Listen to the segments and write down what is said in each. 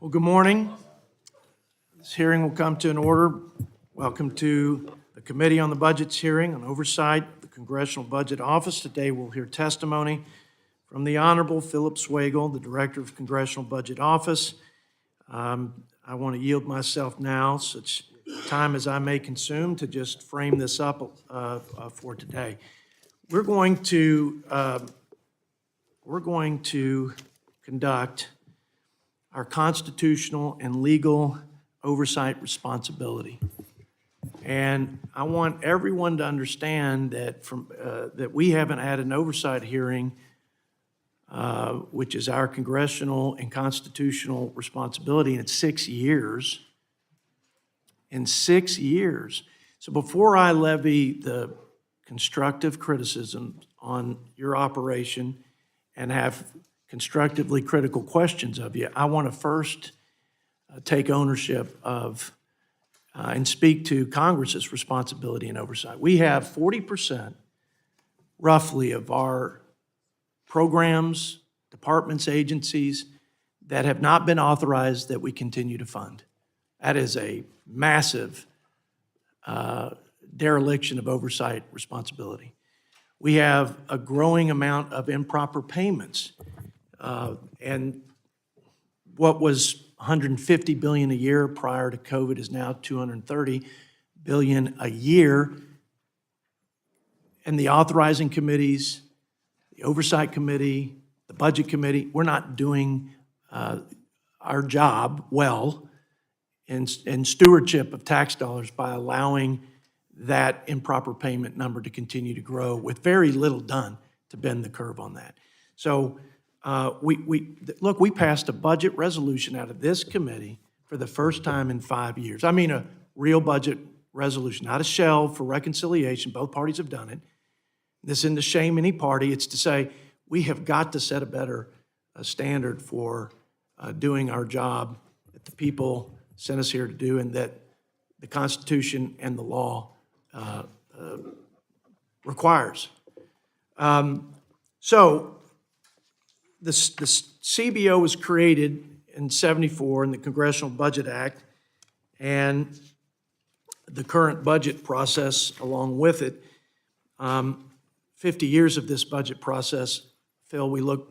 Well, good morning. This hearing will come to an order. Welcome to the Committee on the Budgets hearing on oversight of the Congressional Budget Office. Today we'll hear testimony from the Honorable Philip Swagel, the Director of Congressional Budget Office. I want to yield myself now, such time as I may consume, to just frame this up for today. We're going to conduct our constitutional and legal oversight responsibility. And I want everyone to understand that that we haven't had an oversight hearing, which is our congressional and constitutional responsibility, in 6 years. In 6 years. So before I levy the constructive criticism on your operation and have constructively critical questions of you, I want to first take ownership of and speak to Congress's responsibility and oversight. We have 40% roughly of our programs, departments, agencies that have not been authorized that we continue to fund. That is a massive dereliction of oversight responsibility. We have a growing amount of improper payments. And what was $150 billion a year prior to COVID is now $230 billion a year. And the authorizing committees, the oversight committee, the budget committee, we're not doing our job well in stewardship of tax dollars by allowing that improper payment number to continue to grow with very little done to bend the curve on that. So we passed a budget resolution out of this committee for the first time in 5 years. I mean, a real budget resolution, not a shell for reconciliation. Both parties have done it. This isn't to shame any party. It's to say we have got to set a better standard for doing our job that the people sent us here to do, and that the Constitution and the law requires. So the CBO was created in '74 in the Congressional Budget Act, and the current budget process along with it. 50 years of this budget process, Phil, we look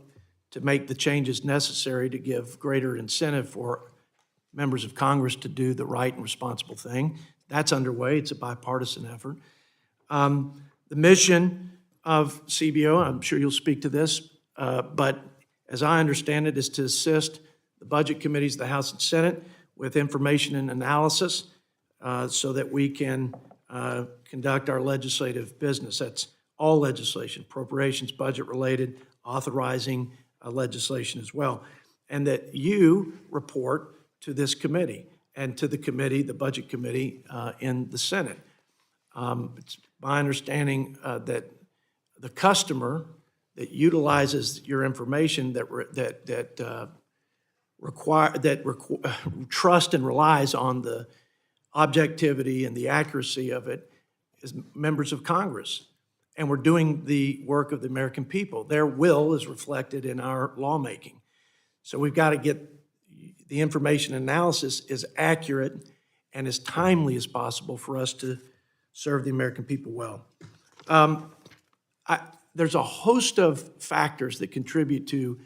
to make the changes necessary to give greater incentive for members of Congress to do the right and responsible thing. That's underway. It's a bipartisan effort. The mission of CBO, I'm sure you'll speak to this, but as I understand it, is to assist the budget committees of the House and Senate with information and analysis so that we can conduct our legislative business. That's all legislation, appropriations, budget-related, authorizing legislation as well. And that you report to this committee and to the committee, the Budget Committee in the Senate. It's my understanding that the customer that utilizes your information trust and relies on the objectivity and the accuracy of it is members of Congress. And we're doing the work of the American people. Their will is reflected in our lawmaking. So we've got to get the information analysis as accurate and as timely as possible for us to serve the American people well. There's a host of factors that contribute to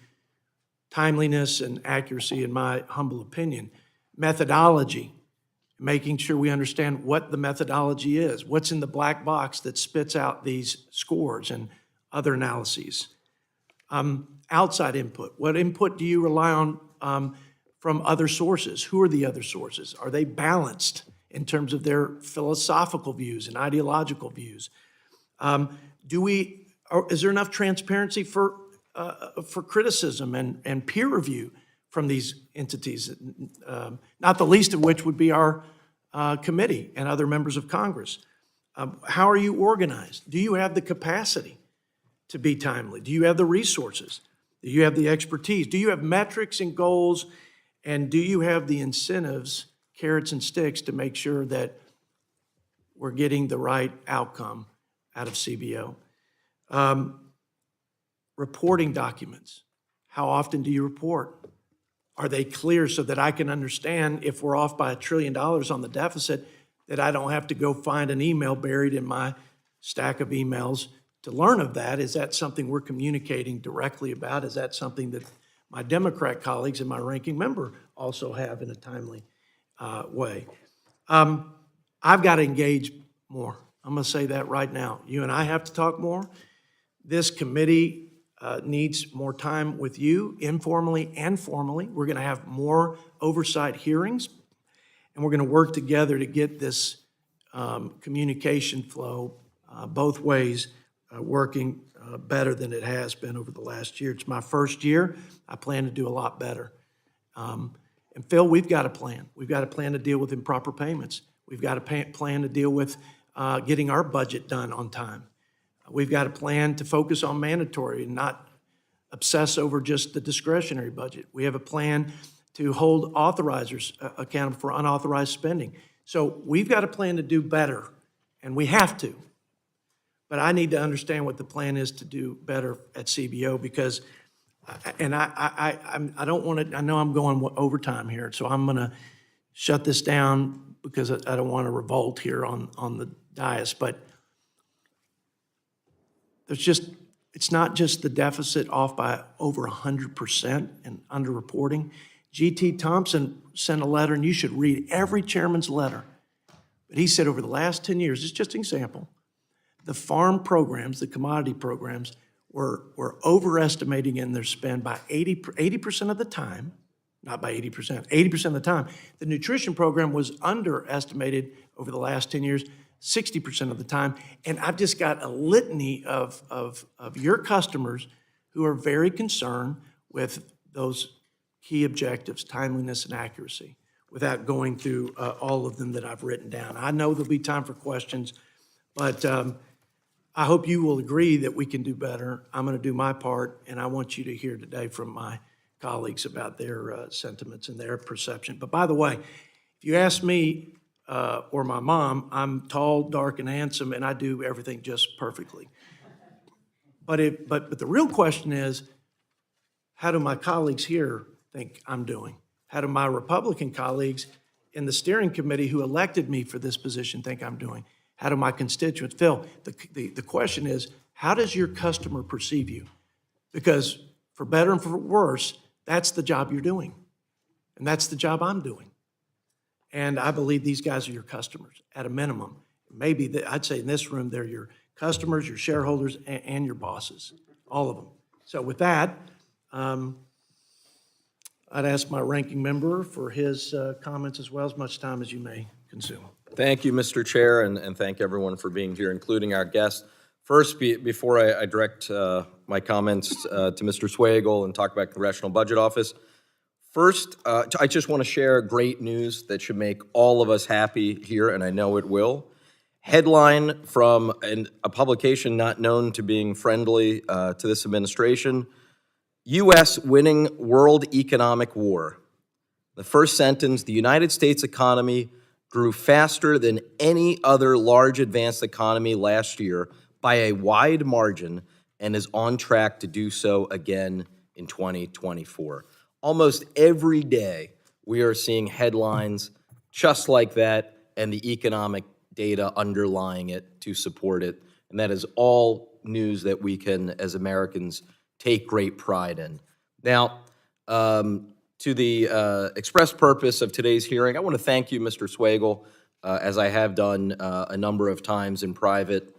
timeliness and accuracy, in my humble opinion. Methodology, making sure we understand what the methodology is, what's in the black box that spits out these scores and other analyses. Outside input, what input do you rely on from other sources? Who are the other sources? Are they balanced in terms of their philosophical views and ideological views? Is there enough transparency for criticism and peer review from these entities? Not the least of which would be our committee and other members of Congress. How are you organized? Do you have the capacity to be timely? Do you have the resources? Do you have the expertise? Do you have metrics and goals? And do you have the incentives, carrots and sticks, to make sure that we're getting the right outcome out of CBO? Reporting documents. How often do you report? Are they clear so that I can understand if we're off by $1 trillion on the deficit, that I don't have to go find an email buried in my stack of emails to learn of that? Is that something we're communicating directly about? Is that something that my Democrat colleagues and my ranking member also have in a timely way? I've got to engage more. I'm going to say that right now. You and I have to talk more. This committee needs more time with you, informally and formally. We're going to have more oversight hearings, and we're going to work together to get this communication flow both ways working better than it has been over the last year. It's my first year. I plan to do a lot better. And Phil, we've got a plan. We've got a plan to deal with improper payments. We've got a plan to deal with getting our budget done on time. We've got a plan to focus on mandatory and not obsess over just the discretionary budget. We have a plan to hold authorizers accountable for unauthorized spending. So we've got a plan to do better, and we have to. But I need to understand what the plan is to do better at CBO, because, and I don't want to, I know I'm going overtime here, so I'm going to shut this down because I don't want to revolt here on the dais. But there's just, it's not just the deficit off by over 100% and underreporting. G.T. Thompson sent a letter, and you should read every chairman's letter. But he said over the last 10 years, it's just an example, the farm programs, the commodity programs, were overestimating in their spend by 80% of the time, not by 80%, 80% of the time. The nutrition program was underestimated over the last 10 years, 60% of the time. And I've just got a litany of your customers who are very concerned with those key objectives, timeliness and accuracy, without going through all of them that I've written down. I know there'll be time for questions, but I hope you will agree that we can do better. I'm going to do my part, and I want you to hear today from my colleagues about their sentiments and their perception. But by the way, if you ask me or my mom, I'm tall, dark, and handsome, and I do everything just perfectly. But the real question is, how do my colleagues here think I'm doing? How do my Republican colleagues in the steering committee who elected me for this position think I'm doing? How do my constituents feel? The question is, how does your customer perceive you? Because for better and for worse, that's the job you're doing. And that's the job I'm doing. And I believe these guys are your customers at a minimum. Maybe I'd say in this room, they're your customers, your shareholders, and your bosses, all of them. So with that, I'd ask my ranking member for his comments as well, as much time as you may consume. Thank you, Mr. Chair, and thank everyone for being here, including our guests. First, before I direct my comments to Mr. Swagel and talk about Congressional Budget Office, first, I just want to share great news that should make all of us happy here, and I know it will. Headline from a publication not known to being friendly to this administration: U.S. winning world economic war. The first sentence: the United States economy grew faster than any other large advanced economy last year by a wide margin and is on track to do so again in 2024. Almost every day, we are seeing headlines just like that and the economic data underlying it to support it. And that is all news that we can, as Americans, take great pride in. Now, to the express purpose of today's hearing, I want to thank you, Mr. Swagel, as I have done a number of times in private.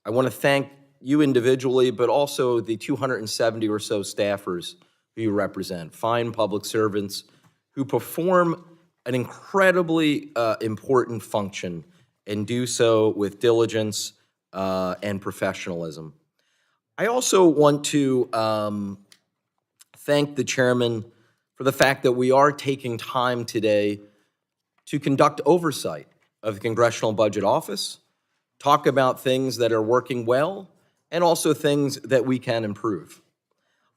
I want to thank you individually, but also the 270 or so staffers who you represent, fine public servants who perform an incredibly important function and do so with diligence and professionalism. I also want to thank the chairman for the fact that we are taking time today to conduct oversight of the Congressional Budget Office, talk about things that are working well, and also things that we can improve.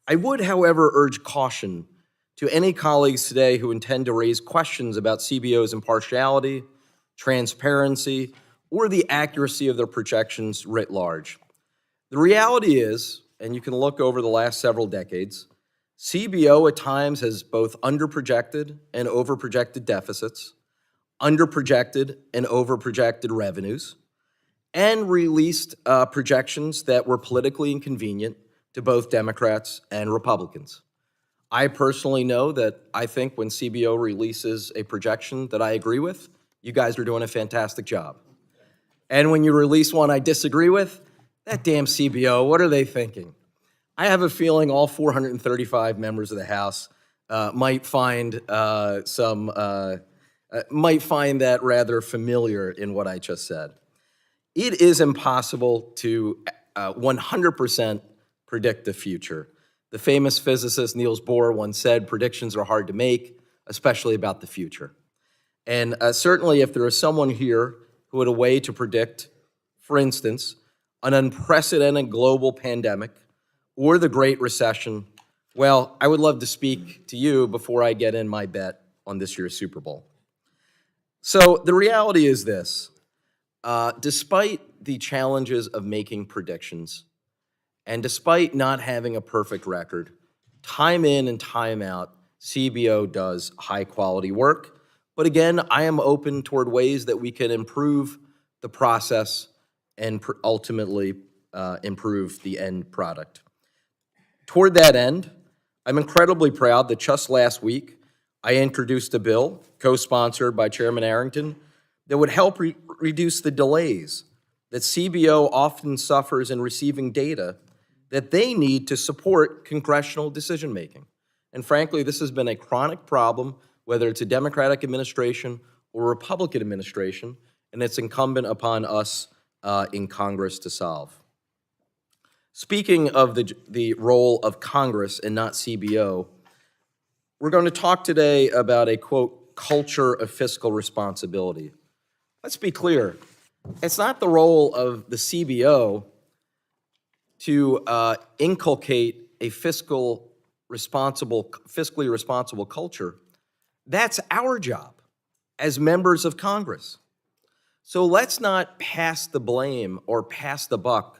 I would, however, urge caution to any colleagues today who intend to raise questions about CBO's impartiality, transparency, or the accuracy of their projections writ large. The reality is, and you can look over the last several decades, CBO at times has both underprojected and overprojected deficits, underprojected and overprojected revenues, and released projections that were politically inconvenient to both Democrats and Republicans. I personally know that I think when CBO releases a projection that I agree with, you guys are doing a fantastic job. And when you release one I disagree with, that damn CBO, what are they thinking? I have a feeling all 435 members of the House might find that rather familiar in what I just said. It is impossible to 100% predict the future. The famous physicist Niels Bohr once said, predictions are hard to make, especially about the future. And certainly if there is someone here who had a way to predict, for instance, an unprecedented global pandemic or the Great Recession, well, I would love to speak to you before I get in my bet on this year's Super Bowl. So the reality is this. Despite the challenges of making predictions, and despite not having a perfect record, time in and time out, CBO does high-quality work. But again, I am open toward ways that we can improve the process and ultimately improve the end product. Toward that end, I'm incredibly proud that just last week, I introduced a bill, co-sponsored by Chairman Arrington, that would help reduce the delays that CBO often suffers in receiving data that they need to support congressional decision-making. And frankly, this has been a chronic problem, whether it's a Democratic administration or Republican administration, and it's incumbent upon us in Congress to solve. Speaking of the role of Congress and not CBO, we're going to talk today about a, quote, culture of fiscal responsibility. Let's be clear. It's not the role of the CBO to inculcate a fiscally responsible culture. That's our job as members of Congress. So let's not pass the blame or pass the buck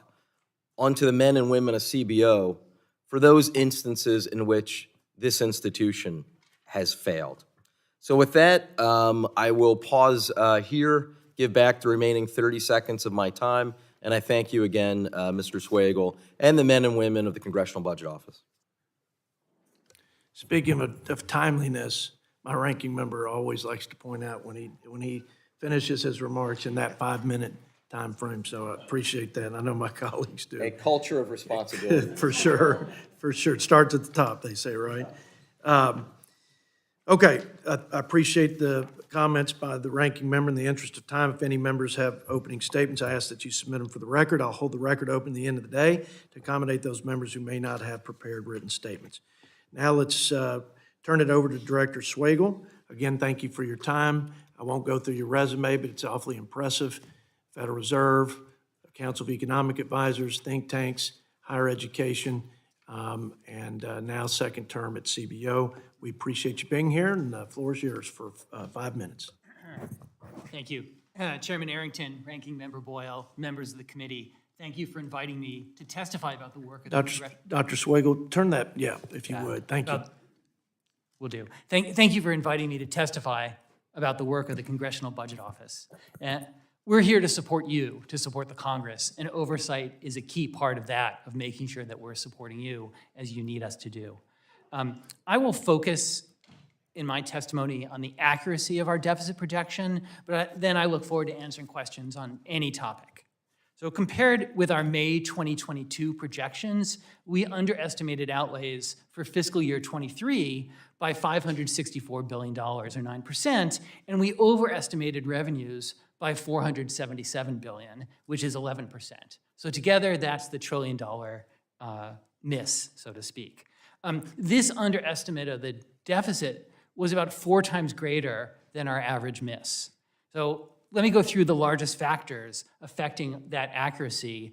onto the men and women of CBO for those instances in which this institution has failed. So with that, I will pause here, give back the remaining 30 seconds of my time, and I thank you again, Mr. Swagel, and the men and women of the Congressional Budget Office. Speaking of timeliness, my ranking member always likes to point out when he finishes his remarks in that 5-minute time frame, so I appreciate that. I know my colleagues do. A culture of responsibility. For sure, for sure. It starts at the top, they say, right? Okay, I appreciate the comments by the ranking member. In the interest of time, if any members have opening statements, I ask that you submit them for the record. I'll hold the record open at the end of the day to accommodate those members who may not have prepared written statements. Now let's turn it over to Director Swagel. Again, thank you for your time. I won't go through your resume, but it's awfully impressive. Federal Reserve, Council of Economic Advisors, think tanks, higher education, and now second term at CBO. We appreciate you being here, and the floor is yours for 5 minutes. Thank you. Chairman Arrington, Ranking Member Boyle, members of the committee, thank you for inviting me to testify about the work of the Dr. Swagel, turn that, if you would. Thank you. Will do. Thank you for inviting me to testify about the work of the Congressional Budget Office. We're here to support you, to support the Congress, and oversight is a key part of that, of making sure that we're supporting you as you need us to do. I will focus in my testimony on the accuracy of our deficit projection, but then I look forward to answering questions on any topic. So compared with our May 2022 projections, we underestimated outlays for fiscal year 23 by $564 billion, or 9%, and we overestimated revenues by $477 billion, which is 11%. So together, that's the $1 trillion miss, so to speak. This underestimate of the deficit was about 4 times greater than our average miss. So let me go through the largest factors affecting that accuracy.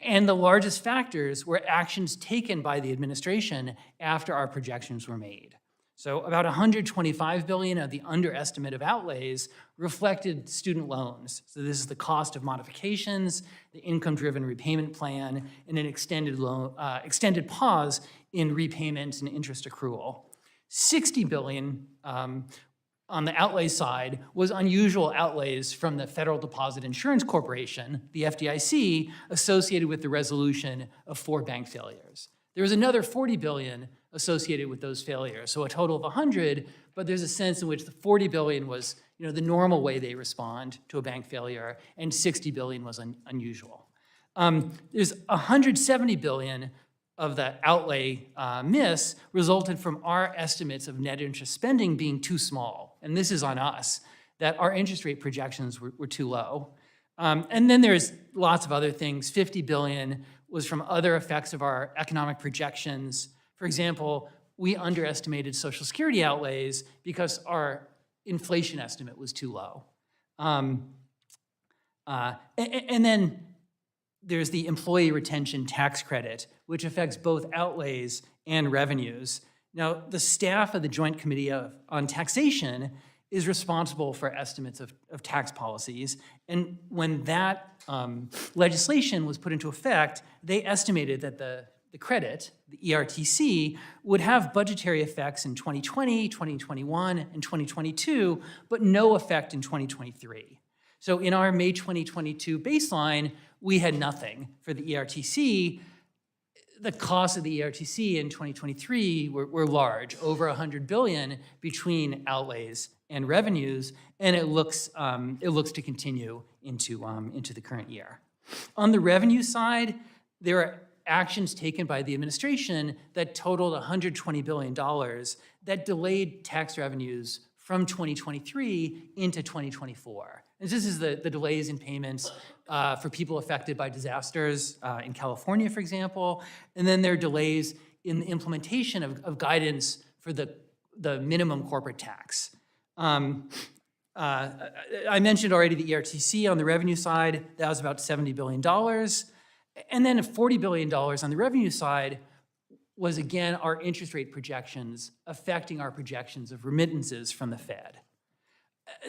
And the largest factors were actions taken by the administration after our projections were made. So about $125 billion of the underestimate of outlays reflected student loans. So this is the cost of modifications, the income-driven repayment plan, and an extended pause in repayment and interest accrual. $60 billion on the outlay side was unusual outlays from the Federal Deposit Insurance Corporation, the FDIC, associated with the resolution of 4 bank failures. There was another $40 billion associated with those failures, so a total of 100, but there's a sense in which the $40 billion was the normal way they respond to a bank failure, and $60 billion was unusual. There's $170 billion of the outlay miss resulted from our estimates of net interest spending being too small. And this is on us, that our interest rate projections were too low. And then there's lots of other things. $50 billion was from other effects of our economic projections. For example, we underestimated Social Security outlays because our inflation estimate was too low. And then there's the employee retention tax credit, which affects both outlays and revenues. Now, the staff of the Joint Committee on Taxation is responsible for estimates of tax policies. And when that legislation was put into effect, they estimated that the credit, the ERTC, would have budgetary effects in 2020, 2021, and 2022, but no effect in 2023. So in our May 2022 baseline, we had nothing for the ERTC. The costs of the ERTC in 2023 were large, over $100 billion between outlays and revenues, and it looks to continue into the current year. On the revenue side, there are actions taken by the administration that totaled $120 billion that delayed tax revenues from 2023 into 2024. And this is the delays in payments for people affected by disasters in California, for example. And then there are delays in the implementation of guidance for the minimum corporate tax. I mentioned already the ERTC on the revenue side. That was about $70 billion. And then $40 billion on the revenue side was, again, our interest rate projections affecting our projections of remittances from the Fed.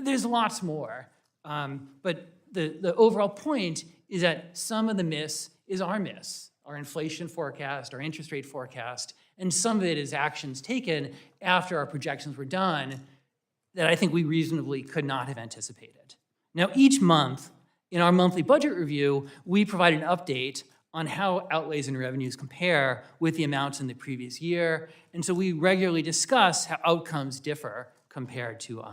There's lots more, but the overall point is that some of the miss is our miss, our inflation forecast, our interest rate forecast, and some of it is actions taken after our projections were done that I think we reasonably could not have anticipated. Now, each month, in our monthly budget review, we provide an update on how outlays and revenues compare with the amounts in the previous year. And so we regularly discuss how outcomes differ compared to,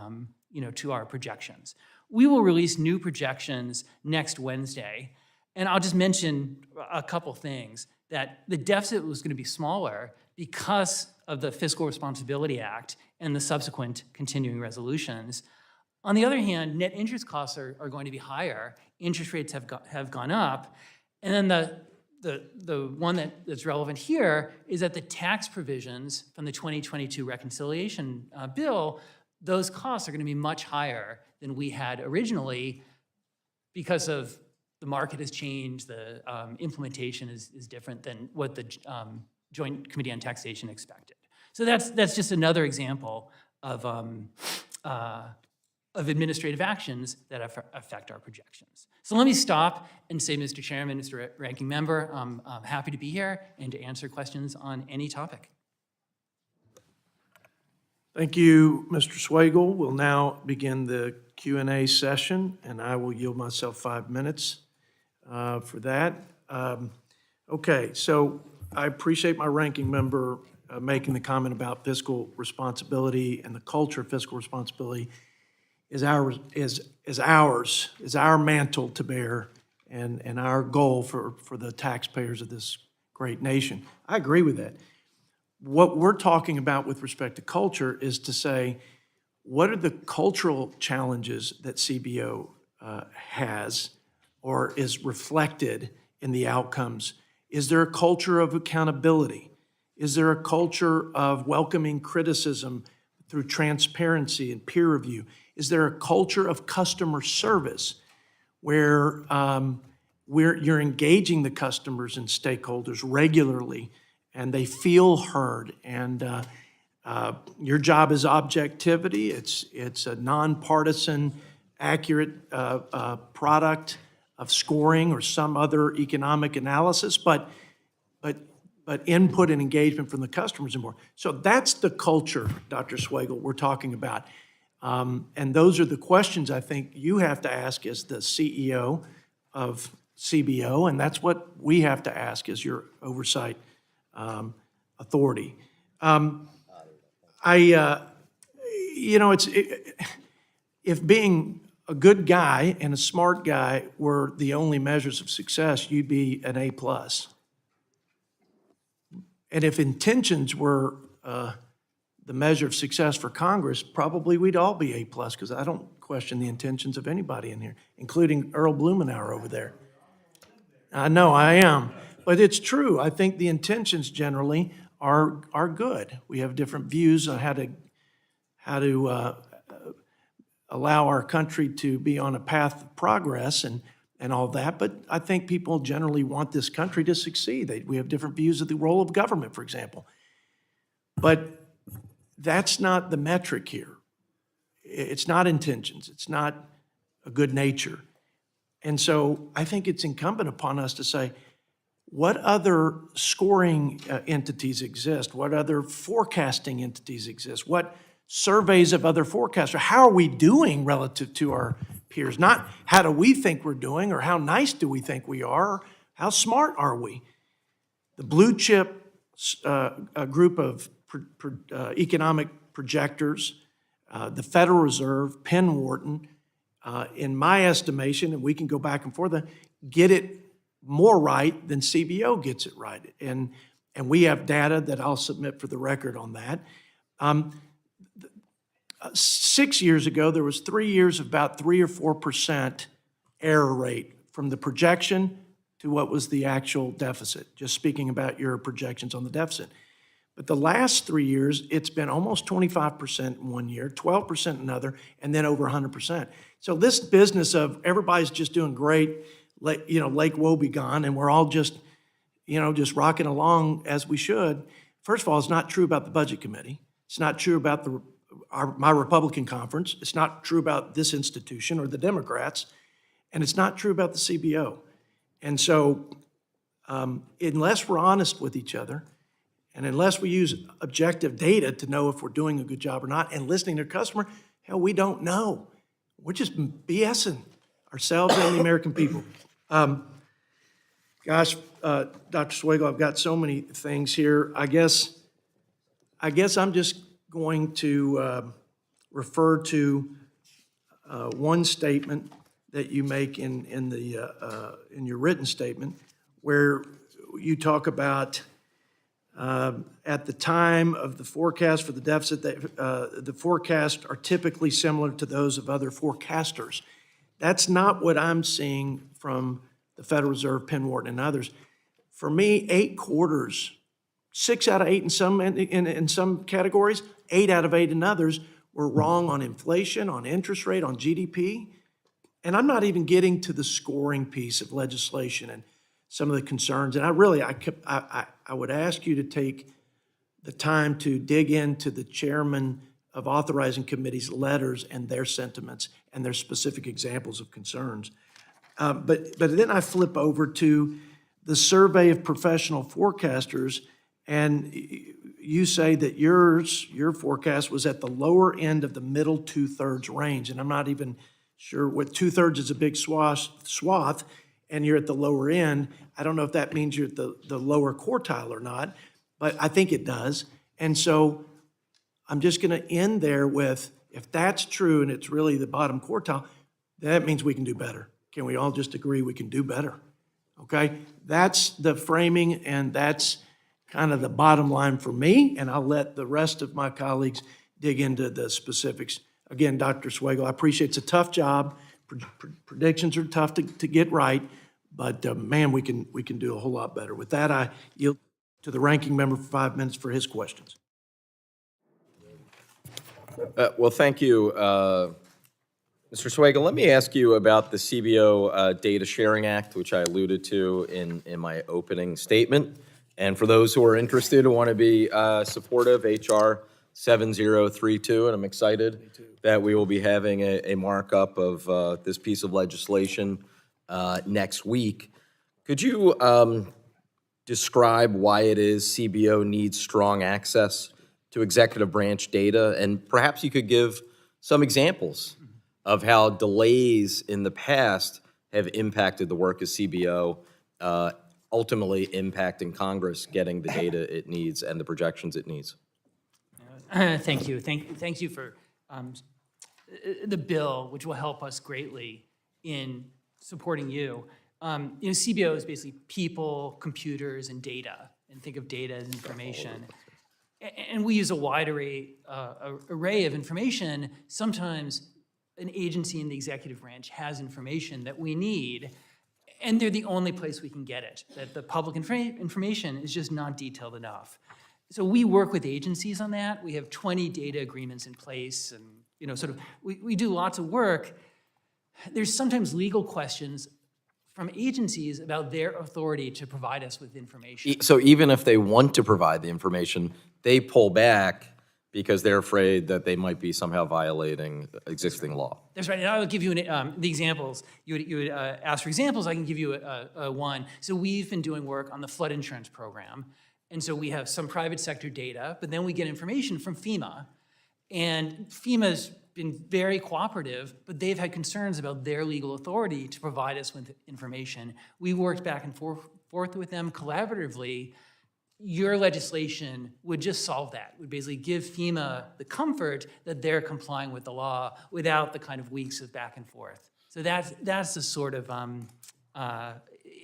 to our projections. We will release new projections next Wednesday. And I'll just mention a couple things, that the deficit was going to be smaller because of the Fiscal Responsibility Act and the subsequent continuing resolutions. On the other hand, net interest costs are going to be higher. Interest rates have gone up. And then the one that's relevant here is that the tax provisions from the 2022 reconciliation bill, those costs are going to be much higher than we had originally because of the market has changed, the implementation is different than what the Joint Committee on Taxation expected. So that's just another example of administrative actions that affect our projections. So let me stop and say, Mr. Chairman, Mr. Ranking Member, I'm happy to be here and to answer questions on any topic. Thank you, Mr. Swagel. We'll now begin the Q&A session, and I will yield myself 5 minutes for that. Okay, so I appreciate my ranking member making the comment about fiscal responsibility, and the culture of fiscal responsibility is our mantle to bear and our goal for the taxpayers of this great nation. I agree with that. What we're talking about with respect to culture is to say, what are the cultural challenges that CBO has or is reflected in the outcomes? Is there a culture of accountability? Is there a culture of welcoming criticism through transparency and peer review? Is there a culture of customer service where you're engaging the customers and stakeholders regularly and they feel heard and Your job is objectivity. It's a nonpartisan, accurate product of scoring or some other economic analysis, but input and engagement from the customers and more. So that's the culture, Dr. Swagel, we're talking about. And those are the questions I think you have to ask as the CEO of CBO, and that's what we have to ask as your oversight authority. If being a good guy and a smart guy were the only measures of success, you'd be an A+. And if intentions were the measure of success for Congress, probably we'd all be A+, because I don't question the intentions of anybody in here, including Earl Blumenauer over there. I know, I am. But it's true. I think the intentions generally are good. We have different views on how to allow our country to be on a path of progress and all that, but I think people generally want this country to succeed. We have different views of the role of government, for example. But that's not the metric here. It's not intentions. It's not a good nature. And so I think it's incumbent upon us to say, what other scoring entities exist? What other forecasting entities exist? What surveys of other forecasters? How are we doing relative to our peers? Not how do we think we're doing or how nice do we think we are, or how smart are we? The blue chip group of economic projectors, the Federal Reserve, Penn Wharton, in my estimation, and we can go back and forth, get it more right than CBO gets it right. And we have data that I'll submit for the record on that. 6 years ago, there was 3 years of about 3 or 4% error rate from the projection to what was the actual deficit, just speaking about your projections on the deficit. But the last 3 years, it's been almost 25% in 1 year, 12% in another, and then over 100%. So this business of everybody's just doing great, Lake Woebegone, and we're all just rocking along as we should. First of all, it's not true about the Budget Committee. It's not true about my Republican conference. It's not true about this institution or the Democrats, and it's not true about the CBO. And so unless we're honest with each other, and unless we use objective data to know if we're doing a good job or not, and listening to the customer, hell, we don't know. We're just BSing ourselves and the American people. Gosh, Dr. Swagel, I've got so many things here. I guess I'm just going to refer to one statement that you make in your written statement, where you talk about at the time of the forecast for the deficit, the forecasts are typically similar to those of other forecasters. That's not what I'm seeing from the Federal Reserve, Penn Wharton, and others. For me, 8 quarters, 6 out of 8 in some categories, 8 out of 8 in others, were wrong on inflation, on interest rate, on GDP. And I'm not even getting to the scoring piece of legislation and some of the concerns. And I would ask you to take the time to dig into the chairman of authorizing committees' letters and their sentiments and their specific examples of concerns. But then I flip over to the survey of professional forecasters, and you say that your forecast was at the lower end of the middle 2/3 range, and I'm not even sure what 2/3 is a big swath, and you're at the lower end. I don't know if that means you're at the lower quartile or not, but I think it does. And so I'm just going to end there with, if that's true and it's really the bottom quartile, that means we can do better. Can we all just agree we can do better? Okay? That's the framing, and that's kind of the bottom line for me, and I'll let the rest of my colleagues dig into the specifics. Again, Dr. Swagel, I appreciate it's a tough job. Predictions are tough to get right, but man, we can do a whole lot better. With that, I yield to the ranking member for 5 minutes for his questions. Well, thank you, Mr. Swagel. Let me ask you about the CBO Data Sharing Act, which I alluded to in my opening statement. And for those who are interested and want to be supportive, H.R. 7032, and I'm excited that we will be having a markup of this piece of legislation next week. Could you describe why it is CBO needs strong access to executive branch data? And perhaps you could give some examples of how delays in the past have impacted the work of CBO, ultimately impacting Congress getting the data it needs and the projections it needs. Thank you. Thank you for the bill, which will help us greatly in supporting you. CBO is basically people, computers, and data, and think of data as information. And we use a wide array of information. Sometimes an agency in the executive branch has information that we need, and they're the only place we can get it. That the public information is just not detailed enough. So we work with agencies on that. We have 20 data agreements in place, and we do lots of work. There's sometimes legal questions from agencies about their authority to provide us with information. So even if they want to provide the information, they pull back because they're afraid that they might be somehow violating existing law. That's right, and I will give you the examples. You would ask for examples, I can give you one. So we've been doing work on the flood insurance program, and so we have some private sector data, but then we get information from FEMA, and FEMA's been very cooperative, but they've had concerns about their legal authority to provide us with information. We worked back and forth with them collaboratively. Your legislation would just solve that, would basically give FEMA the comfort that they're complying with the law without the kind of weeks of back and forth. So that's the sort of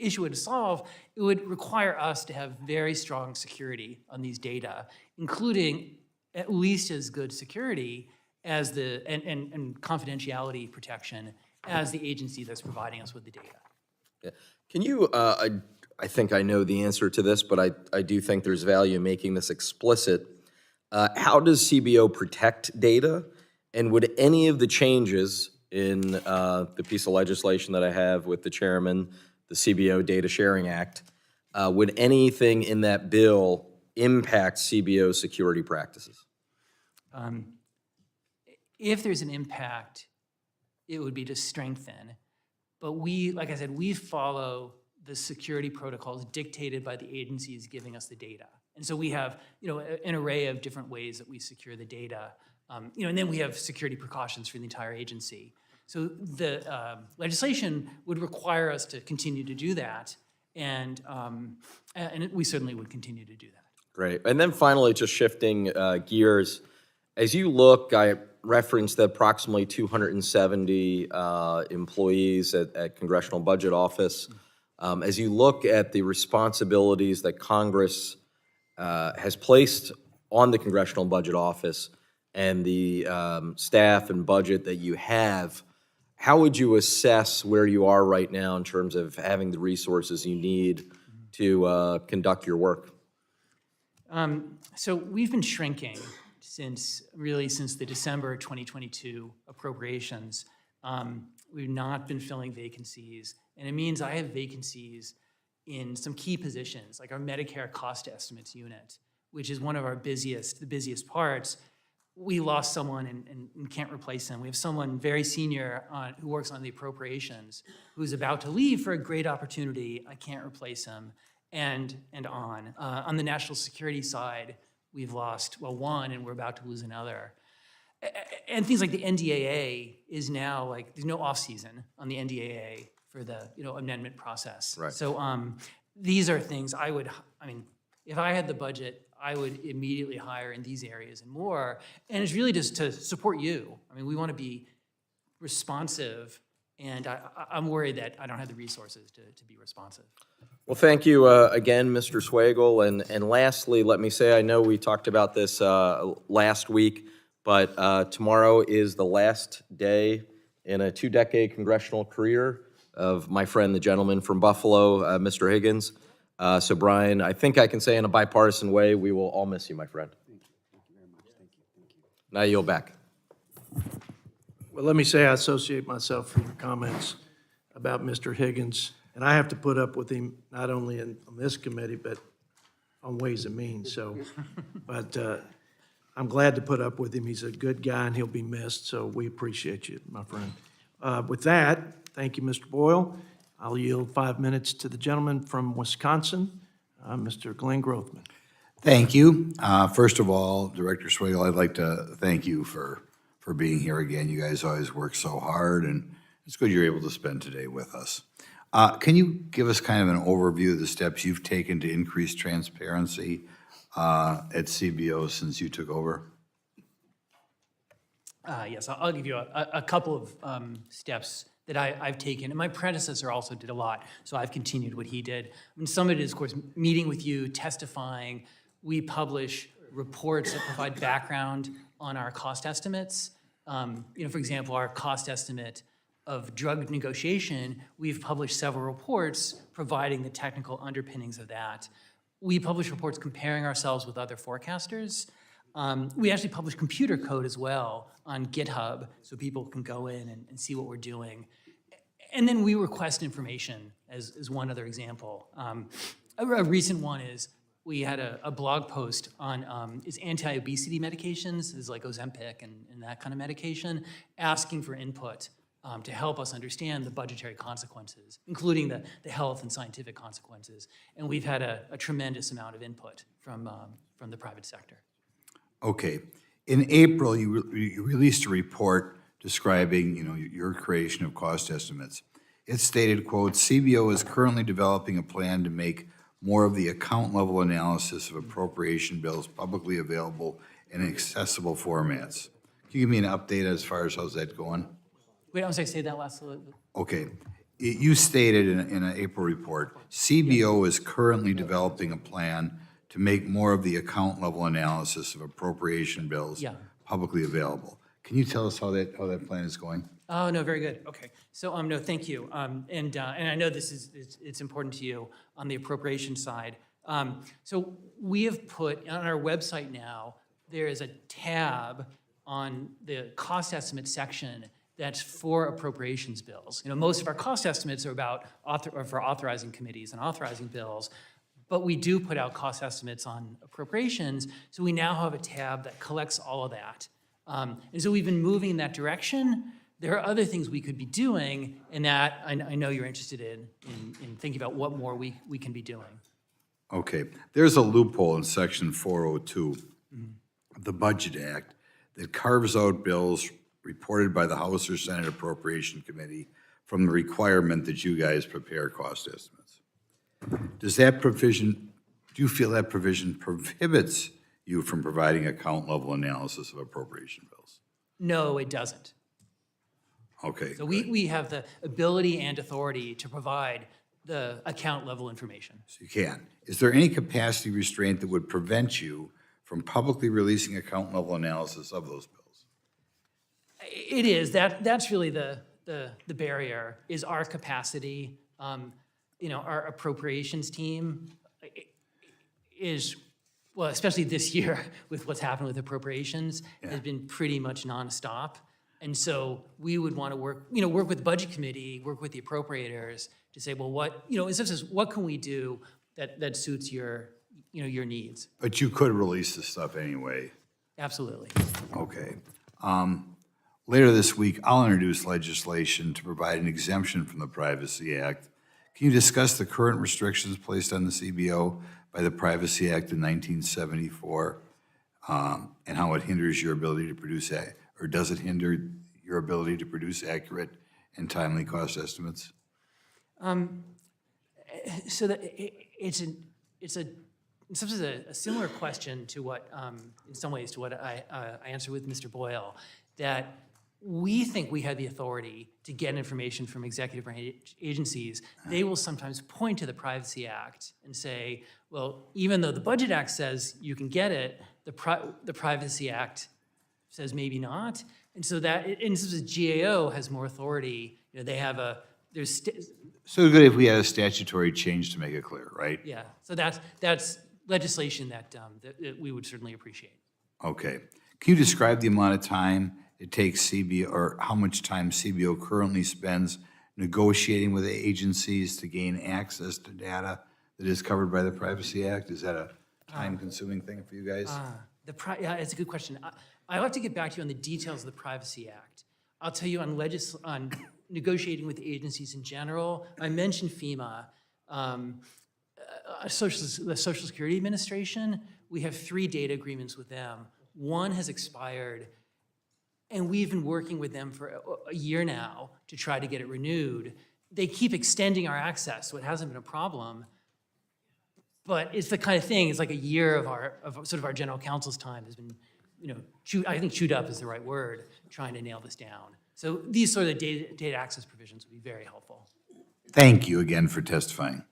issue it would solve. It would require us to have very strong security on these data, including at least as good security as and confidentiality protection as the agency that's providing us with the data. Yeah. Can you, I think I know the answer to this, but I do think there's value in making this explicit. How does CBO protect data? And would any of the changes in the piece of legislation that I have with the chairman, the CBO Data Sharing Act, would anything in that bill impact CBO security practices? If there's an impact, it would be to strengthen. But like I said, we follow the security protocols dictated by the agencies giving us the data. And so we have, an array of different ways that we secure the data. And then we have security precautions for the entire agency. So the legislation would require us to continue to do that, and we certainly would continue to do that. Great. And then finally, just shifting gears, as you look, I referenced that approximately 270 employees at Congressional Budget Office. As you look at the responsibilities that Congress has placed on the Congressional Budget Office and the staff and budget that you have, how would you assess where you are right now in terms of having the resources you need to conduct your work? So we've been shrinking since the December 2022 appropriations. We've not been filling vacancies, and it means I have vacancies in some key positions, like our Medicare cost estimates unit, which is one of our the busiest parts. We lost someone and can't replace them. We have someone very senior who works on the appropriations who's about to leave for a great opportunity. I can't replace him, and on. On the national security side, we've lost, one, and we're about to lose another. And things like the NDAA is now, there's no off-season on the NDAA for the, amendment process. Right. So these are things if I had the budget, I would immediately hire in these areas and more. And it's really just to support you. We want to be responsive, and I'm worried that I don't have the resources to be responsive. Well, thank you again, Mr. Swagel. And lastly, let me say, I know we talked about this last week, but tomorrow is the last day in a 2-decade congressional career of my friend, the gentleman from Buffalo, Mr. Higgins. So, Brian, I think I can say in a bipartisan way, we will all miss you, my friend. Thank you. Thank you very much. Thank you. Thank you. Now I yield back. Well, let me say I associate myself from your comments about Mr. Higgins, and I have to put up with him not only on this committee, but on Ways and Means. So, but I'm glad to put up with him. He's a good guy and he'll be missed, so we appreciate you, my friend. With that, thank you, Mr. Boyle. I'll yield 5 minutes to the gentleman from Wisconsin, Mr. Glenn Grothman. Thank you. First of all, Director Swagel, I'd like to thank you for being here again. You guys always work so hard, and it's good you're able to spend today with us. Can you give us kind of an overview of the steps you've taken to increase transparency at CBO since you took over? Yes, I'll give you a couple of steps that I've taken, and my predecessor also did a lot, so I've continued what he did. I mean, some of it is, of course, meeting with you, testifying. We publish reports that provide background on our cost estimates. For example, our cost estimate of drug negotiation, we've published several reports providing the technical underpinnings of that. We publish reports comparing ourselves with other forecasters. We actually publish computer code as well on GitHub, so people can go in and see what we're doing. And then we request information as one other example. A recent one is we had a blog post on is anti-obesity medications, is like Ozempic and that kind of medication, asking for input to help us understand the budgetary consequences, including the health and scientific consequences. And we've had a tremendous amount of input from the private sector. Okay. In April, you released a report describing, your creation of cost estimates. It stated, quote, CBO is currently developing a plan to make more of the account-level analysis of appropriation bills publicly available in accessible formats. Can you give me an update as far as how's that going? Wait, I'm sorry, say that last little bit. Okay. You stated in an April report, CBO is currently developing a plan to make more of the account-level analysis of appropriation bills Yeah. publicly available. Can you tell us how that plan is going? Oh, no, very good. Okay. So, no, thank you. And I know it's important to you on the appropriation side. So we have put on our website now, there is a tab on the cost estimate section that's for appropriations bills. Most of our cost estimates are for authorizing committees and authorizing bills, but we do put out cost estimates on appropriations, so we now have a tab that collects all of that. And so we've been moving in that direction. There are other things we could be doing, and that I know you're interested in thinking about what more we can be doing. Okay. There's a loophole in Section 402 of the Budget Act that carves out bills reported by the House or Senate Appropriation Committee from the requirement that you guys prepare cost estimates. Do you feel that provision prohibits you from providing account-level analysis of appropriation bills? No, it doesn't. Okay. So good. we have the ability and authority to provide the account level information. So you can. Is there any capacity restraint that would prevent you from publicly releasing account-level analysis of those bills? It is. That's really the barrier, is our capacity. Our appropriations team is, well, especially this year with what's happened with appropriations, has been pretty much nonstop. And so we would want to work with the budget committee, work with the appropriators to say, well, what can we do that suits your needs? But you could release this stuff anyway. Absolutely. Okay. Later this week, I'll introduce legislation to provide an exemption from the Privacy Act. Can you discuss the current restrictions placed on the CBO by the Privacy Act in 1974 and how it hinders your ability to produce, or does it hinder your ability to produce accurate and timely cost estimates? So that it's a similar question to what, in some ways, to what I answered with Mr. Boyle, that we think we have the authority to get information from executive branch agencies. They will sometimes point to the Privacy Act and say, well, even though the Budget Act says you can get it, the Privacy Act says maybe not. And so that, and since the GAO has more authority, they have So good if we had a statutory change to make it clear, right? yeah. So that's legislation that we would certainly appreciate. Okay. Can you describe the amount of time it takes CBO, or how much time CBO currently spends negotiating with agencies to gain access to data that is covered by the Privacy Act? Is that a time-consuming thing for you guys? Yeah, it's a good question. I'll have to get back to you on the details of the Privacy Act. I'll tell you on negotiating with agencies in general. I mentioned FEMA. The Social Security Administration, we have 3 data agreements with them. One has expired, and we've been working with them for a year now to try to get it renewed. They keep extending our access, so it hasn't been a problem. But it's the kind of thing, it's like a year of sort of our general counsel's time has been, I think chewed up is the right word, trying to nail this down. So these sort of data access provisions would be very helpful. Thank you again for testifying.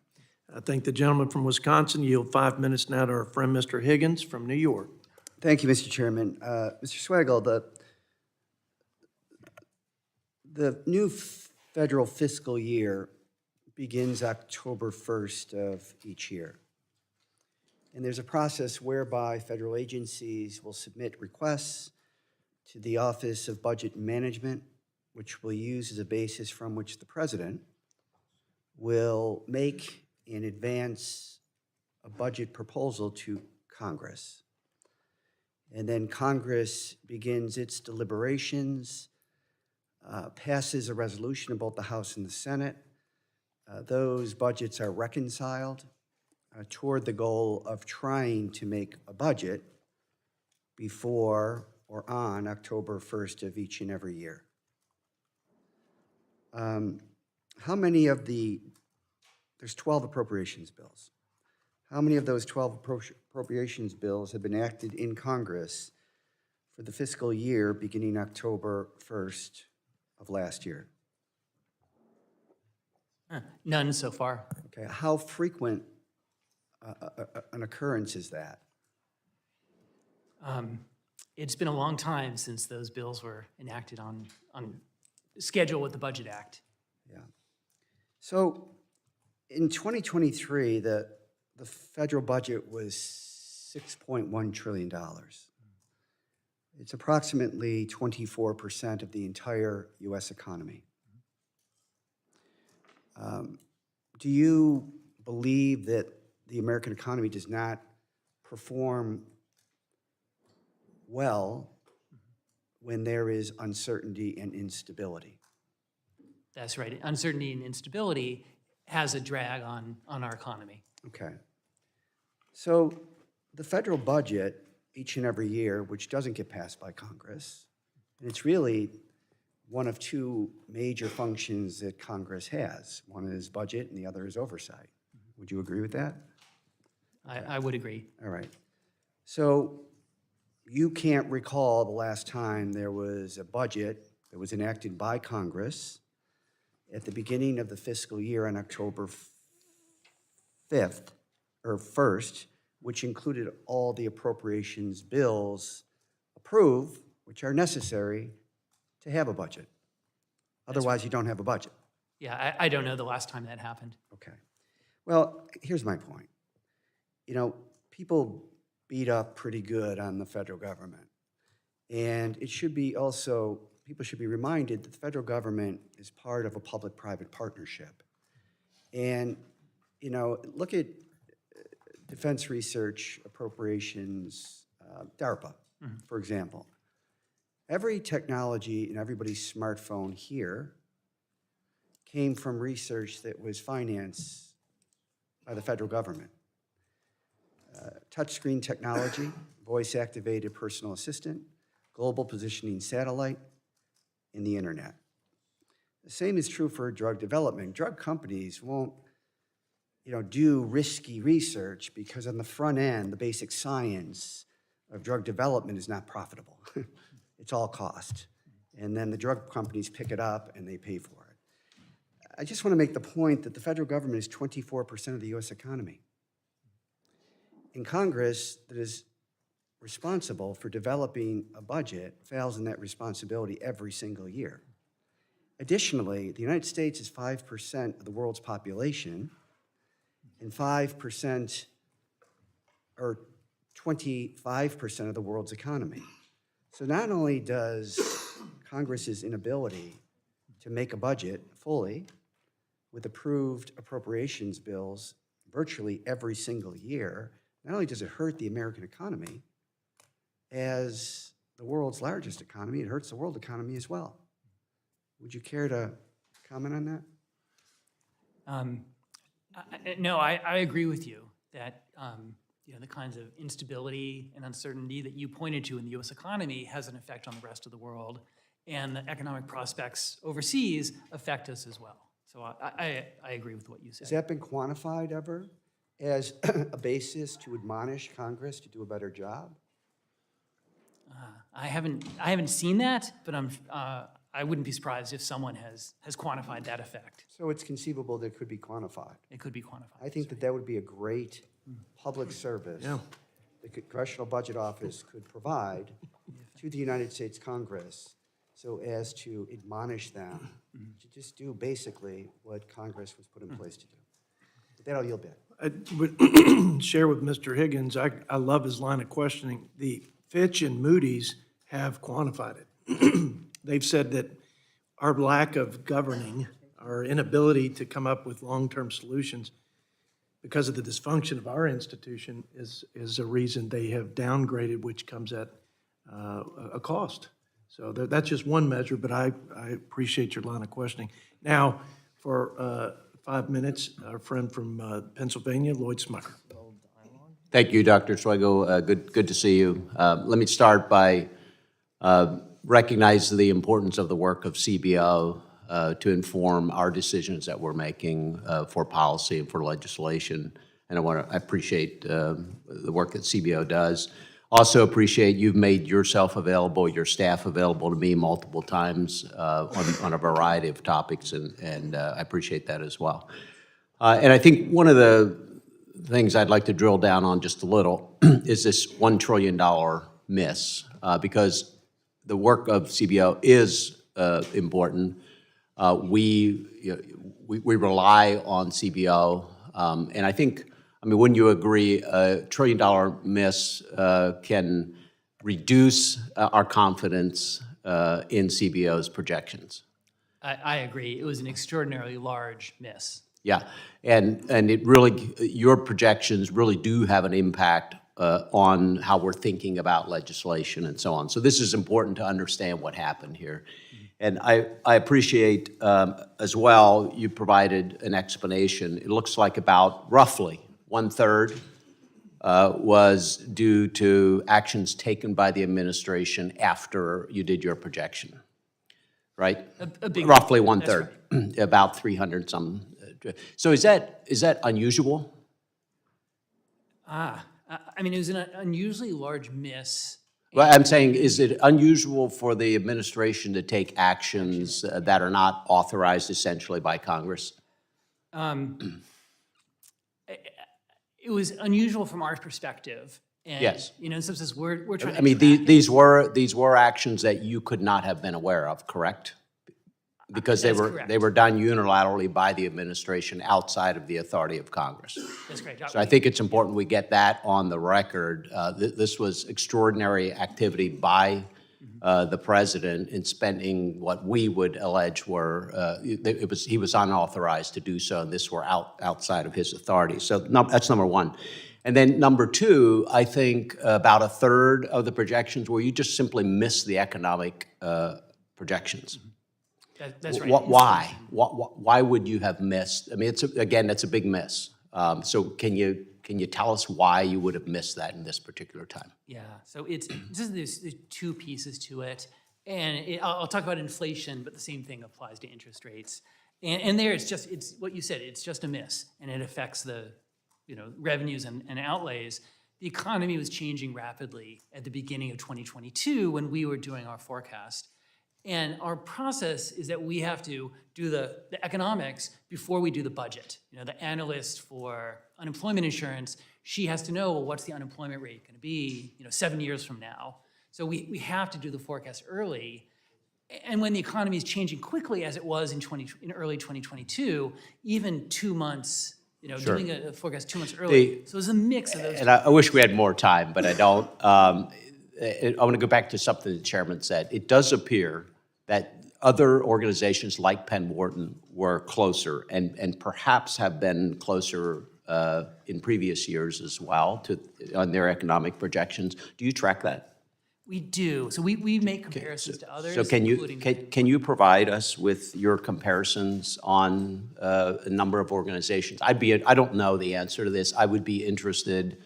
I thank the gentleman from Wisconsin. Yield 5 minutes now to our friend, Mr. Higgins from New York. Thank you, Mr. Chairman. Mr. Swagel, the new federal fiscal year begins October 1st of each year. And there's a process whereby federal agencies will submit requests to the Office of Budget and Management, which we'll use as a basis from which the president will make and advance a budget proposal to Congress. And then Congress begins its deliberations, passes a resolution in both the House and the Senate. Those budgets are reconciled toward the goal of trying to make a budget before or on October 1st of each and every year. How many of there's 12 appropriations bills. How many of those 12 appropriations bills have been acted in Congress for the fiscal year beginning October 1st of last year? None so far. Okay, how frequent an occurrence is that? It's been a long time since those bills were enacted on schedule with the Budget Act. Yeah. So in 2023, the federal budget was $6.1 trillion. It's approximately 24% of the entire U.S. economy. Do you believe that the American economy does not perform well when there is uncertainty and instability? That's right. Uncertainty and instability has a drag on our economy. Okay. So the federal budget each and every year, which doesn't get passed by Congress, and it's really one of 2 major functions that Congress has. One is budget and the other is oversight. Would you agree with that? I would agree. All right. So you can't recall the last time there was a budget that was enacted by Congress at the beginning of the fiscal year on October 5th or 1st, which included all the appropriations bills approved, which are necessary to have a budget. Otherwise, you don't have a budget. Yeah, I don't know the last time that happened. Okay. Well, here's my point. People beat up pretty good on the federal government. And it should be also, people should be reminded that the federal government is part of a public-private partnership. And, look at defense research appropriations, DARPA, for example. Every technology in everybody's smartphone here came from research that was financed by the federal government. Touchscreen technology, voice-activated personal assistant, global positioning satellite, and the internet. The same is true for drug development. Drug companies won't, do risky research because on the front end, the basic science of drug development is not profitable. It's all cost. And then the drug companies pick it up and they pay for it. I just want to make the point that the federal government is 24% of the U.S. economy. And Congress, that is responsible for developing a budget, fails in that responsibility every single year. Additionally, the United States is 5% of the world's population and 5% or 25% of the world's economy. So not only does Congress's inability to make a budget fully with approved appropriations bills virtually every single year, not only does it hurt the American economy, as the world's largest economy, it hurts the world economy as well. Would you care to comment on that? No, I agree with you that the kinds of instability and uncertainty that you pointed to in the U.S. economy has an effect on the rest of the world, and the economic prospects overseas affect us as well. So I agree with what you Has said. that been quantified ever as a basis to admonish Congress to do a better job? I haven't seen that, but I wouldn't be surprised if someone has quantified that effect. So it's conceivable that it could be quantified. It could be quantified. I think that that would be a great public service the Congressional Budget Office could provide to the United States Congress so as to admonish them to just do basically what Congress was put in place to do. With that, I'll yield back. I would share with Mr. Higgins, I love his line of questioning. The Fitch and Moody's have quantified it. They've said that our lack of governing, our inability to come up with long-term solutions because of the dysfunction of our institution is a reason they have downgraded, which comes at a cost. So that's just one measure, but I appreciate your line of questioning. Now, for 5 minutes, our friend from Pennsylvania, Lloyd Smucker. Thank you, Dr. Schwegel. Good to see you. Let me start by recognizing the importance of the work of CBO to inform our decisions that we're making for policy and for legislation. And I appreciate the work that CBO does. Also appreciate you've made yourself available, your staff available to me multiple times on a variety of topics, and I appreciate that as well. And I think one of the things I'd like to drill down on just a little is this $1 trillion miss, because the work of CBO is important. We rely on CBO, and I think, wouldn't you agree, a $1 trillion miss can reduce our confidence in CBO's projections? I agree. It was an extraordinarily large miss. Yeah, and it really, your projections really do have an impact on how we're thinking about legislation and so on. So this is important to understand what happened here. And I appreciate as well, you provided an explanation. It looks like about roughly 1/3 was due to actions taken by the administration after you did your projection, right? A big Roughly that's 1/3, about 300 some. So is that unusual? It was an unusually large miss. Well, I'm saying, is it unusual for the administration to take actions that are not authorized essentially by Congress? It was unusual from our perspective. And, Yes. in some sense, we're trying to I mean, track it. these were actions that you could not have been aware of, correct? Because That's they correct. were done unilaterally by the administration outside of the authority of Congress. That's great. So I think it's important we get that on the record. This was extraordinary activity by the president in spending what we would allege were, he was unauthorized to do so, and this were outside of his authority. So that's number one. And then number two, I think about 1/3 of the projections where you just simply missed the economic projections. That's right. Why? Why would you have missed? I mean, that's a big miss. So can you tell us why you would have missed that in this particular time? Yeah, so there's two pieces to it. And I'll talk about inflation, but the same thing applies to interest rates. And there, it's what you said, it's just a miss, and it affects the revenues and outlays. The economy was changing rapidly at the beginning of 2022 when we were doing our forecast. And our process is that we have to do the economics before we do the budget. The analyst for unemployment insurance, she has to know, well, what's the unemployment rate going to be 7 years from now? So we have to do the forecast early. And when the economy is changing quickly, as it was in early 2022, even 2 months, doing a forecast 2 months early. So it was a mix of those. And I wish we had more time, but I don't. I want to go back to something the chairman said. It does appear that other organizations like Penn Wharton were closer and perhaps have been closer in previous years as well on their economic projections. Do you track that? We do. So we make comparisons to others, So can you, including. can you provide us with your comparisons on a number of organizations? I don't know the answer to this. I would be interested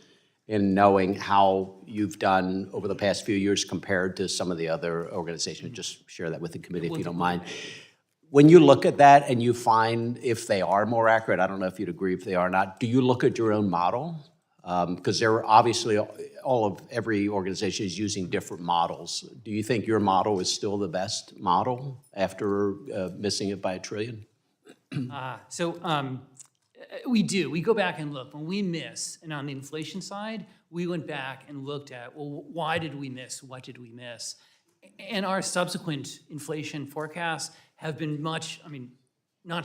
in knowing how you've done over the past few years compared to some of the other organizations. Just share that with the committee if you don't mind. When you look at that and you find if they are more accurate, I don't know if you'd agree if they are not, do you look at your own model? Because there are obviously, every organization is using different models. Do you think your model is still the best model after missing it by $1 trillion? We do. We go back and look. When we miss, and on the inflation side, we went back and looked at, well, why did we miss? What did we miss? And our subsequent inflation forecasts have been not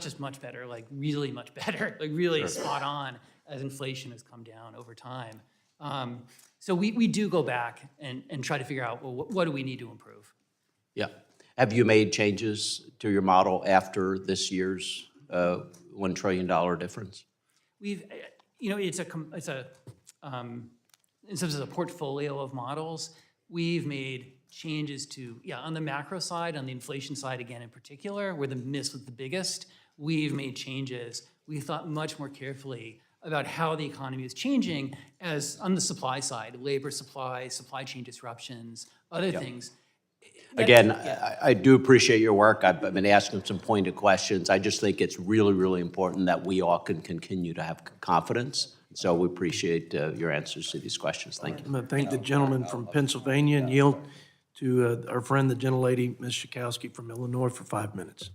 just much better, like really much better, like really spot on as inflation has come down over time. So we do go back and try to figure out, well, what do we need to improve? Yeah. Have you made changes to your model after this year's $1 trillion difference? We've, in terms of a portfolio of models, we've made changes to, on the macro side, on the inflation side, again, in particular, where the miss was the biggest, we've made changes. We thought much more carefully about how the economy is changing as on the supply side, labor supply, supply chain disruptions, other things. Again, I do appreciate your work. I've been asking some pointed questions. I just think it's really, really important that we all can continue to have confidence. So we appreciate your answers to these questions. Thank you. I'm going to thank the gentleman from Pennsylvania and yield to our friend, the gentlelady, Ms. Schakowsky from Illinois, for 5 minutes.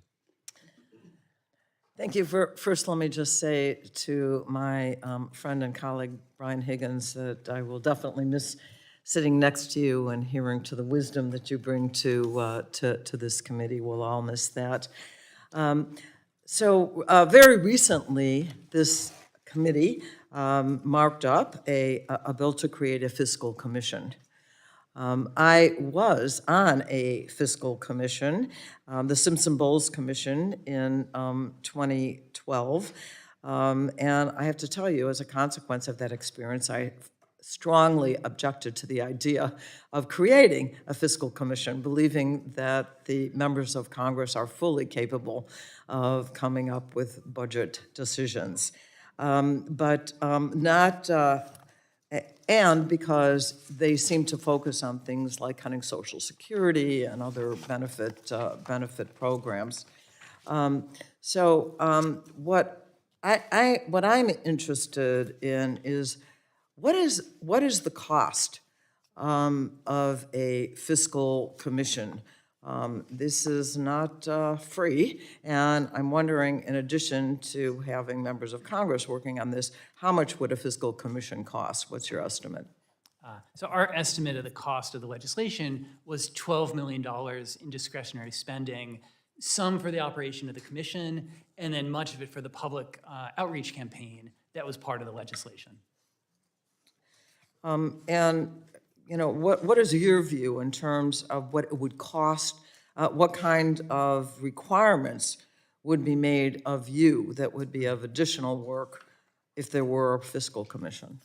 Thank you. First, let me just say to my friend and colleague, Brian Higgins, that I will definitely miss sitting next to you and hearing to the wisdom that you bring to this committee. We'll all miss that. Very recently, this committee marked up a bill to create a fiscal commission. I was on a fiscal commission, the Simpson-Bowles Commission in 2012, and I have to tell you, as a consequence of that experience, I strongly objected to the idea of creating a fiscal commission, believing that the members of Congress are fully capable of coming up with budget decisions. And because they seem to focus on things like cutting Social Security and other benefit programs. What I'm interested in is what is the cost of a fiscal commission? This is not free, and I'm wondering, in addition to having members of Congress working on this, how much would a fiscal commission cost? What's your estimate? So our estimate of the cost of the legislation was $12 million in discretionary spending, some for the operation of the commission, and then much of it for the public outreach campaign that was part of the legislation. What is your view in terms of what it would cost, what kind of requirements would be made of you that would be of additional work if there were a fiscal commission?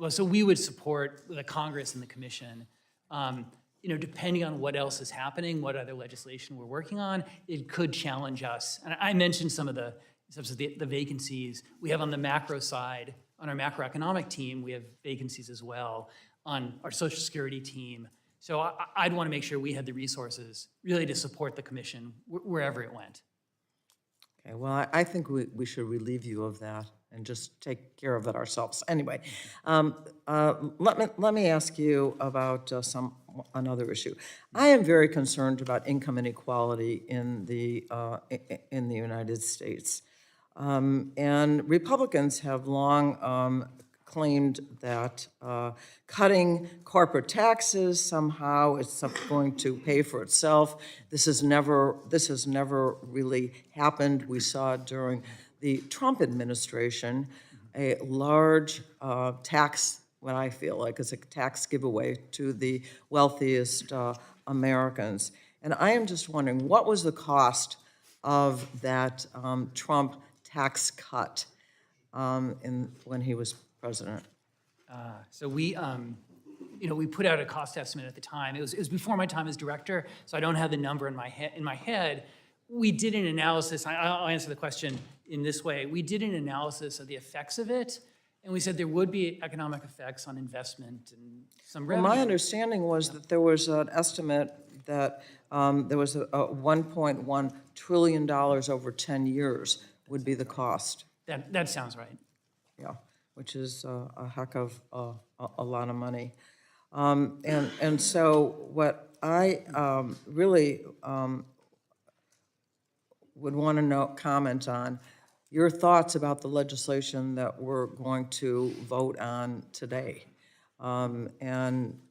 So we would support the Congress and the commission. Depending on what else is happening, what other legislation we're working on, it could challenge us. And I mentioned some of the vacancies we have on the macro side. On our macroeconomic team, we have vacancies as well. On our Social Security team. So I'd want to make sure we had the resources really to support the commission wherever it went. Okay, well, I think we should relieve you of that and just take care of it ourselves. Anyway, let me ask you about another issue. I am very concerned about income inequality in the United States. And Republicans have long claimed that cutting corporate taxes somehow is going to pay for itself. This has never really happened. We saw during the Trump administration a large tax, what I feel like is a tax giveaway to the wealthiest Americans. And I am just wondering, what was the cost of that Trump tax cut when he was president? So we, we put out a cost estimate at the time. It was before my time as director, so I don't have the number in my head. We did an analysis. I'll answer the question in this way. We did an analysis of the effects of it, and we said there would be economic effects on investment and some Well, revenue. my understanding was that there was an estimate that there was a $1.1 trillion over 10 years would be the cost. That sounds right. Yeah, which is a heck of a lot of money. And so what I really would want to comment on, your thoughts about the legislation that we're going to vote on today, and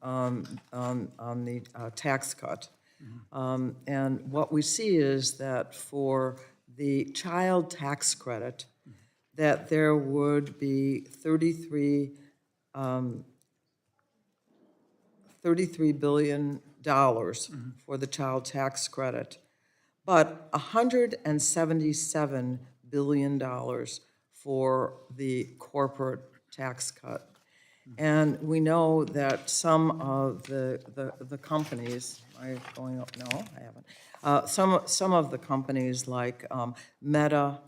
on the tax cut. And what we see is that for the child tax credit, that there would be $33 billion for the child tax credit, but $177 billion for the corporate tax cut. And we know that some of the companies, am I going up? No, I haven't. Some of the companies like Meta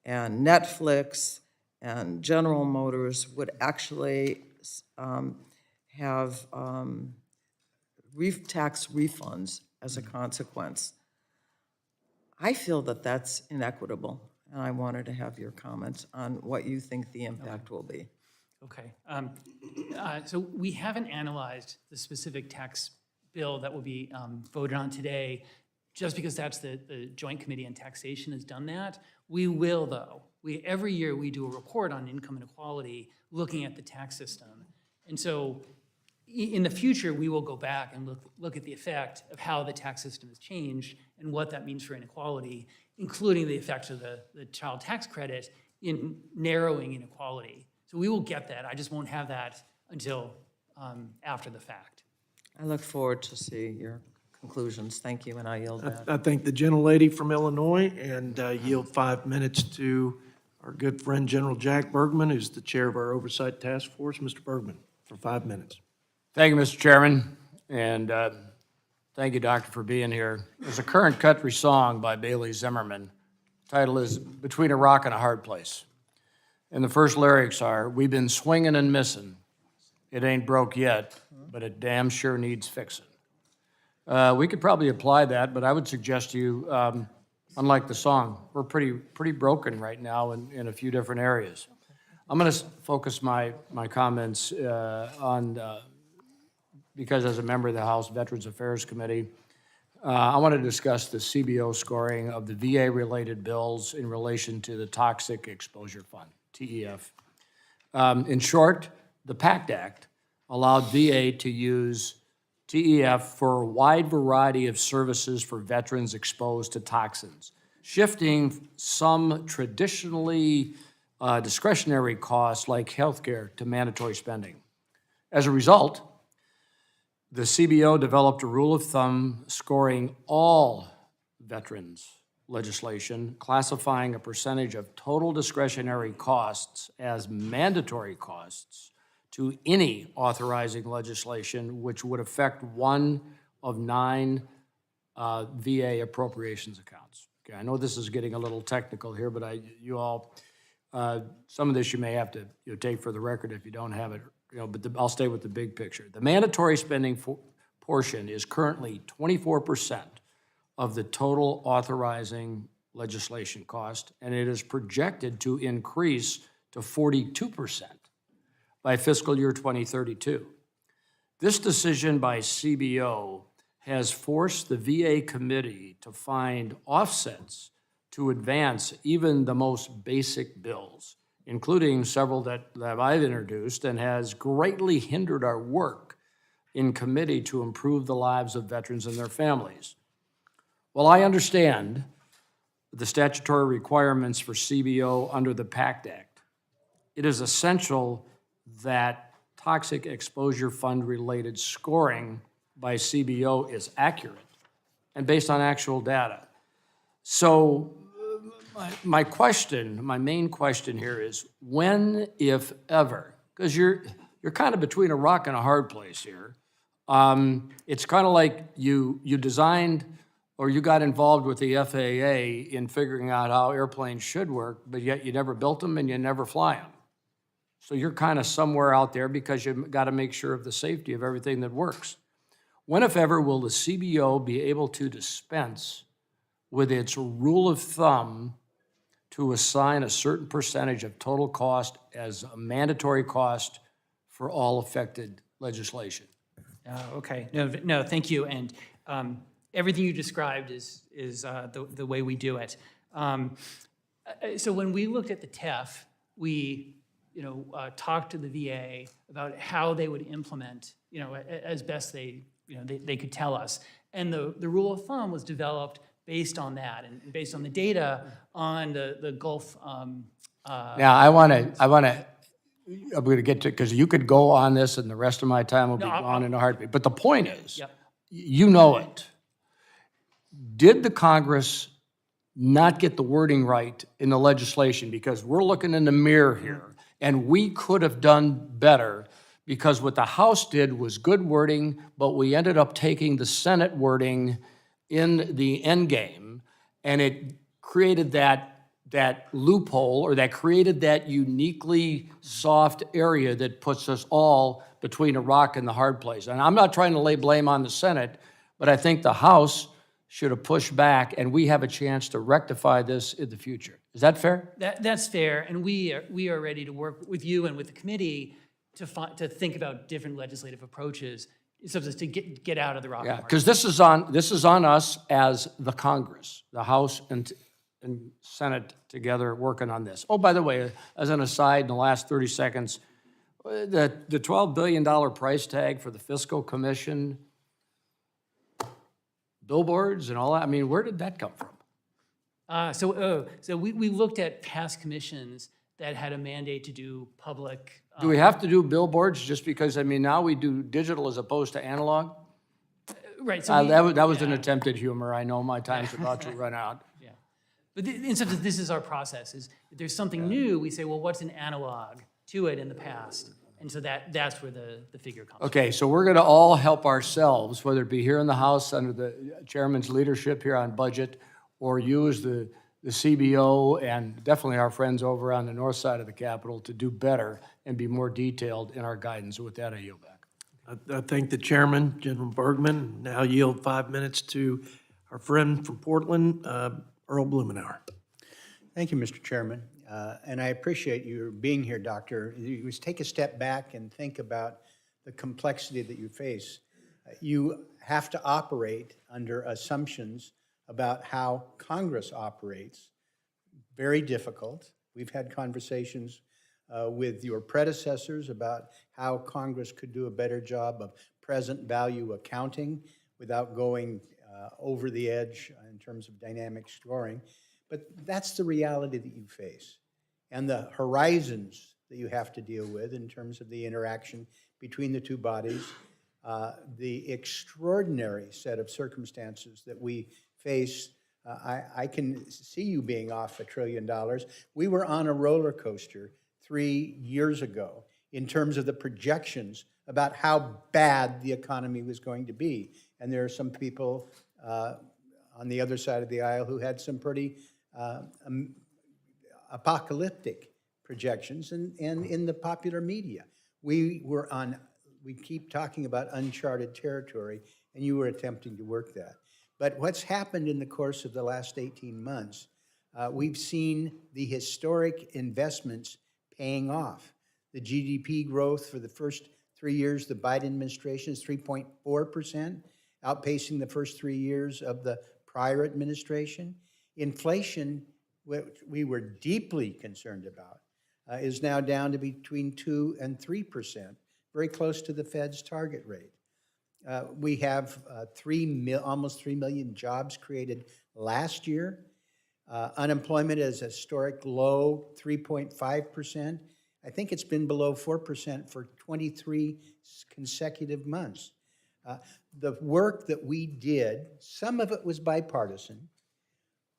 and Netflix and General Motors would actually have tax refunds as a consequence. I feel that that's inequitable, and I wanted to have your comments on what you think the impact will be. Okay. So we haven't analyzed the specific tax bill that will be voted on today, just because that's the Joint Committee on Taxation has done that. We will, though. Every year we do a report on income inequality looking at the tax system. And so in the future, we will go back and look at the effect of how the tax system has changed and what that means for inequality, including the effects of the child tax credit in narrowing inequality. So we will get that. I just won't have that until after the fact. I look forward to see your conclusions. Thank you, and I yield back. I thank the gentlelady from Illinois and yield 5 minutes to our good friend General Jack Bergman, who's the chair of our Oversight Task Force. Mr. Bergman, for 5 minutes. Thank you, Mr. Chairman, and thank you, Doctor, for being here. There's a current country song by Bailey Zimmerman. The title is Between a Rock and a Hard Place. And the first lyrics are, we've been swinging and missing. It ain't broke yet, but it damn sure needs fixing. We could probably apply that, but I would suggest to you, unlike the song, we're pretty broken right now in a few different areas. I'm going to focus my comments on, because as a member of the House Veterans Affairs Committee, I want to discuss the CBO scoring of the VA-related bills in relation to the Toxic Exposure Fund, TEF. In short, the PACT Act allowed VA to use TEF for a wide variety of services for veterans exposed to toxins, shifting some traditionally discretionary costs like healthcare to mandatory spending. As a result, the CBO developed a rule of thumb scoring all veterans legislation, classifying a percentage of total discretionary costs as mandatory costs to any authorizing legislation which would affect one of 9 VA appropriations accounts. Okay, I know this is getting a little technical here, but some of this you may have to take for the record if you don't have it, but I'll stay with the big picture. The mandatory spending portion is currently 24% of the total authorizing legislation cost, and it is projected to increase to 42% by fiscal year 2032. This decision by CBO has forced the VA committee to find offsets to advance even the most basic bills, including several that I've introduced, and has greatly hindered our work in committee to improve the lives of veterans and their families. While I understand the statutory requirements for CBO under the PACT Act, it is essential that Toxic Exposure Fund-related scoring by CBO is accurate and based on actual data. So my main question here is when, if ever, because you're kind of between a rock and a hard place here. It's kind of like you designed or you got involved with the FAA in figuring out how airplanes should work, but yet you never built them and you never fly them. So you're kind of somewhere out there because you've got to make sure of the safety of everything that works. When, if ever, will the CBO be able to dispense with its rule of thumb to assign a certain percentage of total cost as a mandatory cost for all affected legislation? Okay, no, thank you. And everything you described is the way we do it. So when we looked at the TEF, we talked to the VA about how they would implement, as best they could tell us. And the rule of thumb was developed based on that and based on the data on the Gulf. Now, I'm going to get to, because you could go on this and the rest of my time will be gone in a heartbeat. But the point is, Yep. you know it. Did the Congress not get the wording right in the legislation? Because we're looking in the mirror here, and we could have done better, because what the House did was good wording, but we ended up taking the Senate wording in the end game, and it created that loophole, or that created that uniquely soft area that puts us all between a rock and the hard place. And I'm not trying to lay blame on the Senate, but I think the House should have pushed back, and we have a chance to rectify this in the future. Is that fair? That's fair, and we are ready to work with you and with the committee to think about different legislative approaches, so as to get out of the rock and Yeah, hard. because this is on us as the Congress, the House and Senate together working on this. Oh, by the way, as an aside, in the last 30 seconds, the $12 billion price tag for the Fiscal Commission, billboards and all that, I mean, where did that come from? So we looked at past commissions that had a mandate to do public. Do we have to do billboards just because, I mean, now we do digital as opposed to analog? Right. So That was an attempted humor. I know my time's about to run out. Yeah. But in substance, this is our process. Is if there's something new, we say, well, what's an analog to it in the past? And so that's where the figure comes from. Okay, so we're going to all help ourselves, whether it be here in the House under the chairman's leadership here on budget, or use the CBO and definitely our friends over on the north side of the Capitol to do better and be more detailed in our guidance. With that, I yield back. I thank the chairman, General Bergman. Now yield 5 minutes to our friend from Portland, Earl Blumenauer. Thank you, Mr. Chairman. And I appreciate your being here, Doctor. You take a step back and think about the complexity that you face. You have to operate under assumptions about how Congress operates. Very difficult. We've had conversations with your predecessors about how Congress could do a better job of present value accounting without going over the edge in terms of dynamic scoring. But that's the reality that you face, and the horizons that you have to deal with in terms of the interaction between the two bodies, the extraordinary set of circumstances that we face. I can see you being off $1 trillion. We were on a roller coaster 3 years ago in terms of the projections about how bad the economy was going to be. And there are some people on the other side of the aisle who had some pretty apocalyptic projections, and in the popular media. We keep talking about uncharted territory, and you were attempting to work that. But what's happened in the course of the last 18 months, we've seen the historic investments paying off. The GDP growth for the first 3 years, the Biden administration is 3.4%, outpacing the first 3 years of the prior administration. Inflation, which we were deeply concerned about, is now down to between 2 and 3%, very close to the Fed's target rate. We have almost 3 million jobs created last year. Unemployment is a historic low, 3.5%. I think it's been below 4% for 23 consecutive months. The work that we did, some of it was bipartisan.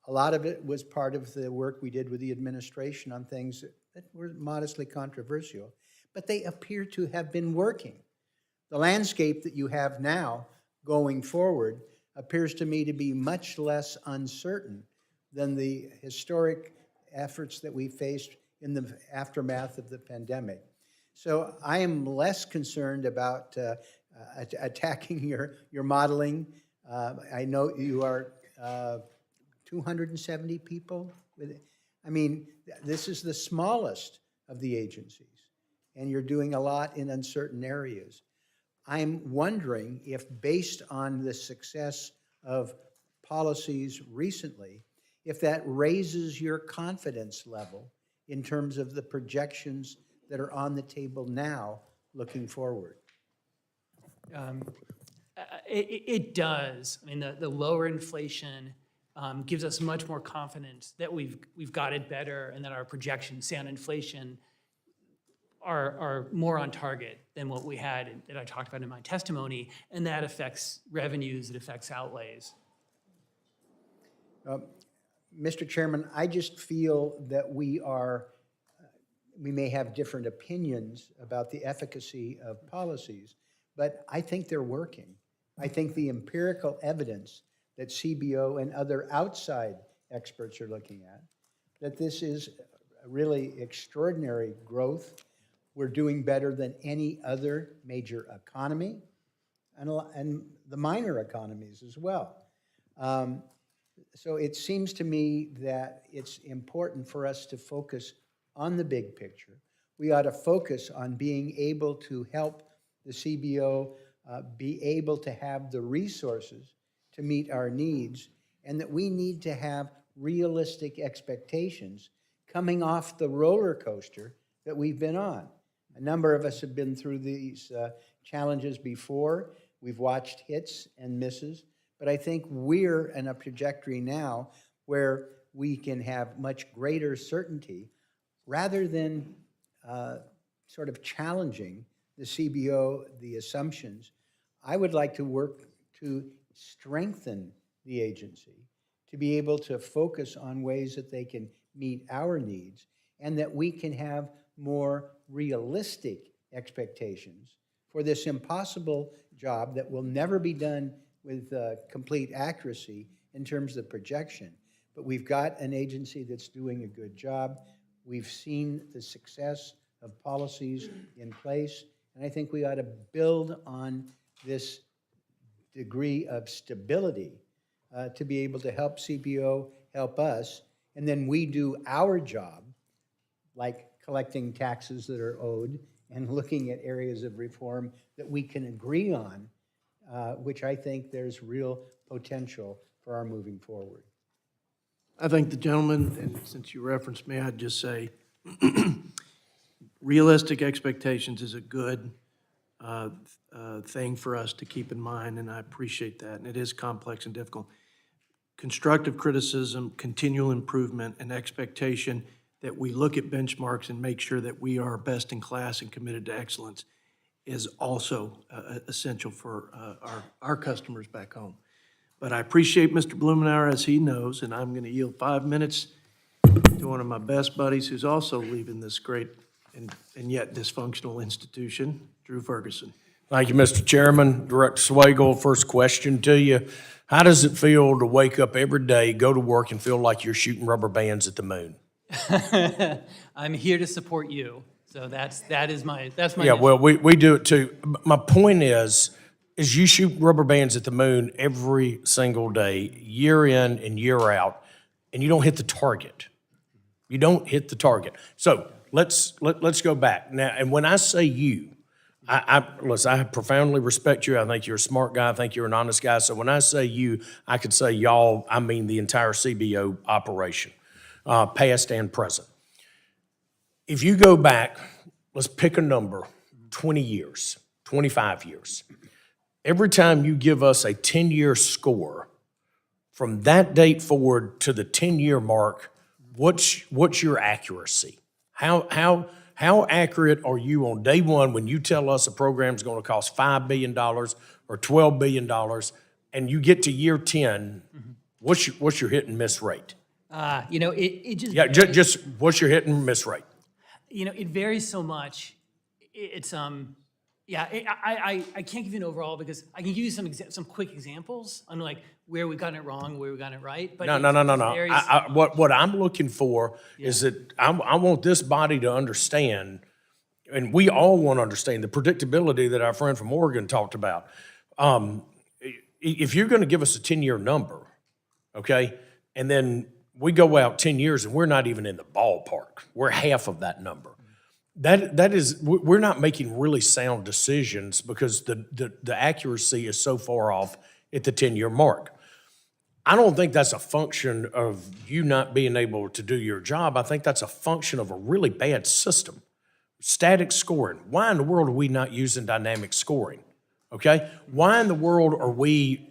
A lot of it was part of the work we did with the administration on things that were modestly controversial, but they appear to have been working. The landscape that you have now going forward appears to me to be much less uncertain than the historic efforts that we faced in the aftermath of the pandemic. So I am less concerned about attacking your modeling. I know you are 270 people. I mean, this is the smallest of the agencies, and you're doing a lot in uncertain areas. I'm wondering if, based on the success of policies recently, if that raises your confidence level in terms of the projections that are on the table now looking forward. It does. I mean, the lower inflation gives us much more confidence that we've got it better and that our projections, say on inflation, are more on target than what we had that I talked about in my testimony, and that affects revenues, it affects outlays. Mr. Chairman, I just feel that we may have different opinions about the efficacy of policies, but I think they're working. I think the empirical evidence that CBO and other outside experts are looking at, that this is really extraordinary growth. We're doing better than any other major economy and the minor economies as well. So it seems to me that it's important for us to focus on the big picture. We ought to focus on being able to help the CBO be able to have the resources to meet our needs, and that we need to have realistic expectations coming off the roller coaster that we've been on. A number of us have been through these challenges before. We've watched hits and misses, but I think we're in a trajectory now where we can have much greater certainty rather than sort of challenging the CBO, the assumptions. I would like to work to strengthen the agency, to be able to focus on ways that they can meet our needs, and that we can have more realistic expectations for this impossible job that will never be done with complete accuracy in terms of projection. But we've got an agency that's doing a good job. We've seen the success of policies in place, and I think we ought to build on this degree of stability to be able to help CBO help us, and then we do our job, like collecting taxes that are owed and looking at areas of reform that we can agree on, which I think there's real potential for our moving forward. I think the gentleman, and since you referenced me, I'd just say realistic expectations is a good thing for us to keep in mind, and I appreciate that, and it is complex and difficult. Constructive criticism, continual improvement, and expectation that we look at benchmarks and make sure that we are best in class and committed to excellence is also essential for our customers back home. But I appreciate Mr. Blumenauer, as he knows, and I'm going to yield 5 minutes to one of my best buddies who's also leaving this great and yet dysfunctional institution, Drew Ferguson. Thank you, Mr. Chairman. Director Swagel, first question to you. How does it feel to wake up every day, go to work, and feel like you're shooting rubber bands at the moon? I'm here to support you, so that's my Yeah, mission. well, we do it too. My point is you shoot rubber bands at the moon every single day, year in and year out, and you don't hit the target. You don't hit the target. So let's go back now. And when I say you, listen, I profoundly respect you. I think you're a smart guy. I think you're an honest guy. So when I say you, I could say y'all. I mean the entire CBO operation, past and present. If you go back, let's pick a number, 20 years, 25 years. Every time you give us a 10-year score, from that date forward to the 10-year mark, what's your accuracy? How accurate are you on day one when you tell us a program's going to cost $5 billion or $12 billion, and you get to year 10, what's your hit and miss rate? It just Yeah, just what's your hit and miss rate? you know, it varies so much. It's, yeah, I can't give you an overall because I can give you some quick examples on like where we've gotten it wrong, where we've gotten it right. But No. it varies. What I'm looking for is that I want this body to understand, and we all want to understand the predictability that our friend from Oregon talked about. If you're going to give us a 10-year number, okay, and then we go out 10 years and we're not even in the ballpark, we're half of that number. That is, we're not making really sound decisions because the accuracy is so far off at the 10-year mark. I don't think that's a function of you not being able to do your job. I think that's a function of a really bad system. Static scoring. Why in the world are we not using dynamic scoring? Okay? Why in the world are we,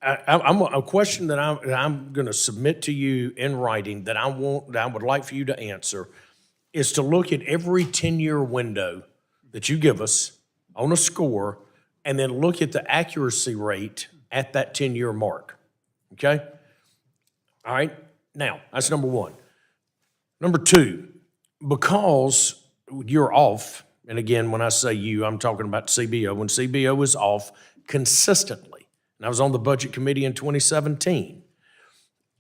a question that I'm going to submit to you in writing that I would like for you to answer is to look at every 10-year window that you give us on a score and then look at the accuracy rate at that 10-year mark, okay? All right, now, that's number one. Number two, because you're off, and again, when I say you, I'm talking about CBO, when CBO is off consistently, and I was on the Budget Committee in 2017,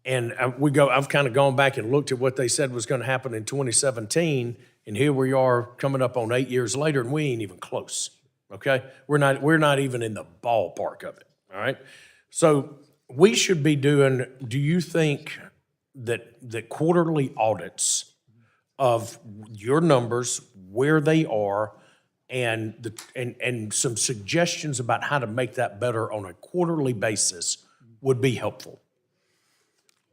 and I've kind of gone back and looked at what they said was going to happen in 2017, and here we are coming up on 8 years later, and we ain't even close. Okay, we're not even in the ballpark of it. All right, so we should be doing. Do you think that quarterly audits of your numbers, where they are, and some suggestions about how to make that better on a quarterly basis would be helpful?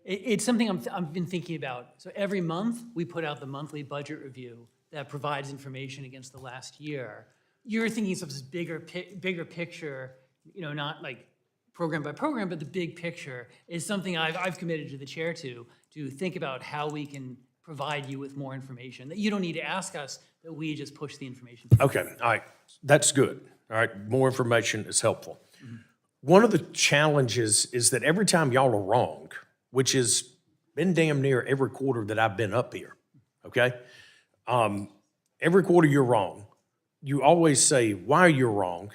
It's something I've been thinking about. So every month, we put out the monthly budget review that provides information against the last year. You're thinking of this bigger picture, you know, not like program by program, but the big picture is something I've committed to the chair to think about how we can provide you with more information, that you don't need to ask us, that we just push the information. Okay, all right, that's good. All right, more information is helpful. One of the challenges is that every time y'all are wrong, which has been damn near every quarter that I've been up here, okay? Every quarter you're wrong. You always say why you're wrong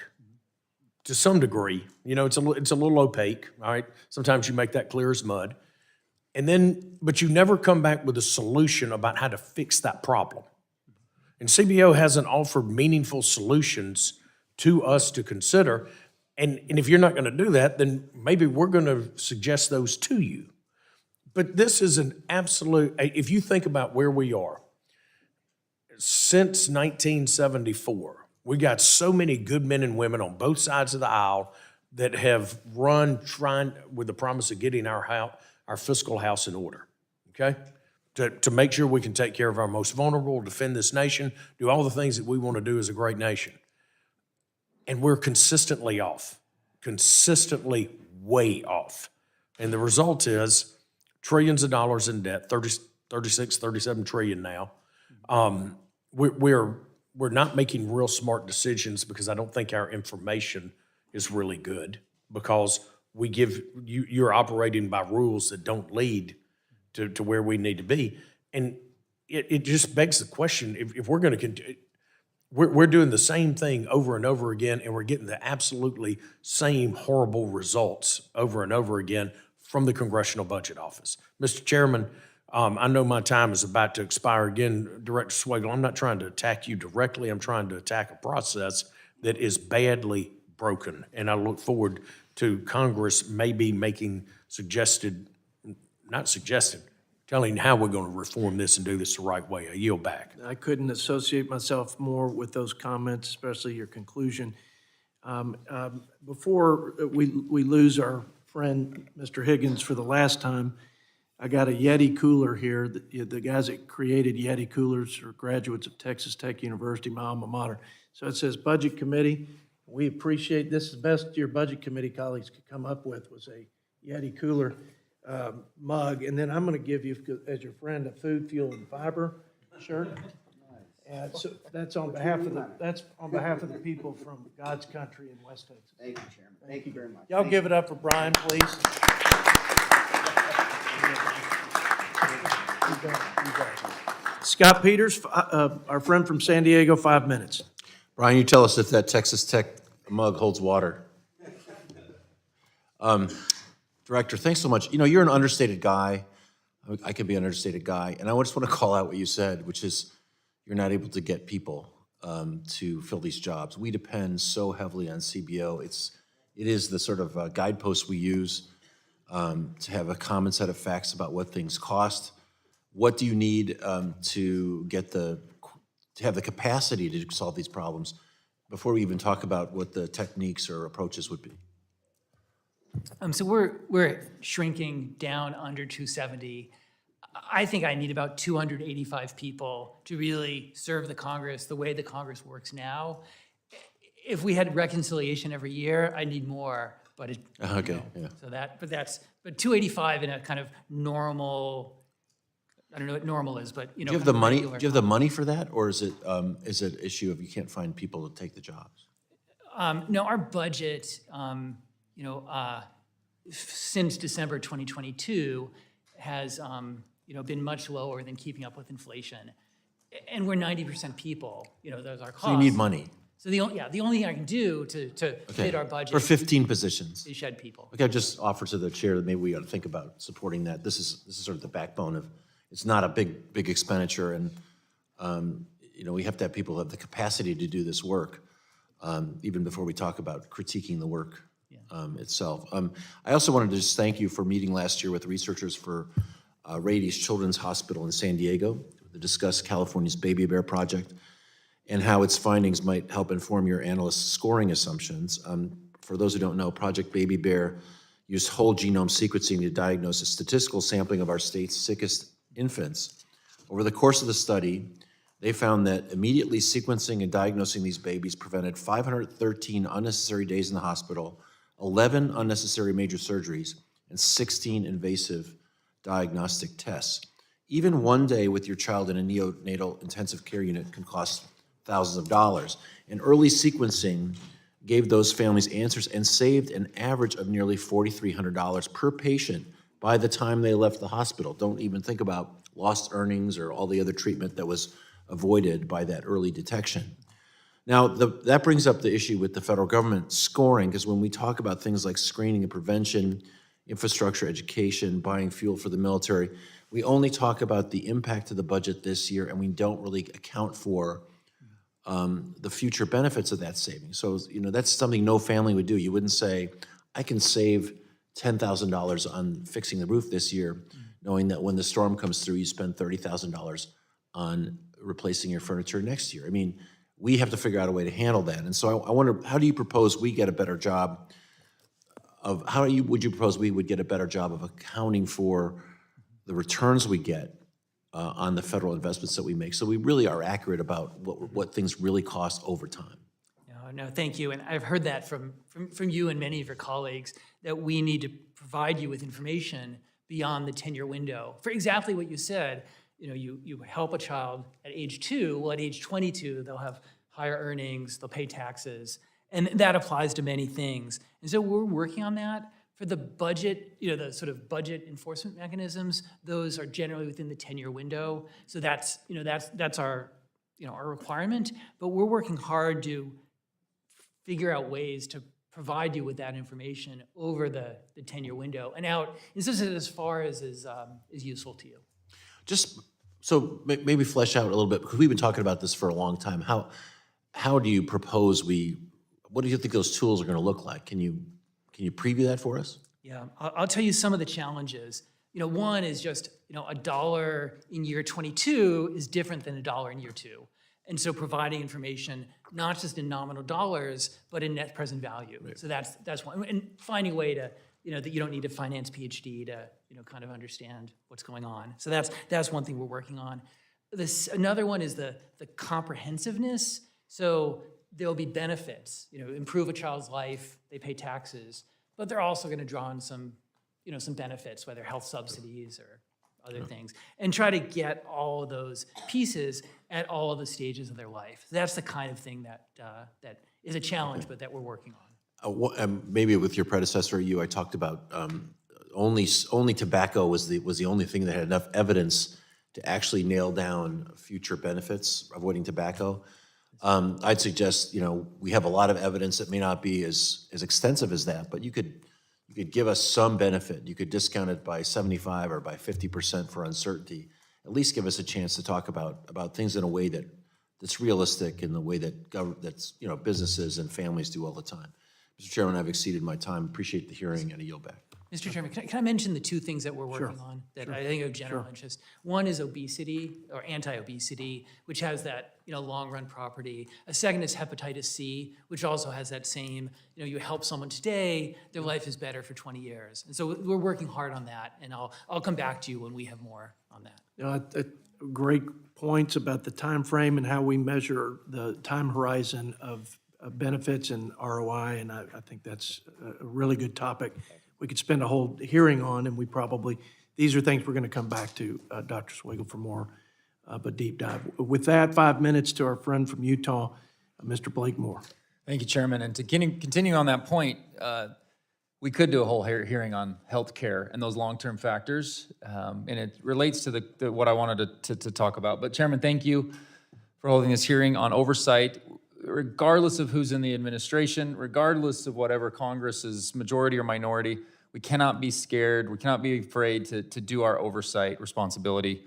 to some degree. You know, it's a little opaque, all right? Sometimes you make that clear as mud. But you never come back with a solution about how to fix that problem. And CBO hasn't offered meaningful solutions to us to consider. And if you're not going to do that, then maybe we're going to suggest those to you. But this is an absolute, if you think about where we are, since 1974, we got so many good men and women on both sides of the aisle that have run trying with the promise of getting our fiscal house in order, okay? To make sure we can take care of our most vulnerable, defend this nation, do all the things that we want to do as a great nation. And we're consistently off, consistently way off. And the result is trillions of dollars in debt, 36, 37 trillion now. We're not making real smart decisions because I don't think our information is really good, because you're operating by rules that don't lead to where we need to be. And it just begs the question, if we're going to continue, we're doing the same thing over and over again, and we're getting the absolutely same horrible results over and over again from the Congressional Budget Office. Mr. Chairman, I know my time is about to expire again. Director Swagel, I'm not trying to attack you directly. I'm trying to attack a process that is badly broken. And I look forward to Congress maybe making telling how we're going to reform this and do this the right way. I yield back. I couldn't associate myself more with those comments, especially your conclusion. Before we lose our friend, Mr. Higgins, for the last time, I got a Yeti cooler here. The guys that created Yeti coolers are graduates of Texas Tech University, my alma mater. So it says Budget Committee. We appreciate this. The best your Budget Committee colleagues could come up with was a Yeti cooler mug. And then I'm going to give you, as your friend, a Food, Fuel, and Fiber shirt. And so that's on behalf of the people from God's country in West Texas. Thank you, Chairman. Thank you very much. Y'all give it up for Brian, please. You bet. Scott Peters, our friend from San Diego, 5 minutes. Brian, you tell us if that Texas Tech mug holds water. Director, thanks so much. You know, you're an understated guy. I can be an understated guy. And I just want to call out what you said, which is you're not able to get people to fill these jobs. We depend so heavily on CBO. It is the sort of guidepost we use to have a common set of facts about what things cost. What do you need to have the capacity to solve these problems before we even talk about what the techniques or approaches would be? So we're shrinking down under 270. I think I need about 285 people to really serve the Congress the way the Congress works now. If we had reconciliation every year, I need more, but it, Okay, yeah. but 285 in a kind of normal, I don't know what normal is, but Do you have the money? Do you have the money for that, or is it an issue of you can't find people to take the jobs? No, our budget, since December 2022 has, been much lower than keeping up with inflation. And we're 90% people, those are our costs. So you need money. So the only thing I can do to fit our budget For 15 positions. is shed people. Okay, I just offer to the chair that maybe we ought to think about supporting that. This is sort of the backbone of, it's not a big expenditure, and we have to have people who have the capacity to do this work, even before we talk about critiquing the work itself. I also wanted to just thank you for meeting last year with researchers for Rady's Children's Hospital in San Diego to discuss California's Baby Bear project and how its findings might help inform your analysts' scoring assumptions. For those who don't know, Project Baby Bear used whole genome sequencing to diagnose a statistical sampling of our state's sickest infants. Over the course of the study, they found that immediately sequencing and diagnosing these babies prevented 513 unnecessary days in the hospital, 11 unnecessary major surgeries, and 16 invasive diagnostic tests. Even one day with your child in a neonatal intensive care unit can cost thousands of dollars. And early sequencing gave those families answers and saved an average of nearly $4,300 per patient by the time they left the hospital. Don't even think about lost earnings or all the other treatment that was avoided by that early detection. Now, that brings up the issue with the federal government scoring, because when we talk about things like screening and prevention, infrastructure, education, buying fuel for the military, we only talk about the impact of the budget this year, and we don't really account for the future benefits of that saving. So, that's something no family would do. You wouldn't say, I can save $10,000 on fixing the roof this year, knowing that when the storm comes through, you spend $30,000 on replacing your furniture next year. I mean, we have to figure out a way to handle that. And so I wonder, how do you propose we get a better job of, would you propose we would get a better job of accounting for the returns we get on the federal investments that we make, so we really are accurate about what things really cost over time? No, thank you. And I've heard that from you and many of your colleagues, that we need to provide you with information beyond the 10-year window. For exactly what you said, you help a child at age 2, well, at age 22, they'll have higher earnings, they'll pay taxes, and that applies to many things. And so we're working on that. For the budget, the sort of budget enforcement mechanisms, those are generally within the 10-year window. So that's our, our requirement, but we're working hard to figure out ways to provide you with that information over the 10-year window and out, as far as is useful to you. Just so maybe flesh out a little bit, because we've been talking about this for a long time. How do you propose what do you think those tools are going to look like? Can you preview that for us? Yeah, I'll tell you some of the challenges. One is just, $1 in year 22 is different than $1 in year 2. And so providing information, not just in nominal dollars, but in net present value. Right. So that's one. And finding a way to, that you don't need a finance PhD to, kind of understand what's going on. So that's one thing we're working on. Another one is the comprehensiveness. So there'll be benefits, improve a child's life, they pay taxes, but they're also going to draw on some benefits, whether health subsidies or other things, and try to get all of those pieces at all of the stages of their life. That's the kind of thing that is a challenge, but that we're working on. Maybe with your predecessor, I talked about only tobacco was the only thing that had enough evidence to actually nail down future benefits, avoiding tobacco. I'd suggest, we have a lot of evidence that may not be as extensive as that, but you could give us some benefit. You could discount it by 75 or by 50% for uncertainty. At least give us a chance to talk about things in a way that's realistic, in the way that businesses and families do all the time. Mr. Chairman, I've exceeded my time. Appreciate the hearing, and I yield back. Mr. Chairman, can I mention the two things that we're working on that I think are of general interest? One is obesity or anti-obesity, which has that long-run property. A second is hepatitis C, which also has that same, you help someone today, their life is better for 20 years. And so we're working hard on that, and I'll come back to you when we have more on that. Great points about the time frame and how we measure the time horizon of benefits and ROI, and I think that's a really good topic. We could spend a whole hearing on, and these are things we're going to come back to, Dr. Swigel, for more of a deep dive. With that, 5 minutes to our friend from Utah, Mr. Blake Moore. Thank you, Chairman. And to continue on that point, we could do a whole hearing on healthcare and those long-term factors, and it relates to what I wanted to talk about. But Chairman, thank you for holding this hearing on oversight. Regardless of who's in the administration, regardless of whatever Congress's majority or minority, we cannot be scared, we cannot be afraid to do our oversight responsibility.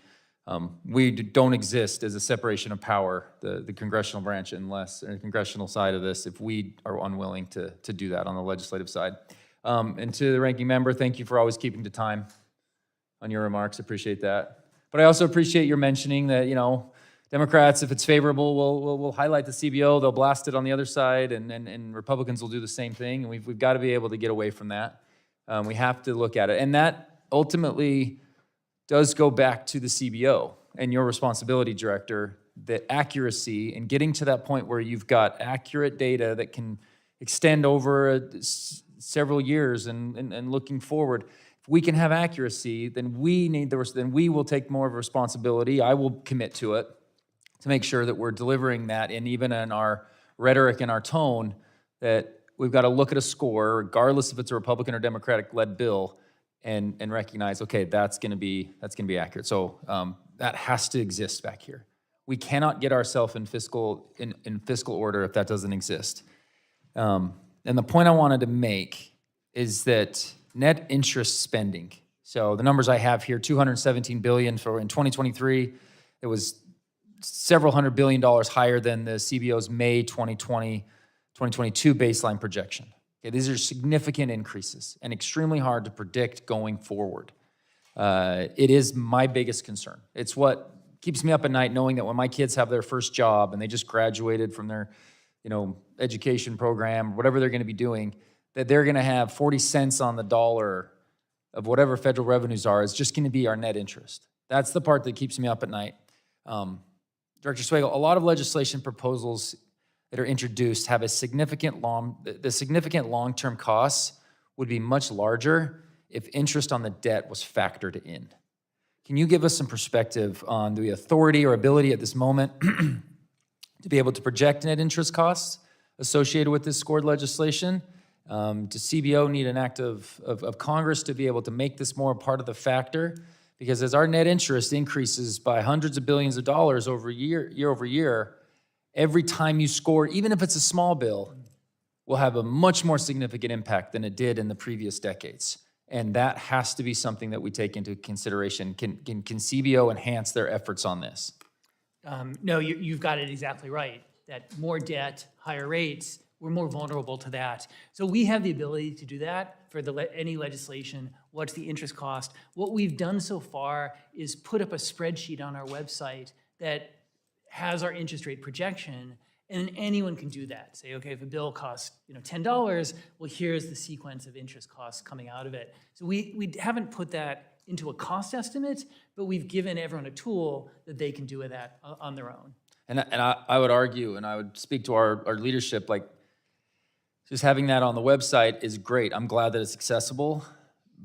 We don't exist as a separation of power, the congressional branch, unless, or the congressional side of this, if we are unwilling to do that on the legislative side. And to the ranking member, thank you for always keeping to time on your remarks, appreciate that. But I also appreciate your mentioning that, Democrats, if it's favorable, will highlight the CBO, they'll blast it on the other side, and Republicans will do the same thing, and we've got to be able to get away from that. We have to look at it, and that ultimately does go back to the CBO and your responsibility, Director, the accuracy and getting to that point where you've got accurate data that can extend over several years and looking forward. If we can have accuracy, then we will take more of a responsibility. I will commit to it, to make sure that we're delivering that, and even in our rhetoric and our tone, that we've got to look at a score, regardless if it's a Republican or Democratic-led bill, and recognize, okay, that's going to be accurate. So that has to exist back here. We cannot get ourselves in fiscal order if that doesn't exist. And the point I wanted to make is that net interest spending. So the numbers I have here, $217 billion for in 2023. It was several $100 billion higher than the CBO's May 2022 baseline projection. Okay, these are significant increases and extremely hard to predict going forward. It is my biggest concern. It's what keeps me up at night, knowing that when my kids have their first job and they just graduated from their education program, whatever they're going to be doing, that they're going to have 40 cents on the dollar of whatever federal revenues are is just going to be our net interest. That's the part that keeps me up at night. Director Swigel, a lot of legislation proposals that are introduced have the significant long-term costs would be much larger if interest on the debt was factored in. Can you give us some perspective on the authority or ability at this moment to be able to project net interest costs associated with this scored legislation? Does CBO need an act of Congress to be able to make this more a part of the factor? Because as our net interest increases by hundreds of billions of dollars year over year, every time you score, even if it's a small bill, will have a much more significant impact than it did in the previous decades. And that has to be something that we take into consideration. Can CBO enhance their efforts on this? No, you've got it exactly right, that more debt, higher rates, we're more vulnerable to that. So we have the ability to do that for any legislation. What's the interest cost? What we've done so far is put up a spreadsheet on our website that has our interest rate projection, and anyone can do that. Say, okay, if a bill costs $10, well, here's the sequence of interest costs coming out of it. So we haven't put that into a cost estimate, but we've given everyone a tool that they can do that on their own. And I would argue, and I would speak to our leadership, like just having that on the website is great. I'm glad that it's accessible,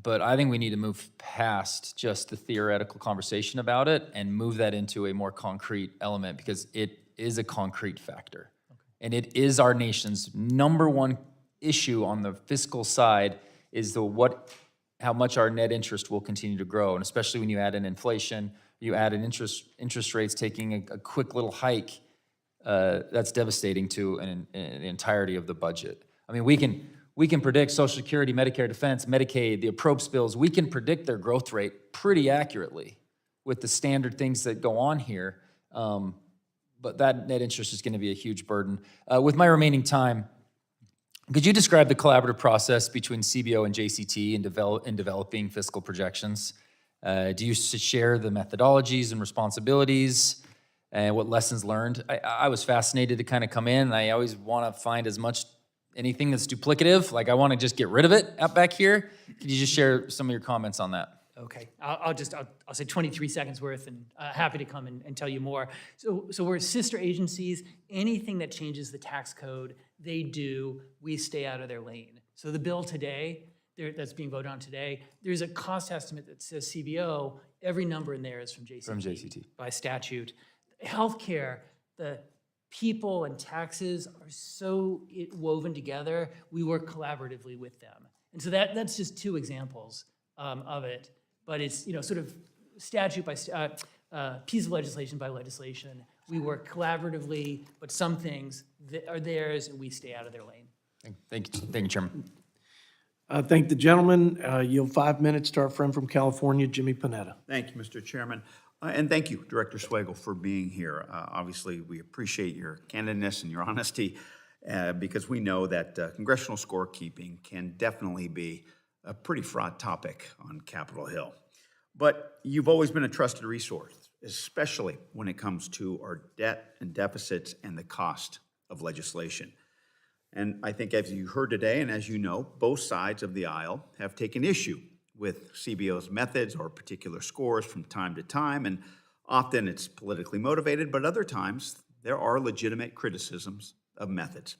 but I think we need to move past just the theoretical conversation about it and move that into a more concrete element, because it is a concrete factor. Okay. And it is our nation's number one issue on the fiscal side is how much our net interest will continue to grow, and especially when you add in inflation, you add an interest rates taking a quick little hike, that's devastating to the entirety of the budget. I mean, we can predict Social Security, Medicare, Defense, Medicaid, the approach bills, we can predict their growth rate pretty accurately with the standard things that go on here. But that net interest is going to be a huge burden. With my remaining time, could you describe the collaborative process between CBO and JCT in developing fiscal projections? Do you share the methodologies and responsibilities and what lessons learned? I was fascinated to kind of come in, and I always want to find anything that's duplicative. Like, I want to just get rid of it out back here. Could you just share some of your comments on that? Okay, I'll say 23 seconds worth, and happy to come and tell you more. So we're sister agencies. Anything that changes the tax code, they do. We stay out of their lane. So the bill today, that's being voted on today, there's a cost estimate that says CBO. Every number in there is from JCT. From JCT. By statute. Healthcare, the people and taxes are so woven together. We work collaboratively with them, and so that's just two examples of it. But it's, sort of statute by piece of legislation by legislation. We work collaboratively, but some things are theirs, and we stay out of their lane. Thank you, Chairman. Thank the gentleman. Yield 5 minutes to our friend from California, Jimmy Panetta. Thank you, Mr. Chairman. And thank you, Director Swagel, for being here. Obviously, we appreciate your candidness and your honesty because we know that congressional scorekeeping can definitely be a pretty fraught topic on Capitol Hill. But you've always been a trusted resource, especially when it comes to our debt and deficits and the cost of legislation. And I think, as you heard today, and as you know, both sides of the aisle have taken issue with CBO's methods or particular scores from time to time, and often it's politically motivated, but other times there are legitimate criticisms of methods.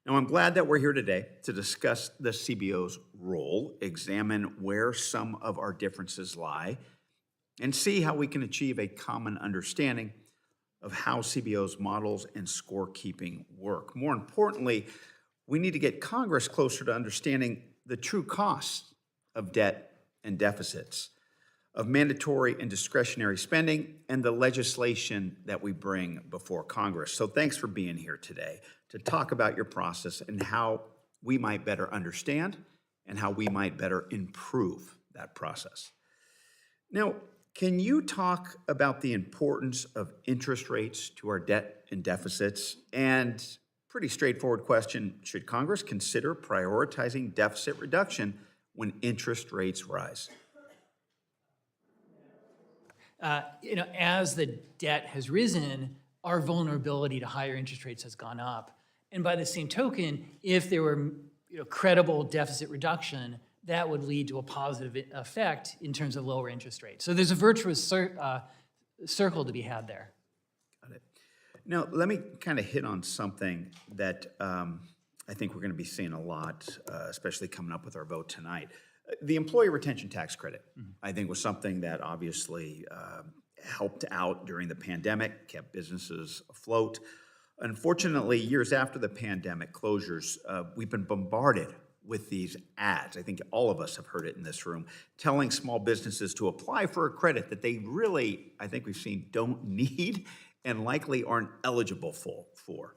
Now, I'm glad that we're here today to discuss the CBO's role, examine where some of our differences lie, and see how we can achieve a common understanding of how CBO's models and scorekeeping work. More importantly, we need to get Congress closer to understanding the true costs of debt and deficits, of mandatory and discretionary spending, and the legislation that we bring before Congress. So thanks for being here today to talk about your process and how we might better understand and how we might better improve that process. Now, can you talk about the importance of interest rates to our debt and deficits? And pretty straightforward question, should Congress consider prioritizing deficit reduction when interest rates rise? As the debt has risen, our vulnerability to higher interest rates has gone up. And by the same token, if there were credible deficit reduction, that would lead to a positive effect in terms of lower interest rates. So there's a virtuous circle to be had there. Got it. Now, let me kind of hit on something that I think we're going to be seeing a lot, especially coming up with our vote tonight. The employee retention tax credit, I think, was something that obviously helped out during the pandemic, kept businesses afloat. Unfortunately, years after the pandemic closures, we've been bombarded with these ads. I think all of us have heard it in this room, telling small businesses to apply for a credit that they really, I think we've seen, don't need and likely aren't eligible for.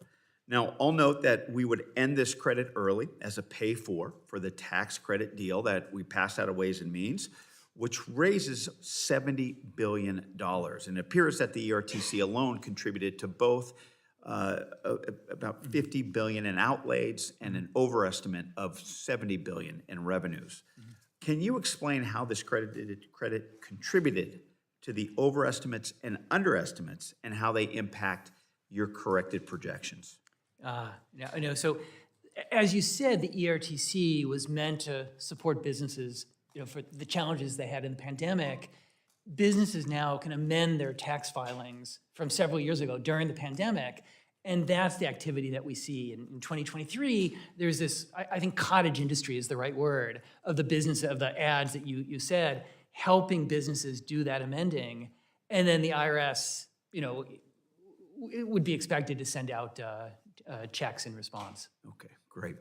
Now, I'll note that we would end this credit early as a pay-for the tax credit deal that we passed out of Ways and Means, which raises $70 billion. And it appears that the ERTC alone contributed to both about $50 billion in outlays and an overestimate of $70 billion in revenues. Can you explain how this credit contributed to the overestimates and underestimates and how they impact your corrected projections? So as you said, the ERTC was meant to support businesses, for the challenges they had in the pandemic. Businesses now can amend their tax filings from several years ago during the pandemic, and that's the activity that we see. In 2023, there's this, I think cottage industry is the right word, of the ads that you said, helping businesses do that amending, and then the IRS, it would be expected to send out checks in response. Okay, Great.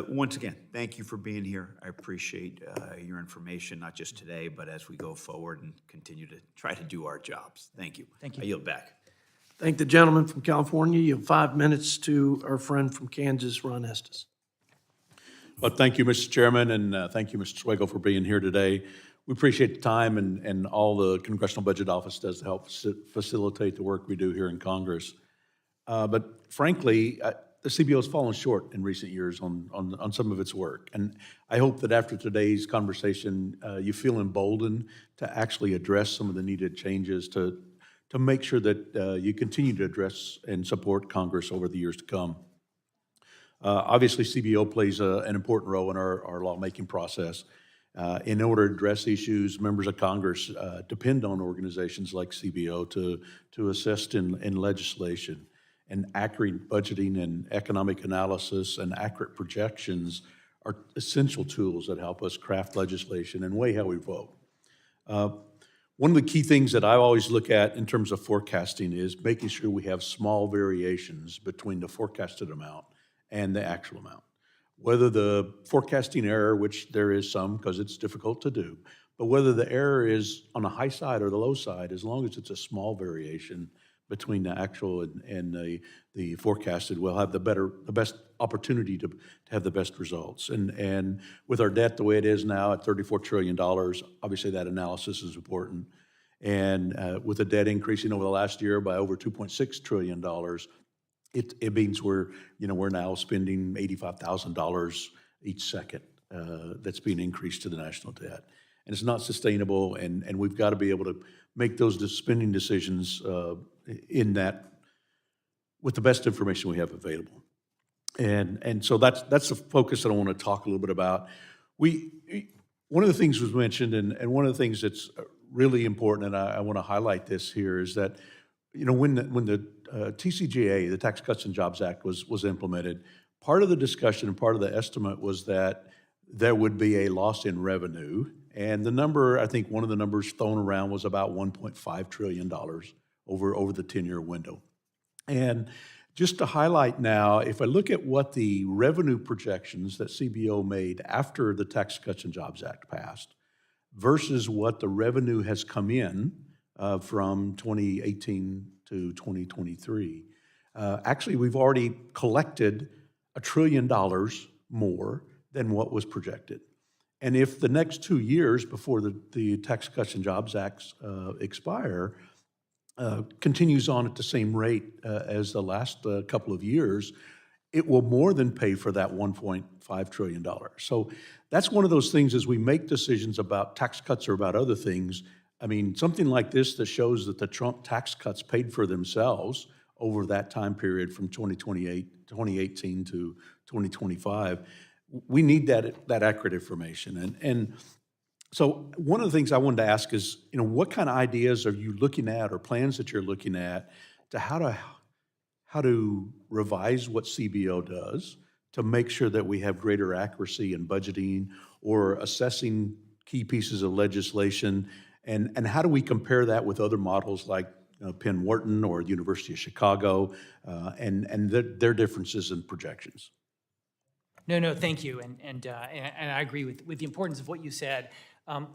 Once again, thank you for being here. I appreciate your information, not just today, but as we go forward and continue to try to do our jobs. Thank you. Thank you. I yield back. Thank the gentleman from California. You have 5 minutes to our friend from Kansas, Ron Estes. Well, thank you, Mr. Chairman, and thank you, Mr. Swagel, for being here today. We appreciate the time and all the Congressional Budget Office does to help facilitate the work we do here in Congress. But frankly, the CBO has fallen short in recent years on some of its work. And I hope that after today's conversation, you feel emboldened to actually address some of the needed changes to make sure that you continue to address and support Congress over the years to come. Obviously, CBO plays an important role in our lawmaking process. In order to address issues, members of Congress depend on organizations like CBO to assist in legislation. And accurate budgeting and economic analysis and accurate projections are essential tools that help us craft legislation and weigh how we vote. One of the key things that I always look at in terms of forecasting is making sure we have small variations between the forecasted amount and the actual amount. Whether the forecasting error, which there is some because it's difficult to do, but whether the error is on the high side or the low side, as long as it's a small variation between the actual and the forecasted, we'll have the best opportunity to have the best results. And with our debt the way it is now at $34 trillion, obviously that analysis is important. And with the debt increasing over the last year by over $2.6 trillion, it means we're now spending $85,000 each second that's being increased to the national debt. And it's not sustainable, and we've got to be able to make those spending decisions in that with the best information we have available. And so that's the focus that I want to talk a little bit about. One of the things was mentioned, and one of the things that's really important, and I want to highlight this here, is that when the TCJA, the Tax Cuts and Jobs Act, was implemented, part of the discussion and part of the estimate was that there would be a loss in revenue. And the number, I think one of the numbers thrown around was about $1.5 trillion over the 10-year window. And just to highlight now, if I look at what the revenue projections that CBO made after the Tax Cuts and Jobs Act passed versus what the revenue has come in from 2018 to 2023, actually we've already collected $1 trillion more than what was projected. And if the next 2 years before the Tax Cuts and Jobs Acts expire continues on at the same rate as the last couple of years, it will more than pay for that $1.5 trillion. So that's one of those things as we make decisions about tax cuts or about other things. I mean, something like this that shows that the Trump tax cuts paid for themselves over that time period from 2018 to 2025. We need that accurate information. And so one of the things I wanted to ask is, what kind of ideas are you looking at or plans that you're looking at to how to revise what CBO does to make sure that we have greater accuracy in budgeting or assessing key pieces of legislation? And how do we compare that with other models like Penn Wharton or University of Chicago and their differences in projections? No, thank you, and I agree with the importance of what you said.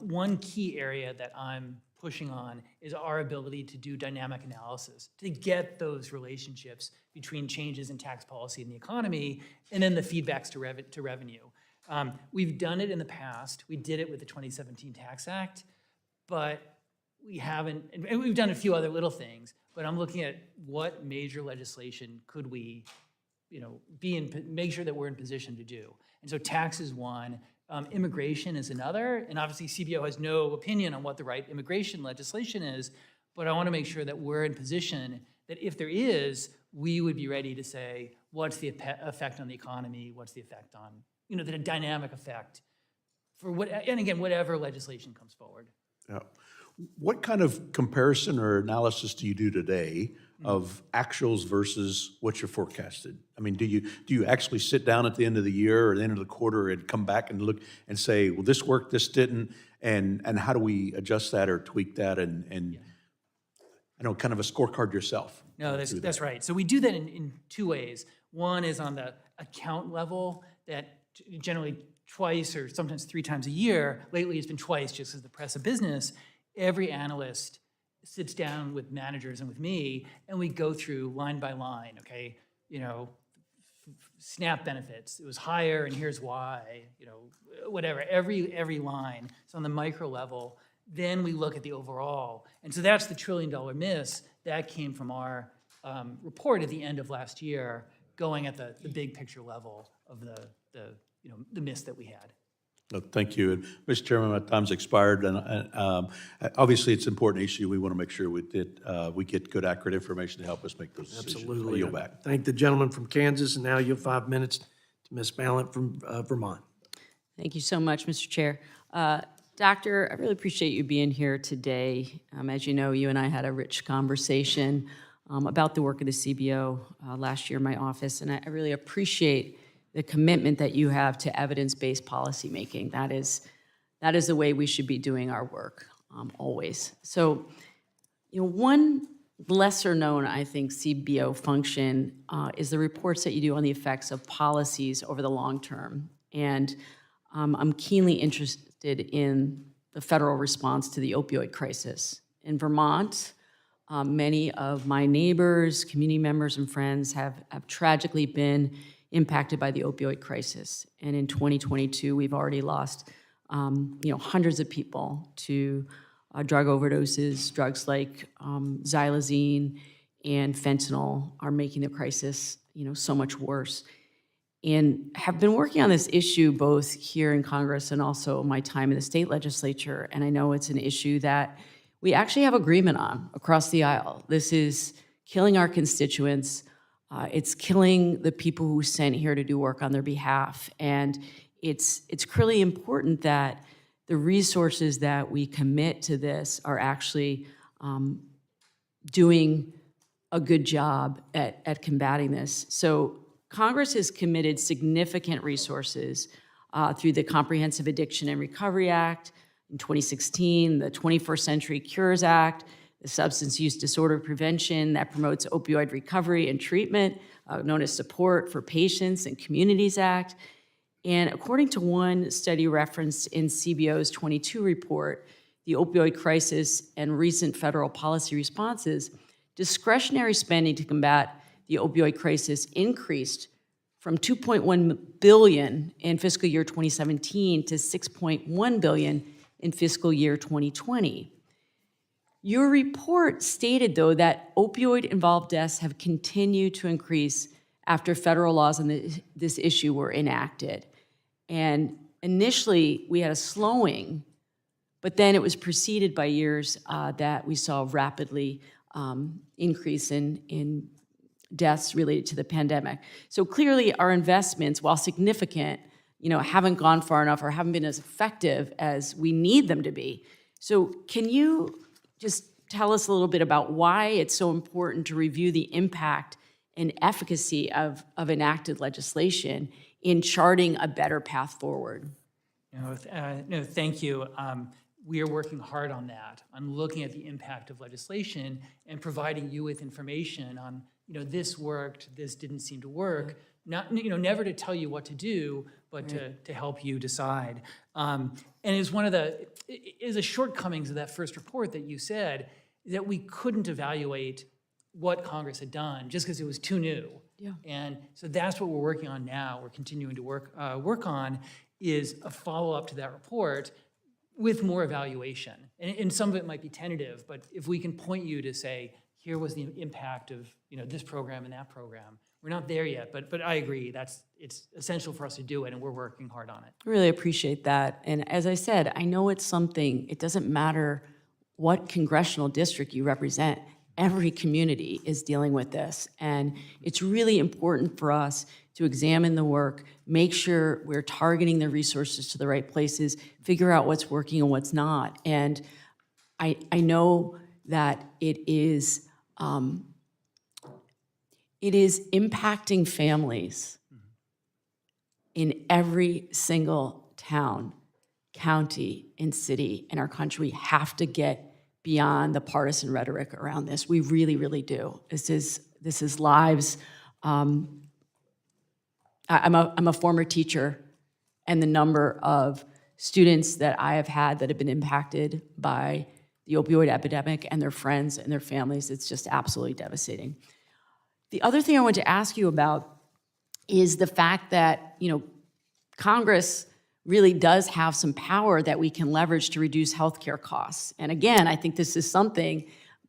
One key area that I'm pushing on is our ability to do dynamic analysis, to get those relationships between changes in tax policy and the economy, and then the feedbacks to revenue. We've done it in the past. We did it with the 2017 Tax Act, but we haven't, and we've done a few other little things, but I'm looking at what major legislation could we make sure that we're in position to do. And so tax is one, immigration is another, and obviously CBO has no opinion on what the right immigration legislation is, but I want to make sure that we're in position that if there is, we would be ready to say, what's the effect on the economy, what's the effect on, the dynamic effect for whatever legislation comes forward. Yeah. What kind of comparison or analysis do you do today of actuals versus what you're forecasted? I mean, do you actually sit down at the end of the year or the end of the quarter and come back and look and say, well, this worked, this didn't, and how do we adjust that or tweak that and I know, kind of a scorecard yourself? No, that's right. So we do that in two ways. One is on the account level, that generally twice or sometimes 3 times a year, lately it's been twice just as the press of business, every analyst sits down with managers and with me, and we go through line by line, okay? SNAP benefits, it was higher and here's why, whatever, every line. So on the micro level, then we look at the overall. And so that's the $1 trillion miss. That came from our report at the end of last year, going at the big picture level of the miss that we had. Thank you. And Mr. Chairman, my time's expired, and obviously it's an important issue. We want to make sure we get good, accurate information to help us make those decisions. Absolutely. I yield back. Thank the gentleman from Kansas, and now you'll 5 minutes to Ms. Ballant from Vermont. Thank you so much, Mr. Chair. Doctor, I really appreciate you being here today. As you know, you and I had a rich conversation about the work of the CBO last year in my office, and I really appreciate the commitment that you have to evidence-based policymaking. That is the way we should be doing our work, always. So, one lesser known, I think, CBO function is the reports that you do on the effects of policies over the long term. And I'm keenly interested in the federal response to the opioid crisis. In Vermont, many of my neighbors, community members, and friends have tragically been impacted by the opioid crisis. And in 2022, we've already lost hundreds of people to drug overdoses. Drugs like xylazine and fentanyl are making the crisis so much worse. And have been working on this issue both here in Congress and also my time in the state legislature. And I know it's an issue that we actually have agreement on across the aisle. This is killing our constituents. It's killing the people who sent here to do work on their behalf. And it's really important that the resources that we commit to this are actually doing a good job at combating this. So Congress has committed significant resources through the Comprehensive Addiction and Recovery Act in 2016, the 21st Century Cures Act, the Substance Use Disorder Prevention that promotes opioid recovery and treatment, known as Support for Patients and Communities Act. And according to one study referenced in CBO's 22 report, the opioid crisis and recent federal policy responses, discretionary spending to combat the opioid crisis increased from $2.1 billion in fiscal year 2017 to $6.1 billion in fiscal year 2020. Your report stated, though, that opioid-involved deaths have continued to increase after federal laws on this issue were enacted. And initially, we had a slowing, but then it was preceded by years that we saw rapidly increase in deaths related to the pandemic. So clearly, our investments, while significant, haven't gone far enough or haven't been as effective as we need them to be. So can you just tell us a little bit about why it's so important to review the impact and efficacy of enacted legislation in charting a better path forward? No, thank you. We are working hard on that, on looking at the impact of legislation and providing you with information on, this worked, this didn't seem to work. Not, never to tell you what to do, but to help you decide. And it's one of the shortcomings of that first report that you said, that we couldn't evaluate what Congress had done just because it was too new. Yeah. And so that's what we're working on now. We're continuing to work on is a follow-up to that report with more evaluation. And some of it might be tentative, but if we can point you to say, here was the impact of this program and that program. We're not there yet, but I agree. It's essential for us to do it, and we're working hard on it. I really appreciate that. And as I said, I know it's something, it doesn't matter what congressional district you represent. Every community is dealing with this. And it's really important for us to examine the work, make sure we're targeting the resources to the right places, figure out what's working and what's not. And I know that it is impacting families in every single town, county, and city in our country. We have to get beyond the partisan rhetoric around this. We really, really do. This is lives I'm a former teacher, and the number of students that I have had that have been impacted by the opioid epidemic and their friends and their families, it's just absolutely devastating. The other thing I want to ask you about is the fact that, Congress really does have some power that we can leverage to reduce healthcare costs. And again, I think this is something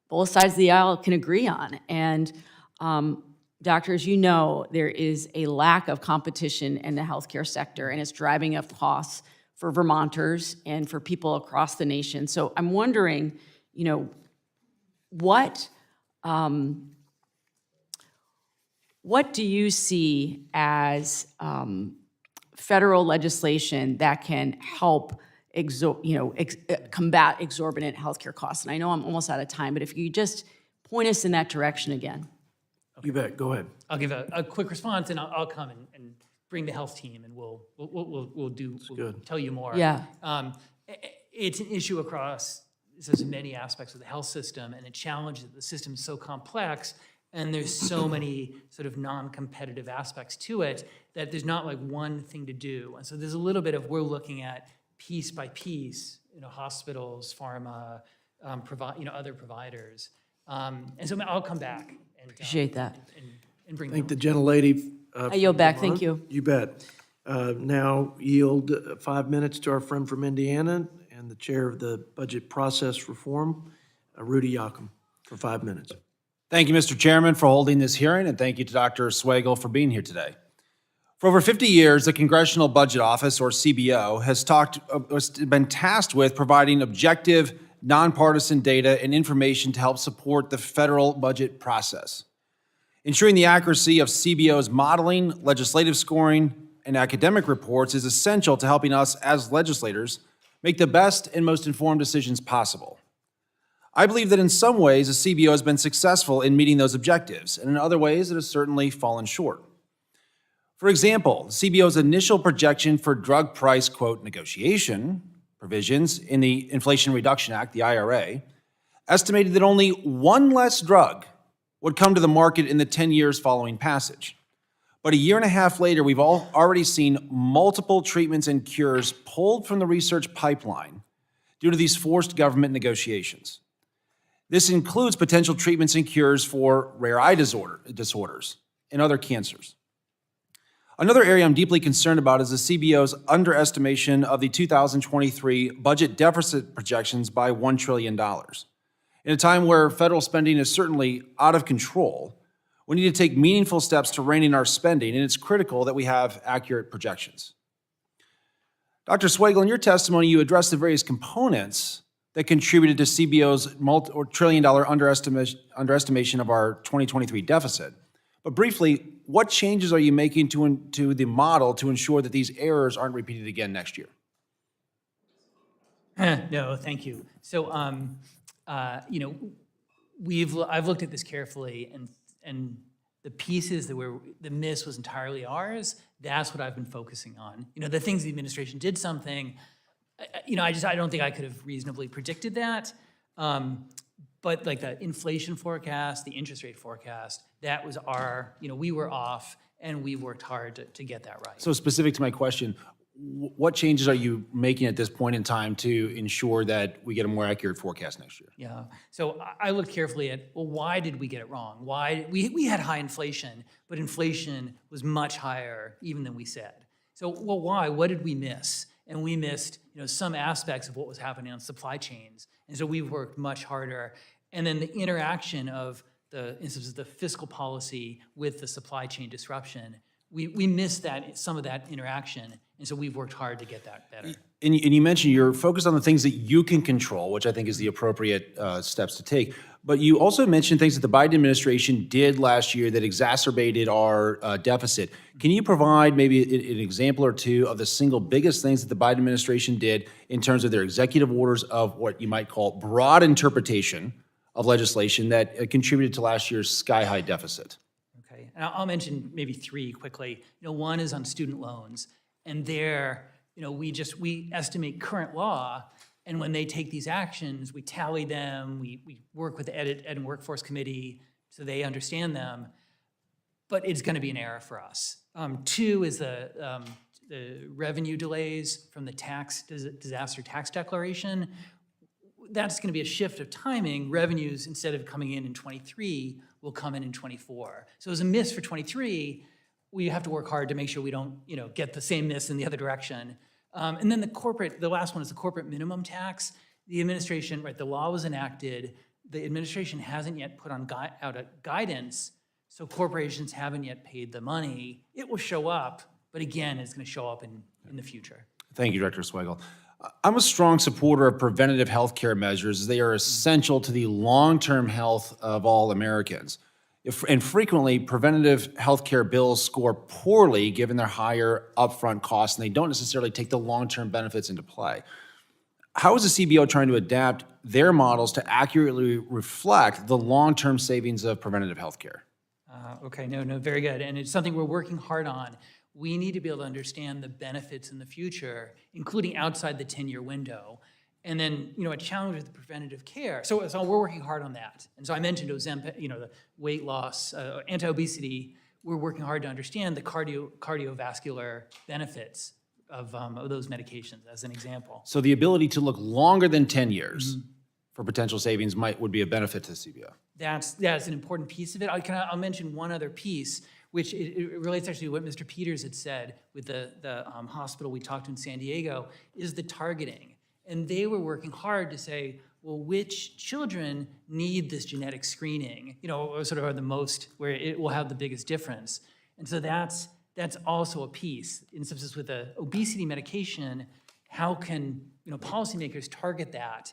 both sides of the aisle can agree on. And doctors, there is a lack of competition in the healthcare sector, and it's driving up costs for Vermonters and for people across the nation. So I'm wondering, what do you see as federal legislation that can help combat exorbitant healthcare costs? And I know I'm almost out of time, but if you just point us in that direction again. You bet, go ahead. I'll give a quick response, and I'll come and bring the health team, and we'll tell you more. Yeah. It's an issue across so many aspects of the health system, and a challenge that the system is so complex, and there's so many sort of non-competitive aspects to it that there's not like one thing to do. And so there's a little bit of, we're looking at piece by piece, hospitals, pharma, other providers. And so I'll come back and Appreciate that. and bring Thank them. the gentlelady. I yield back, thank you. You bet. Now yield 5 minutes to our friend from Indiana and the chair of the Budget Process Reform, Rudy Yakum, for 5 minutes. Thank you, Mr. Chairman, for holding this hearing, and thank you to Dr. Swagel for being here today. For over 50 years, the Congressional Budget Office, or CBO, has been tasked with providing objective, nonpartisan data and information to help support the federal budget process. Ensuring the accuracy of CBO's modeling, legislative scoring, and academic reports is essential to helping us as legislators make the best and most informed decisions possible. I believe that in some ways, the CBO has been successful in meeting those objectives, and in other ways, it has certainly fallen short. For example, the CBO's initial projection for drug price, quote, negotiation provisions in the Inflation Reduction Act, the IRA, estimated that only one less drug would come to the market in the 10 years following passage. But a year and a half later, we've already seen multiple treatments and cures pulled from the research pipeline due to these forced government negotiations. This includes potential treatments and cures for rare eye disorders and other cancers. Another area I'm deeply concerned about is the CBO's underestimation of the 2023 budget deficit projections by $1 trillion. In a time where federal spending is certainly out of control, we need to take meaningful steps to rein in our spending, and it's critical that we have accurate projections. Dr. Swagel, in your testimony, you addressed the various components that contributed to CBO's multi-trillion-dollar underestimation of our 2023 deficit. But briefly, what changes are you making to the model to ensure that these errors aren't repeated again next year? No, thank you. So, I've looked at this carefully, and the pieces that the miss was entirely ours. That's what I've been focusing on. The things the administration did something. I don't think I could have reasonably predicted that. But like the inflation forecast, the interest rate forecast, that was we were off, and we worked hard to get that right. So specific to my question, what changes are you making at this point in time to ensure that we get a more accurate forecast next year? Yeah, so I looked carefully at, why did we get it wrong? Why we had high inflation, but inflation was much higher even than we said. So, why? What did we miss? And we missed, some aspects of what was happening on supply chains. And so we worked much harder. And then the interaction of the fiscal policy with the supply chain disruption, we missed some of that interaction. And so we've worked hard to get that better. And you mentioned you're focused on the things that you can control, which I think is the appropriate steps to take. But you also mentioned things that the Biden administration did last year that exacerbated our deficit. Can you provide maybe an example or two of the single biggest things that the Biden administration did in terms of their executive orders of what you might call broad interpretation of legislation that contributed to last year's sky-high deficit? Okay, and I'll mention maybe three quickly. One is on student loans. And there, we estimate current law, and when they take these actions, we tally them, we work with the Ed and Workforce Committee so they understand them, but it's going to be an error for us. Two is the revenue delays from the disaster tax declaration. That's going to be a shift of timing. Revenues, instead of coming in 23, will come in 24. So as a miss for 23, we have to work hard to make sure we don't, get the same miss in the other direction. And then the last one is the corporate minimum tax. The administration, right, the law was enacted. The administration hasn't yet put out a guidance, so corporations haven't yet paid the money. It will show up, but again, it's going to show up in the future. Thank you, Director Swagel. I'm a strong supporter of preventative health care measures as they are essential to the long-term health of all Americans. And frequently, preventative health care bills score poorly given their higher upfront costs, and they don't necessarily take the long-term benefits into play. How is the CBO trying to adapt their models to accurately reflect the long-term savings of preventative health care? Okay, no, very good. And it's something we're working hard on. We need to be able to understand the benefits in the future, including outside the 10-year window. And then, a challenge with the preventative care. So we're working hard on that. And so I mentioned Ozempic, the weight loss, anti-obesity. We're working hard to understand the cardiovascular benefits of those medications, as an example. So the ability to look longer than 10 years for potential savings would be a benefit to the CBO. That's an important piece of it. I'll mention one other piece, which it relates actually to what Mr. Peters had said with the hospital we talked to in San Diego, is the targeting. And they were working hard to say, well, which children need this genetic screening, sort of are the most, where it will have the biggest difference. And so that's also a piece. In some sense, with the obesity medication, how can policymakers target that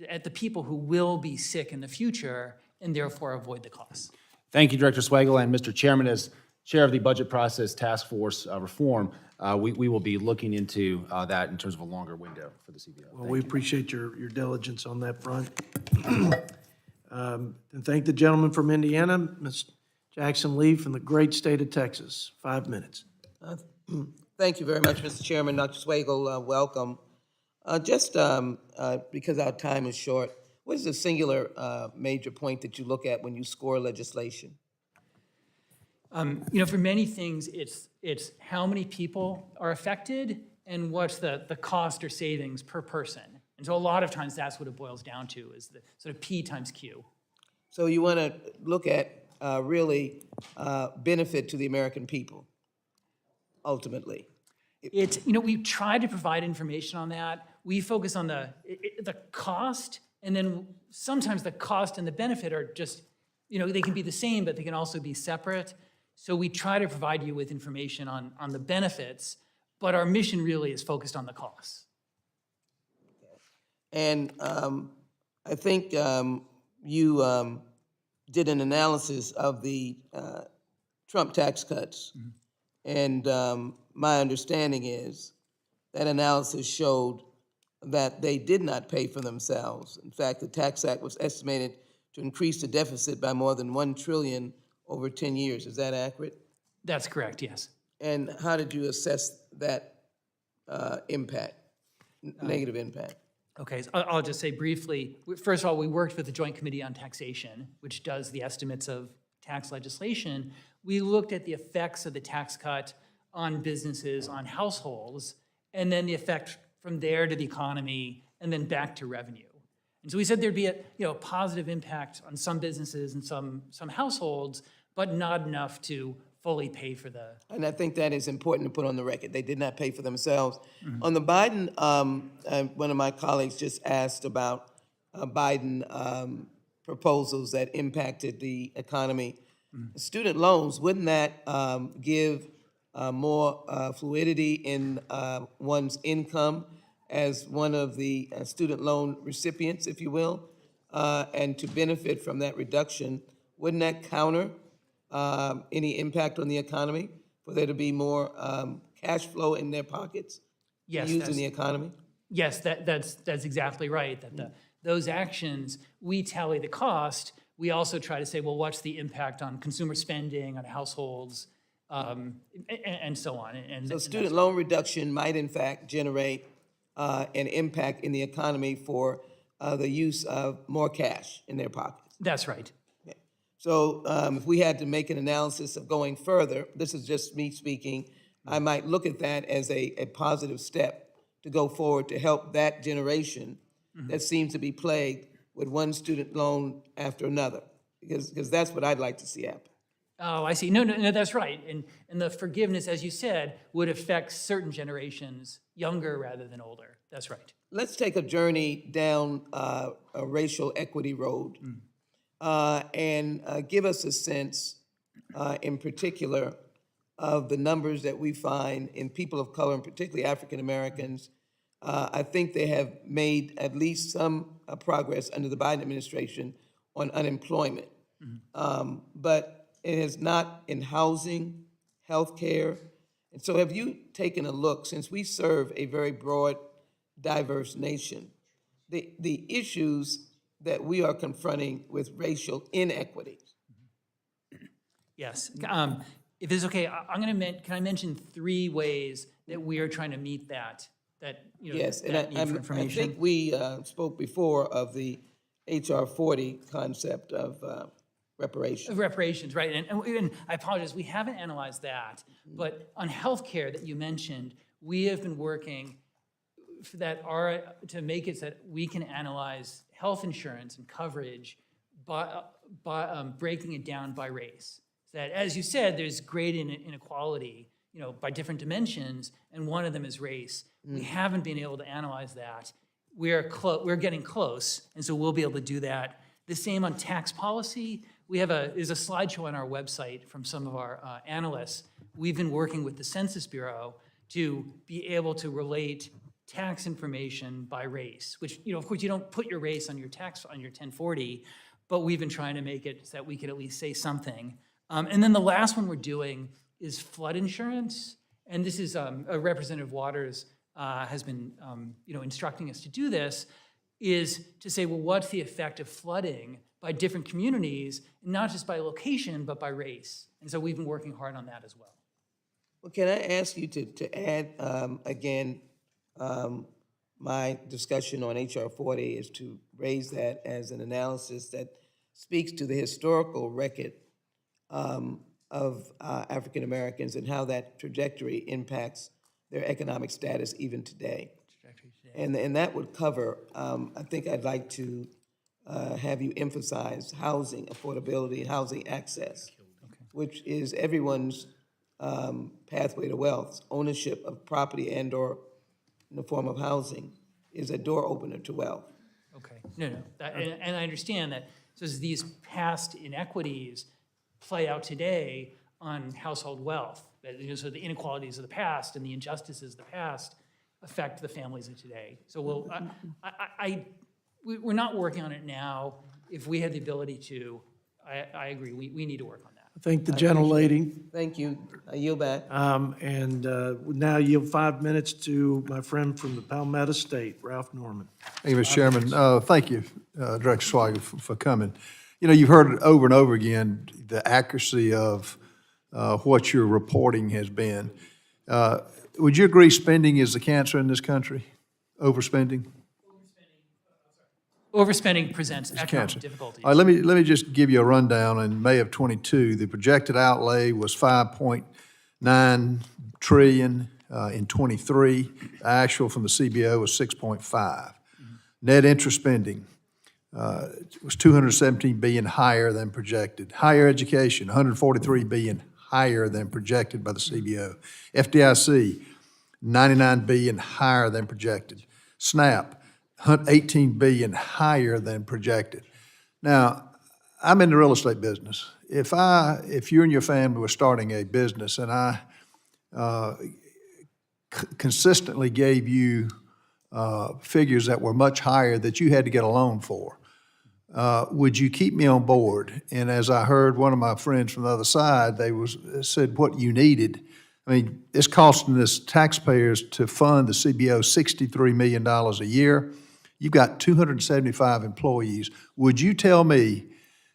at the people who will be sick in the future and therefore avoid the costs? Thank you, Director Swagel, and Mr. Chairman, as Chair of the Budget Process Task Force Reform, we will be looking into that in terms of a longer window for the CBO. Well, we appreciate your diligence on that front. And thank the gentleman from Indiana, Ms. Jackson Lee from the great state of Texas. 5 minutes. Thank you very much, Mr. Chairman. Dr. Swagel, welcome. Just because our time is short, what is the singular major point that you look at when you score legislation? For many things, it's how many people are affected and what's the cost or savings per person. And so a lot of times that's what it boils down to, is the sort of P times Q. So you want to look at really benefit to the American people, ultimately. We try to provide information on that. We focus on the cost, and then sometimes the cost and the benefit are just, they can be the same, but they can also be separate. So we try to provide you with information on the benefits, but our mission really is focused on the costs. And I think you did an analysis of the Trump tax cuts. And my understanding is that analysis showed that they did not pay for themselves. In fact, the Tax Act was estimated to increase the deficit by more than $1 trillion over 10 years. Is that accurate? That's correct, yes. And how did you assess that impact, negative impact? Okay, so I'll just say briefly, first of all, we worked with the Joint Committee on Taxation, which does the estimates of tax legislation. We looked at the effects of the tax cut on businesses, on households, and then the effect from there to the economy, and then back to revenue. And so we said there'd be a positive impact on some businesses and some households, but not enough to fully pay for the. And I think that is important to put on the record. They did not pay for themselves. On the Biden, one of my colleagues just asked about Biden proposals that impacted the economy. Student loans, wouldn't that give more fluidity in one's income as one of the student loan recipients, if you will, and to benefit from that reduction? Wouldn't that counter any impact on the economy, for there to be more cash flow in their pockets used in the economy? Yes, that's exactly right. That those actions, we tally the cost. We also try to say, well, what's the impact on consumer spending, on households, and so on. And so student loan reduction might in fact generate an impact in the economy for the use of more cash in their pockets. That's right. Okay. So if we had to make an analysis of going further, this is just me speaking, I might look at that as a positive step to go forward to help that generation that seems to be plagued with one student loan after another, because that's what I'd like to see happen. Oh, I see. No, that's right. And the forgiveness, as you said, would affect certain generations, younger rather than older. That's right. Let's take a journey down a racial equity road and give us a sense, in particular, of the numbers that we find in people of color, and particularly African Americans. I think they have made at least some progress under the Biden administration on unemployment. But it is not in housing, healthcare. And so have you taken a look, since we serve a very broad, diverse nation, the issues that we are confronting with racial inequity? Yes. If it's okay, can I mention 3 ways that we are trying to meet that Yes, and that need for I information? think we spoke before of the HR 40 concept of reparations. Reparations, right. And I apologize, we haven't analyzed that. But on healthcare that you mentioned, we have been working to make it so that we can analyze health insurance and coverage by breaking it down by race. So that, as you said, there's great inequality, by different dimensions, and one of them is race. We haven't been able to analyze that. We're getting close, and so we'll be able to do that. The same on tax policy. There's a slideshow on our website from some of our analysts. We've been working with the Census Bureau to be able to relate tax information by race, which, of course, you don't put your race on your 1040, but we've been trying to make it so that we could at least say something. And then the last one we're doing is flood insurance. And this is Representative Waters has been instructing us to do this, is to say, well, what's the effect of flooding by different communities, not just by location, but by race? And so we've been working hard on that as well. Well, can I ask you to add, again, my discussion on HR 40 is to raise that as an analysis that speaks to the historical record of African Americans and how that trajectory impacts their economic status even today. And that would cover, I think I'd like to have you emphasize housing affordability and housing access, which is everyone's pathway to wealth. Ownership of property and/or in the form of housing is a door opener to wealth. Okay, no, and I understand that. So as these past inequities play out today on household wealth, so the inequalities of the past and the injustices of the past affect the families of today. So we're not working on it now. If we had the ability to, I agree, we need to work on that. I thank the gentlelady. Thank you. I yield back. And now yield 5 minutes to my friend from the Palmetto State, Ralph Norman. Thank you, Mr. Chairman. Thank you, Director Swigel, for coming. You've heard it over and over again, the accuracy of what your reporting has been. Would you agree spending is the cancer in this country? Overspending? Overspending presents economic Cancer. difficulties. All right, let me just give you a rundown. In May of '22, the projected outlay was $5.9 trillion in '23. The actual from the CBO was 6.5. Net interest spending was $217 billion higher than projected. Higher education, $143 billion higher than projected by the CBO. FDIC, $99 billion higher than projected. SNAP, $18 billion higher than projected. Now, I'm in the real estate business. If you and your family were starting a business and I consistently gave you figures that were much higher that you had to get a loan for, would you keep me on board? And as I heard one of my friends from the other side, said what you needed. I mean, it's costing us taxpayers to fund the CBO $63 million a year. You've got 275 employees. Would you tell me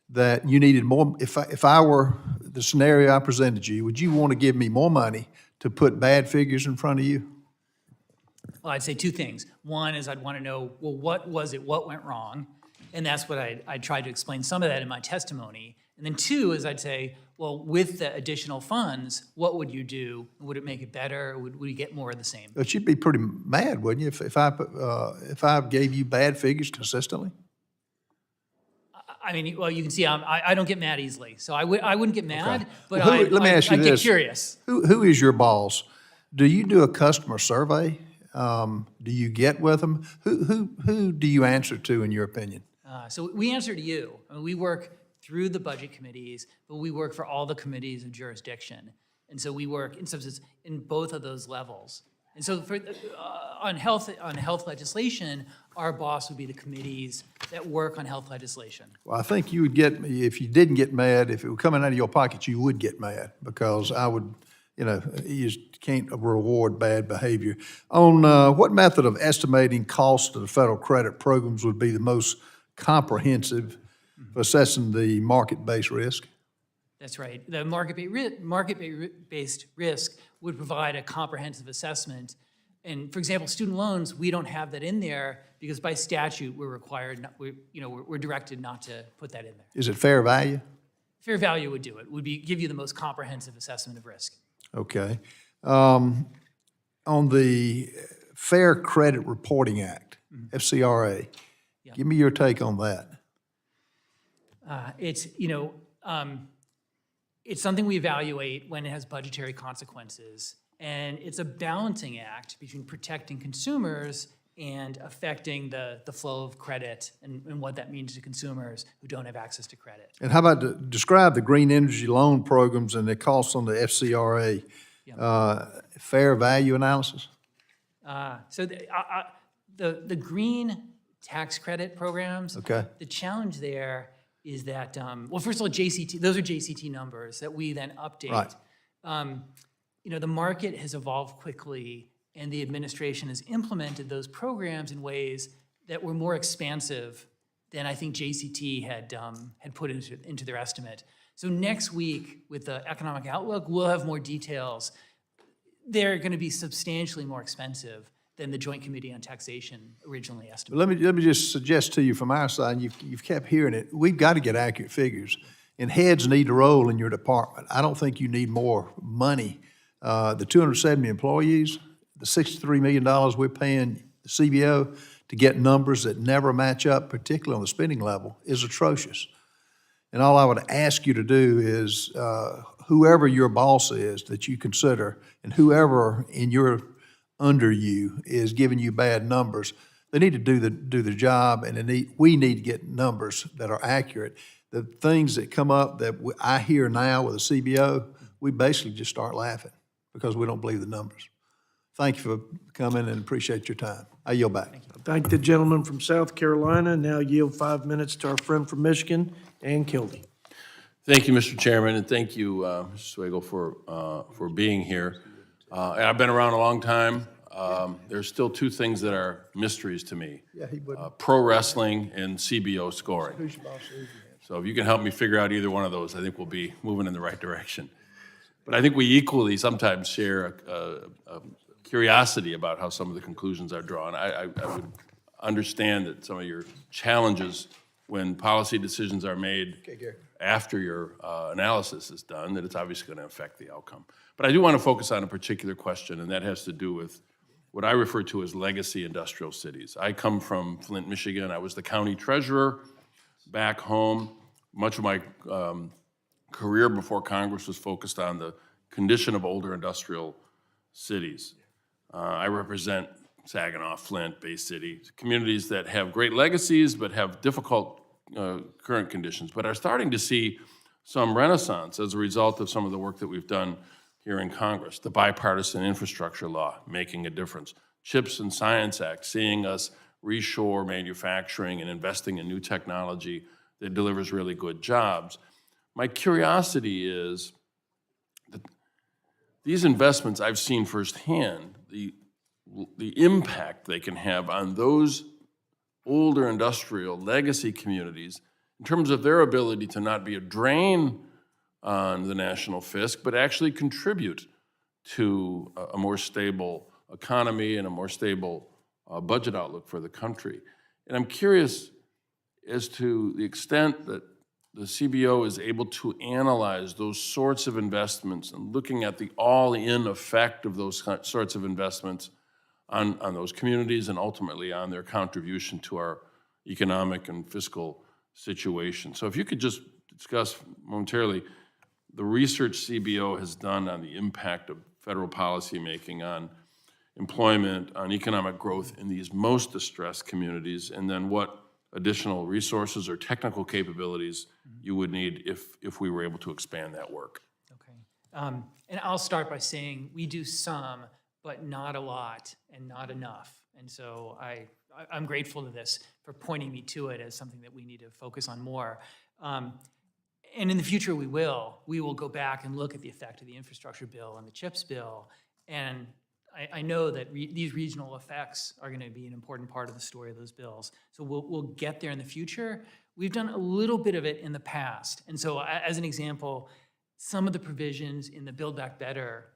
that you needed more? If I were the scenario I presented you, would you want to give me more money to put bad figures in front of you? Well, I'd say 2 things. One is I'd want to know, well, what was it? What went wrong? And that's what I tried to explain some of that in my testimony. And then two is I'd say, well, with the additional funds, what would you do? Would it make it better? Would you get more of the same? But you'd be pretty mad, wouldn't you, if I gave you bad figures consistently? I mean, well, you can see I don't get mad easily, so I wouldn't get mad, but Well, let me ask you I'd this. get curious. Who is your boss? Do you do a customer survey? Do you get with them? Who do you answer to, in your opinion? So we answer to you. I mean, we work through the budget committees, but we work for all the committees of jurisdiction. And so we work, in some sense, in both of those levels. And so for, on health legislation, our boss would be the committees that work on health legislation. Well, I think you would get, if you didn't get mad, if it were coming out of your pocket, you would get mad, because I would, you just can't reward bad behavior. On what method of estimating cost of the federal credit programs would be the most comprehensive for assessing the market-based risk? That's right. The market-based risk would provide a comprehensive assessment. And for example, student loans, we don't have that in there because by statute, we're required, we're directed not to put that in there. Is it fair value? Fair value would do it, give you the most comprehensive assessment of risk. Okay. On the Fair Credit Reporting Act, FCRA, give me your take on that. It's something we evaluate when it has budgetary consequences. And it's a balancing act between protecting consumers and affecting the flow of credit and what that means to consumers who don't have access to credit. And how about describe the green energy loan programs and the costs on the FCRA fair value analysis? So the green tax credit programs, the challenge there is that, well, first of all, those are JCT numbers that we then update. Right. The market has evolved quickly, and the administration has implemented those programs in ways that were more expansive than I think JCT had put into their estimate. So next week, with the economic outlook, we'll have more details. They're going to be substantially more expensive than the Joint Committee on Taxation originally estimated. Let me just suggest to you from our side, you've kept hearing it, we've got to get accurate figures. And heads need to roll in your department. I don't think you need more money. The 270 employees, the $63 million we're paying the CBO to get numbers that never match up, particularly on the spending level, is atrocious. And all I would ask you to do is, whoever your boss is that you consider, and whoever under you is giving you bad numbers, they need to do the job, and we need to get numbers that are accurate. The things that come up that I hear now with the CBO, we basically just start laughing because we don't believe the numbers. Thank you for coming and appreciate your time. I yield back. Thank the gentleman from South Carolina. Now yield 5 minutes to our friend from Michigan, Dan Kildee. Thank you, Mr. Chairman, and thank you, Mr. Swagel, for being here. And I've been around a long time. There's still two things that are mysteries to me. Yeah, he would. Pro wrestling and CBO scoring. Who's your boss? So if you can help me figure out either one of those, I think we'll be moving in the right direction. But I think we equally sometimes share a curiosity about how some of the conclusions are drawn. I would understand that some of your challenges when policy decisions are made after your analysis is done, that it's obviously going to affect the outcome. But I do want to focus on a particular question, and that has to do with what I refer to as legacy industrial cities. I come from Flint, Michigan. I was the county treasurer back home. Much of my career before Congress was focused on the condition of older industrial cities. I represent Saginaw, Flint, Bay City, communities that have great legacies but have difficult current conditions, but are starting to see some renaissance as a result of some of the work that we've done here in Congress. The bipartisan infrastructure law making a difference. CHIPS and Science Act seeing us reshore manufacturing and investing in new technology that delivers really good jobs. My curiosity is that these investments I've seen firsthand, the impact they can have on those older industrial legacy communities in terms of their ability to not be a drain on the national fisc, but actually contribute to a more stable economy and a more stable budget outlook for the country. And I'm curious as to the extent that the CBO is able to analyze those sorts of investments and looking at the all-in effect of those sorts of investments on those communities and ultimately on their contribution to our economic and fiscal situation. So if you could just discuss momentarily the research CBO has done on the impact of federal policymaking on employment, on economic growth in these most distressed communities, and then what additional resources or technical capabilities you would need if we were able to expand that work. Okay. And I'll start by saying we do some, but not a lot and not enough. And so I'm grateful to this for pointing me to it as something that we need to focus on more. And in the future, we will go back and look at the effect of the infrastructure bill and the CHIPS bill. And I know that these regional effects are going to be an important part of the story of those bills. So we'll get there in the future. We've done a little bit of it in the past. And so as an example, some of the provisions in the Build Back Better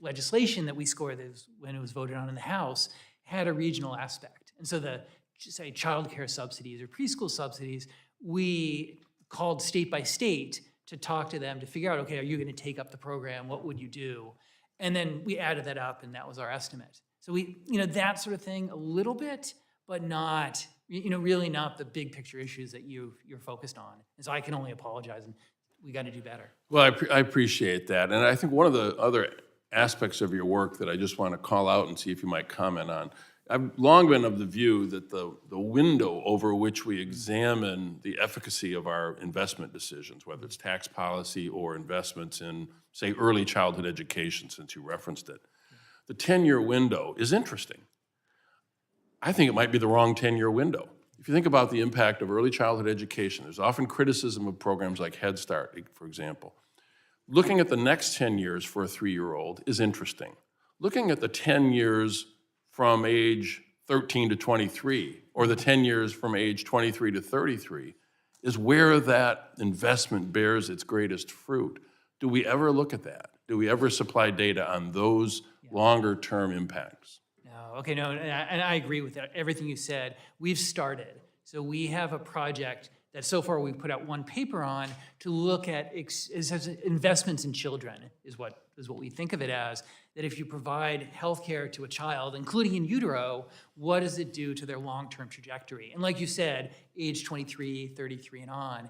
legislation that we scored when it was voted on in the House had a regional aspect. And so say childcare subsidies or preschool subsidies, we called state by state to talk to them to figure out, okay, are you going to take up the program? What would you do? And then we added that up, and that was our estimate. So that sort of thing a little bit, but not, really not the big picture issues that you're focused on. And so I can only apologize, and we got to do better. Well, I appreciate that. And I think one of the other aspects of your work that I just want to call out and see if you might comment on, I've long been of the view that the window over which we examine the efficacy of our investment decisions, whether it's tax policy or investments in, say, early childhood education, since you referenced it, the 10-year window is interesting. I think it might be the wrong 10-year window. If you think about the impact of early childhood education, there's often criticism of programs like Head Start, for example. Looking at the next 10 years for a 3-year-old is interesting. Looking at the 10 years from age 13 to 23, or the 10 years from age 23 to 33, is where that investment bears its greatest fruit. Do we ever look at that? Do we ever supply data on those longer-term impacts? No, okay, no, and I agree with that, everything you said. We've started. So we have a project that so far we've put out one paper on to look at investments in children, is what we think of it as, that if you provide healthcare to a child, including in utero, what does it do to their long-term trajectory? And like you said, age 23, 33 and on.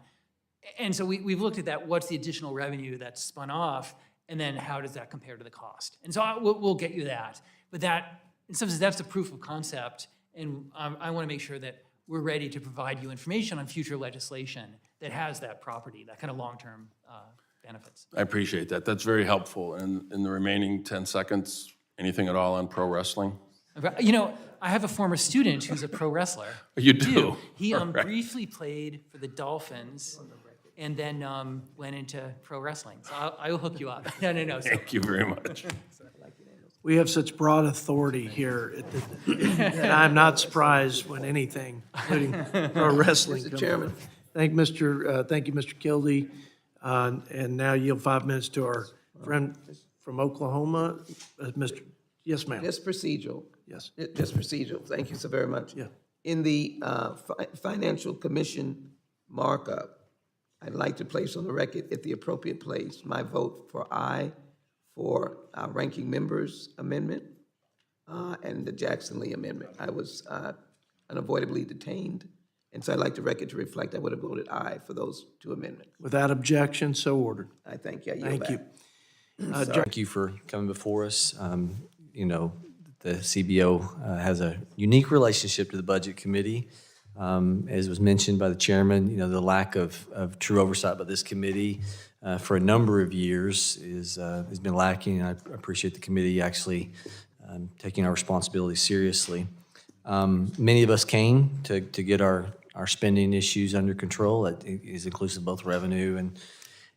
And so we've looked at that, what's the additional revenue that's spun off, and then how does that compare to the cost? And so we'll get you that. But that, in some sense, that's the proof of concept, and I want to make sure that we're ready to provide you information on future legislation that has that property, that kind of long-term benefits. I appreciate that. That's very helpful. And in the remaining 10 seconds, anything at all on pro wrestling? I have a former student who's a pro wrestler. You do? He All right. briefly played for the Dolphins and then went into pro wrestling. So I will hook you up. No. Thank you very much. We have such broad authority here that I'm not surprised when anything, including pro wrestling, comes up. Thank you, Mr. Kildee. And now yield 5 minutes to our friend from Oklahoma, yes, ma'am. Just procedural. Yes. Just procedural. Thank you so very much. Yeah. In the Financial Commission markup, I'd like to place on the record at the appropriate place my vote for aye for our ranking members amendment and the Jackson Lee amendment. I was unavoidably detained, and so I'd like the record to reflect I would have voted aye for those two amendments. Without objection, so ordered. I thank you. I yield Thank back. you. Thank you for coming before us. The CBO has a unique relationship to the Budget Committee. As was mentioned by the chairman, the lack of true oversight by this committee for a number of years has been lacking. I appreciate the committee actually taking our responsibility seriously. Many of us came to get our spending issues under control. That is inclusive of both revenue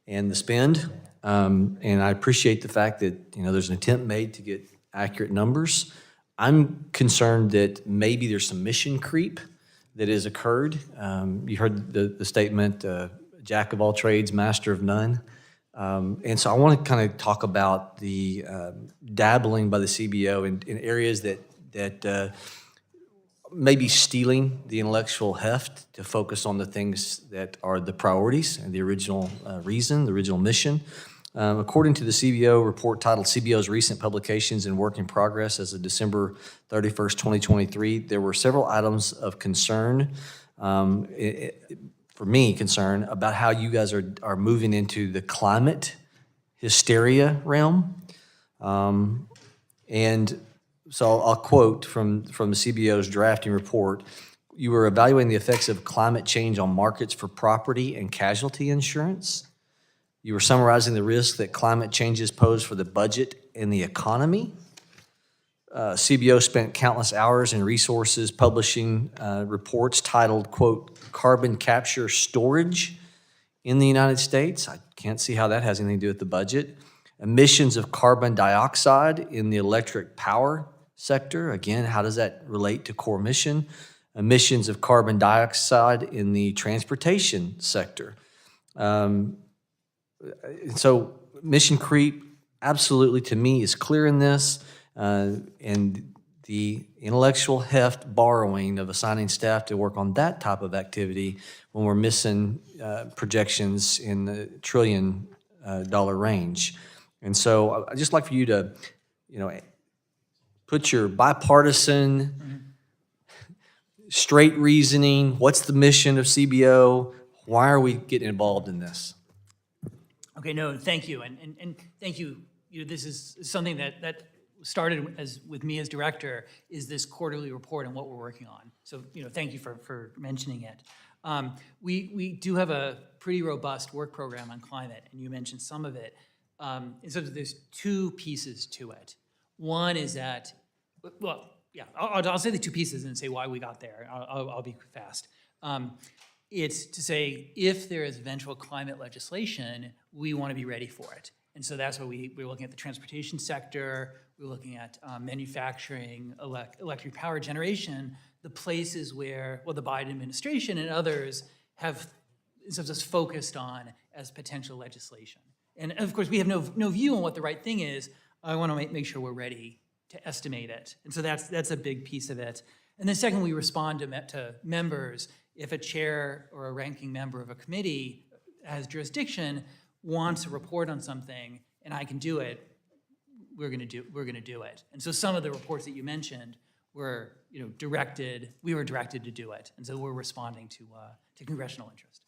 and the spend. And I appreciate the fact that there's an attempt made to get accurate numbers. I'm concerned that maybe there's some mission creep that has occurred. You heard the statement, jack of all trades, master of none. And so I want to kind of talk about the dabbling by the CBO in areas that maybe stealing the intellectual heft to focus on the things that are the priorities and the original reason, the original mission. According to the CBO report titled CBO's Recent Publications and Work in Progress as of December 31st, 2023, there were several items of concern, for me, concern about how you guys are moving into the climate hysteria realm. And so I'll quote from the CBO's drafting report. You were evaluating the effects of climate change on markets for property and casualty insurance. You were summarizing the risks that climate changes pose for the budget and the economy. CBO spent countless hours and resources publishing reports titled, quote, Carbon Capture Storage in the United States. I can't see how that has anything to do with the budget. Emissions of carbon dioxide in the electric power sector. Again, how does that relate to core mission? Emissions of carbon dioxide in the transportation sector. So mission creep, absolutely, to me, is clear in this. And the intellectual heft borrowing of assigning staff to work on that type of activity when we're missing projections in the $1 trillion range. And so I'd just like for you to, put your bipartisan, straight reasoning, what's the mission of CBO? Why are we getting involved in this? Okay, no, thank you, and thank you. This is something that started with me as director, is this quarterly report and what we're working on. So, thank you for mentioning it. We do have a pretty robust work program on climate, and you mentioned some of it. And so there's two pieces to it. One is that, I'll say the two pieces and say why we got there. I'll be fast. It's to say, if there is eventual climate legislation, we want to be ready for it. And so that's why we're looking at the transportation sector, we're looking at manufacturing, electric power generation, the places where, the Biden administration and others have just focused on as potential legislation. And of course, we have no view on what the right thing is. I want to make sure we're ready to estimate it. And so that's a big piece of it. And then second, we respond to members. If a chair or a ranking member of a committee has jurisdiction, wants a report on something, and I can do it, we're going to do it. And so some of the reports that you mentioned were, directed. We were directed to do it, and so we're responding to congressional interest.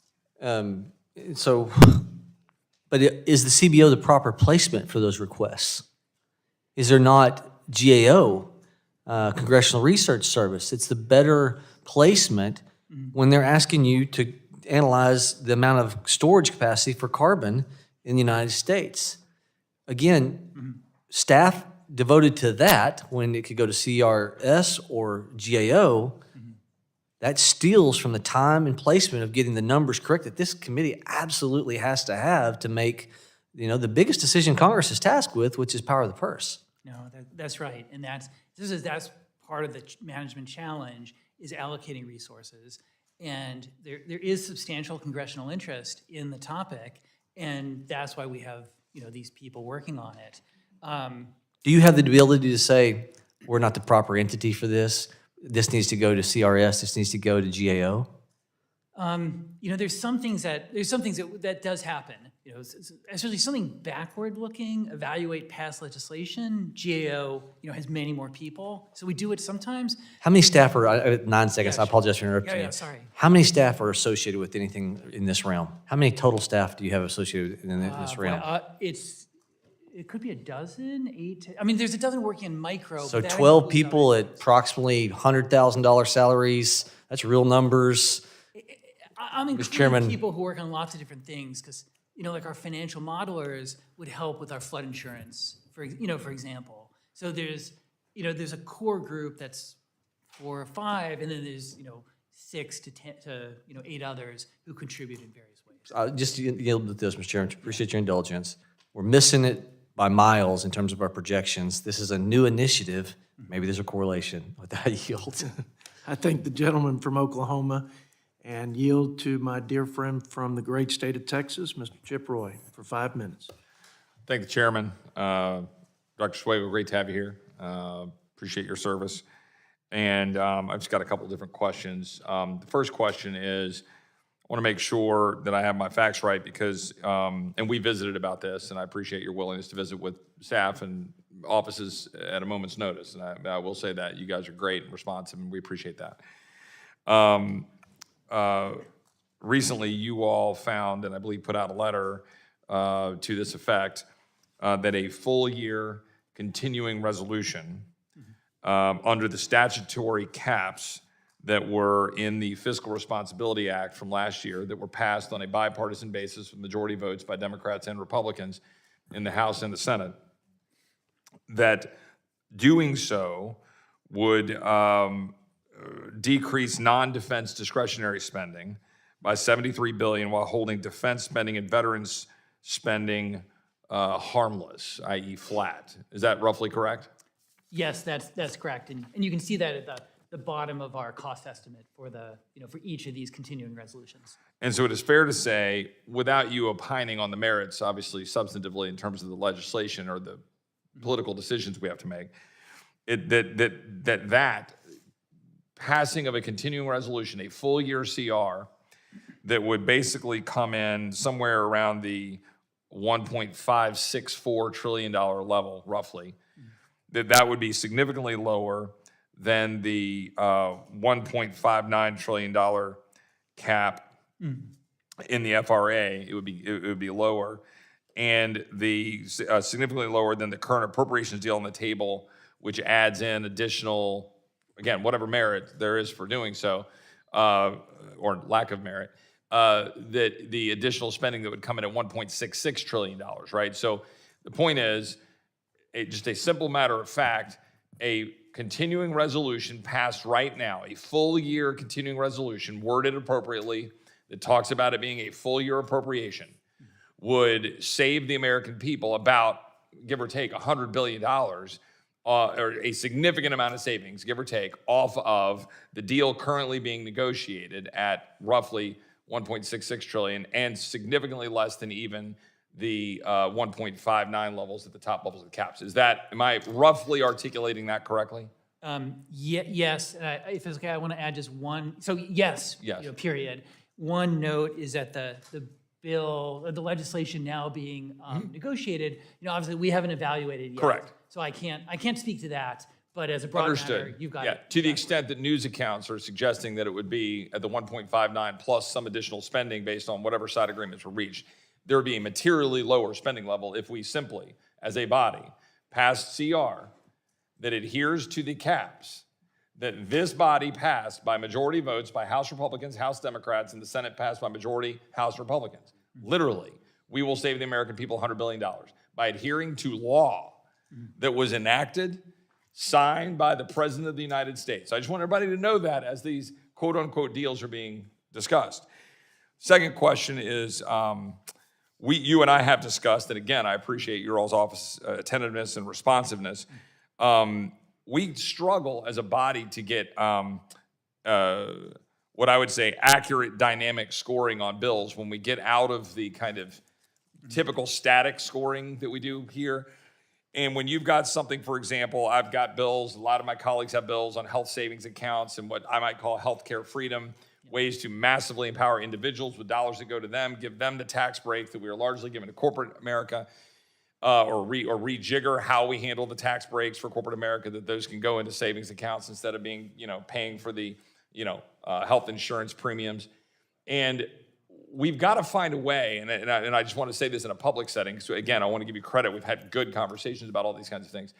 But is the CBO the proper placement for those requests? Is there not GAO, Congressional Research Service? It's the better placement when they're asking you to analyze the amount of storage capacity for carbon in the United States. Again, staff devoted to that, when it could go to CRS or GAO, that steals from the time and placement of getting the numbers correct that this committee absolutely has to have to make, the biggest decision Congress is tasked with, which is power of the purse. No, that's right, and that's part of the management challenge, is allocating resources. And there is substantial congressional interest in the topic, and that's why we have these people working on it. Do you have the ability to say, we're not the proper entity for this? This needs to go to CRS, this needs to go to GAO? There's some things that does happen. Especially something backward-looking, evaluate past legislation. GAO, has many more people, so we do it sometimes. How many staff are, 9 seconds, I apologize for interrupting you. Yeah, sorry. How many staff are associated with anything in this realm? How many total staff do you have associated in this realm? It could be a dozen, 8. There's a dozen working in micro. So but that 12 includes people at approximately $100,000 salaries, that's real numbers. I'm including people who work on lots of different things, because like our financial modelers would help with our flood insurance, for example. So there's a core group that's 4 or 5, and then there's 6 to 10 to 8 others who contribute in various ways. Just to yield with this, Mr. Chairman, appreciate your indulgence. We're missing it by miles in terms of our projections. This is a new initiative. Maybe there's a correlation with that yield. I thank the gentleman from Oklahoma and yield to my dear friend from the great state of Texas, Mr. Chip Roy, for 5 minutes. Thank the chairman. Dr. Swaygle, great to have you here. Appreciate your service. And I've just got a couple of different questions. The first question is, I want to make sure that I have my facts right because, and we visited about this, and I appreciate your willingness to visit with staff and offices at a moment's notice. And I will say that you guys are great and responsive, and we appreciate that. Recently, you all found, and I believe put out a letter to this effect, that a full year continuing resolution under the statutory caps that were in the Fiscal Responsibility Act from last year that were passed on a bipartisan basis with majority votes by Democrats and Republicans in the House and the Senate, that doing so would decrease non-defense discretionary spending by $73 billion while holding defense spending and veterans spending harmless, i.e. flat. Is that roughly correct? Yes, that's correct. And you can see that at the bottom of our cost estimate for for each of these continuing resolutions. And so it is fair to say, without you opining on the merits, obviously substantively in terms of the legislation or the political decisions we have to make, that passing of a continuing resolution, a full year CR, that would basically come in somewhere around the $1.564 trillion level, roughly, that would be significantly lower than the $1.59 trillion cap in the FRA. It would be lower, and the significantly lower than the current appropriations deal on the table, which adds in additional, again, whatever merit there is for doing so, or lack of merit, that the additional spending that would come in at $1.66 trillion, right? So the point is, just a simple matter of fact, a continuing resolution passed right now, a full year continuing resolution worded appropriately that talks about it being a full year appropriation would save the American people about, give or take, $100 billion, or a significant amount of savings, give or take, off of the deal currently being negotiated at roughly $1.66 trillion and significantly less than even the 1.59 levels at the top levels of the caps. Am I roughly articulating that correctly? Yes, if it's okay, I want to add just one. So yes, period. One note is that the bill, the legislation now being negotiated, obviously we haven't evaluated yet. Correct. So I can't speak to that. But as a broad matter, you've got it. To the extent that news accounts are suggesting that it would be at the 1.59 plus some additional spending based on whatever side agreements were reached, there would be a materially lower spending level if we simply, as a body, passed CR that adheres to the caps that this body passed by majority votes by House Republicans, House Democrats, and the Senate passed by majority House Republicans. Literally, we will save the American people $100 billion by adhering to law that was enacted, signed by the President of the United States. I just want everybody to know that as these quote-unquote deals are being discussed. Second question is, you and I have discussed, and again, I appreciate your all's office attentiveness and responsiveness. We struggle as a body to get what I would say accurate dynamic scoring on bills when we get out of the kind of typical static scoring that we do here. And when you've got something, for example, I've got bills, a lot of my colleagues have bills on health savings accounts and what I might call healthcare freedom, ways to massively empower individuals with dollars that go to them, give them the tax break that we are largely giving to corporate America, or rejigger how we handle the tax breaks for corporate America, that those can go into savings accounts instead of being, paying for the, health insurance premiums. And we've got to find a way, and I just want to say this in a public setting, so again, I want to give you credit. We've had good conversations about all these kinds of things.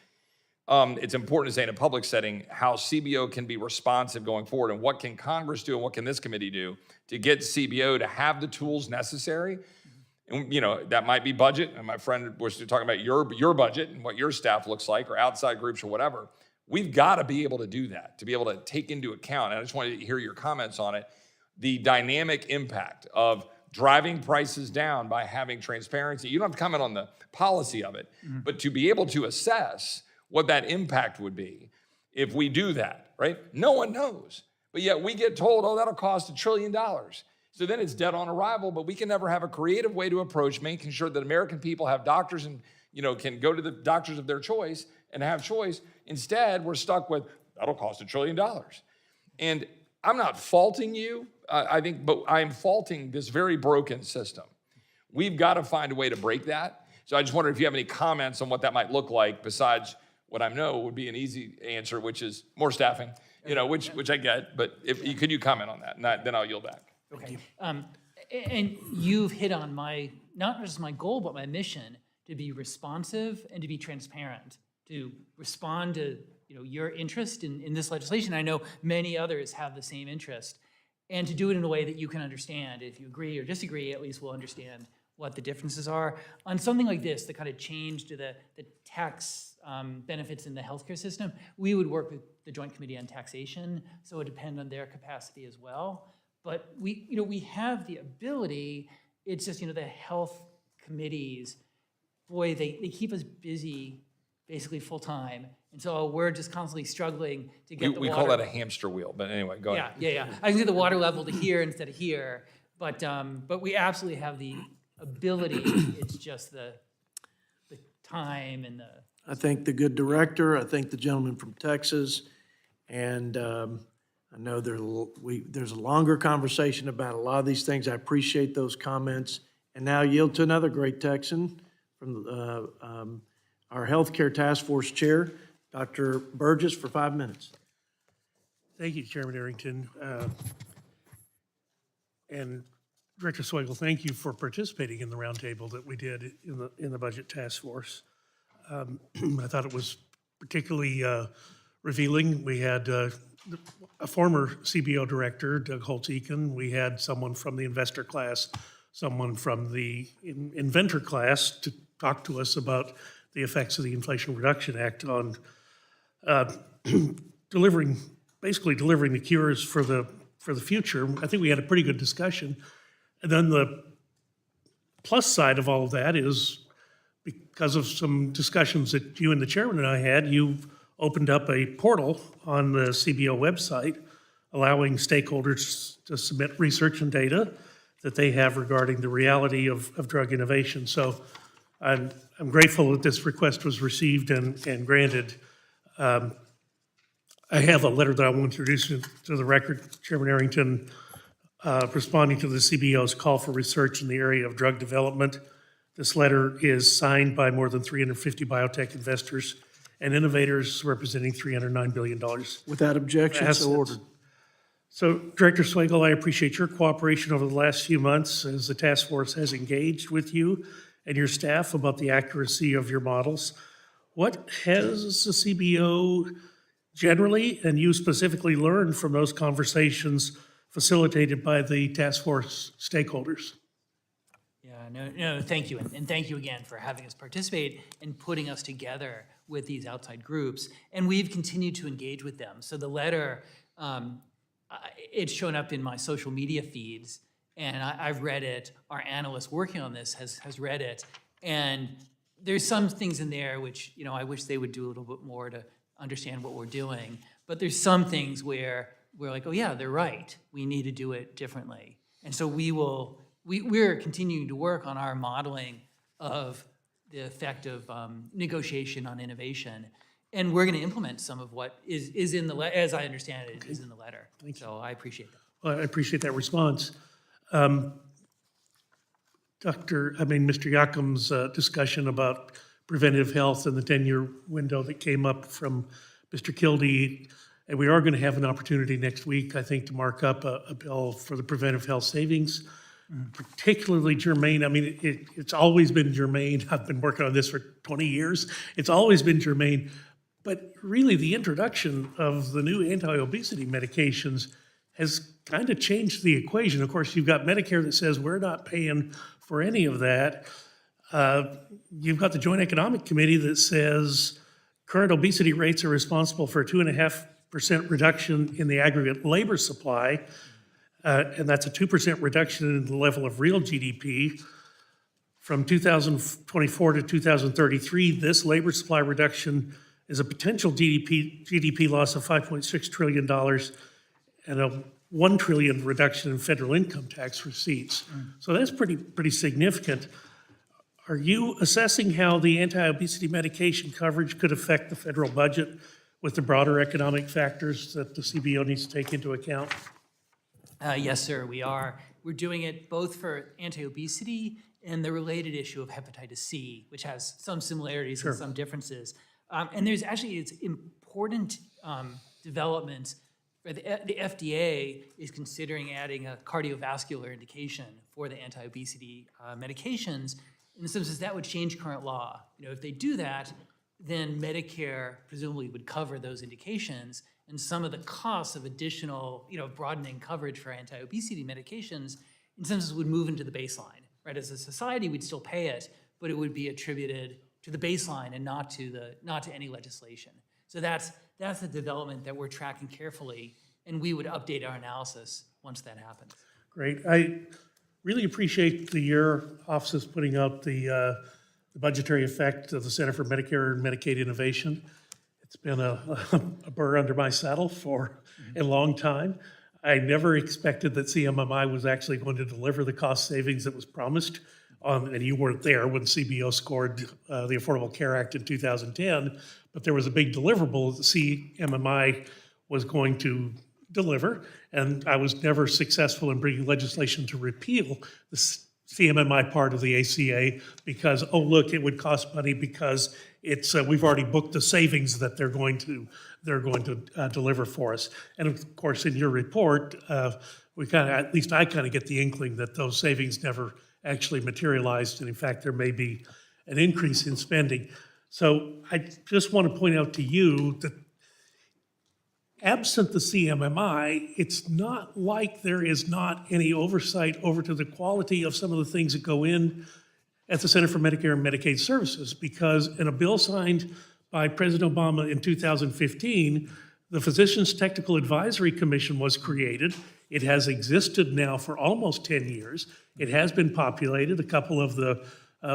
It's important to say in a public setting how CBO can be responsive going forward, and what can Congress do and what can this committee do to get CBO to have the tools necessary. And, that might be budget, and my friend was talking about your budget and what your staff looks like, or outside groups or whatever. We've got to be able to do that, to be able to take into account, and I just wanted to hear your comments on it, the dynamic impact of driving prices down by having transparency. You don't have to comment on the policy of it, but to be able to assess what that impact would be if we do that, right? No one knows, but yet we get told, oh, that'll cost $1 trillion. So then it's dead on arrival, but we can never have a creative way to approach making sure that American people have doctors and, can go to the doctors of their choice and have choice. Instead, we're stuck with, that'll cost $1 trillion. And I'm not faulting you, I think, but I'm faulting this very broken system. We've got to find a way to break that. So I just wonder if you have any comments on what that might look like besides what I know would be an easy answer, which is more staffing, which I get, but could you comment on that? And then I'll yield back. Okay. And you've hit on not just my goal, but my mission to be responsive and to be transparent, to respond to your interest in this legislation. I know many others have the same interest, and to do it in a way that you can understand. If you agree or disagree, at least we'll understand what the differences are. On something like this, the kind of change to the tax benefits in the healthcare system, we would work with the Joint Committee on Taxation, so it would depend on their capacity as well. But we have the ability. It's just the health committees, boy, they keep us busy basically full time, and so we're just constantly struggling to get the water. We call that a hamster wheel, but anyway, go ahead. Yeah. I can get the water level to here instead of here, but we absolutely have the ability. It's just the time and the. I think the good director, I think the gentleman from Texas, and I know there's a longer conversation about a lot of these things. I appreciate those comments. And now yield to another great Texan from our Healthcare Task Force Chair, Dr. Burgess, for 5 minutes. Thank you, Chairman Arrington. And Director Swigel, thank you for participating in the roundtable that we did in the Budget Task Force. I thought it was particularly revealing. We had a former CBO director, Doug Holtz-Eakin. We had someone from the investor class, someone from the inventor class to talk to us about the effects of the Inflation Reduction Act on delivering the cures for the future. I think we had a pretty good discussion. And then the plus side of all of that is, because of some discussions that you and the chairman and I had, you've opened up a portal on the CBO website, allowing stakeholders to submit research and data that they have regarding the reality of drug innovation. So I'm grateful that this request was received and granted. I have a letter that I want to introduce to the record, Chairman Arrington, responding to the CBO's call for research in the area of drug development. This letter is signed by more than 350 biotech investors and innovators representing $309 billion. Without objection, so ordered. So, Director Swigel, I appreciate your cooperation over the last few months as the task force has engaged with you and your staff about the accuracy of your models. What has the CBO generally, and you specifically, learned from those conversations facilitated by the task force stakeholders? Yeah, no, thank you. And thank you again for having us participate and putting us together with these outside groups. And we've continued to engage with them. So the letter, it's shown up in my social media feeds, and I've read it. Our analyst working on this has read it. And there's some things in there which, I wish they would do a little bit more to understand what we're doing. But there's some things where we're like, oh yeah, they're right. We need to do it differently. And so we're continuing to work on our modeling of the effect of negotiation on innovation. And we're going to implement some of what is in the letter, as I understand it, is in the letter. So I appreciate that. Well, I appreciate that response. Mr. Yakim's discussion about preventive health and the 10-year window that came up from Mr. Kildee, and we are going to have an opportunity next week, I think, to mark up a bill for the preventive health savings. Particularly germane. It's always been germane. I've been working on this for 20 years. It's always been germane. But really, the introduction of the new anti-obesity medications has kind of changed the equation. Of course, you've got Medicare that says we're not paying for any of that. You've got the Joint Economic Committee that says current obesity rates are responsible for a 2.5% reduction in the aggregate labor supply. And that's a 2% reduction in the level of real GDP. From 2024 to 2033, this labor supply reduction is a potential GDP loss of $5.6 trillion and a $1 trillion reduction in federal income tax receipts. So that's pretty significant. Are you assessing how the anti-obesity medication coverage could affect the federal budget with the broader economic factors that the CBO needs to take into account? Yes, sir, we are. We're doing it both for anti-obesity and the related issue of hepatitis C, which has some similarities and some differences. And there's actually, it's important development. The FDA is considering adding a cardiovascular indication for the anti-obesity medications. In some sense, that would change current law. If they do that, then Medicare presumably would cover those indications, and some of the costs of additional, broadening coverage for anti-obesity medications, in some sense, would move into the baseline, right? As a society, we'd still pay it, but it would be attributed to the baseline and not to any legislation. So that's the development that we're tracking carefully, and we would update our analysis once that happens. Great. I really appreciate your office is putting out the budgetary effect of the Center for Medicare and Medicaid Innovation. It's been a burr under my saddle for a long time. I never expected that CMMI was actually going to deliver the cost savings that was promised. And you weren't there when CBO scored the Affordable Care Act in 2010, but there was a big deliverable that CMMI was going to deliver, and I was never successful in bringing legislation to repeal the CMMI part of the ACA because, oh, look, it would cost money because it's we've already booked the savings that they're going to deliver for us. And of course, in your report, we at least I kind of get the inkling that those savings never actually materialized, and in fact, there may be an increase in spending. So I just want to point out to you that absent the CMMI, it's not like there is not any oversight over to the quality of some of the things that go in at the Center for Medicare and Medicaid Services, because in a bill signed by President Obama in 2015, the Physicians Technical Advisory Commission was created. It has existed now for almost 10 years. It has been populated. A couple of the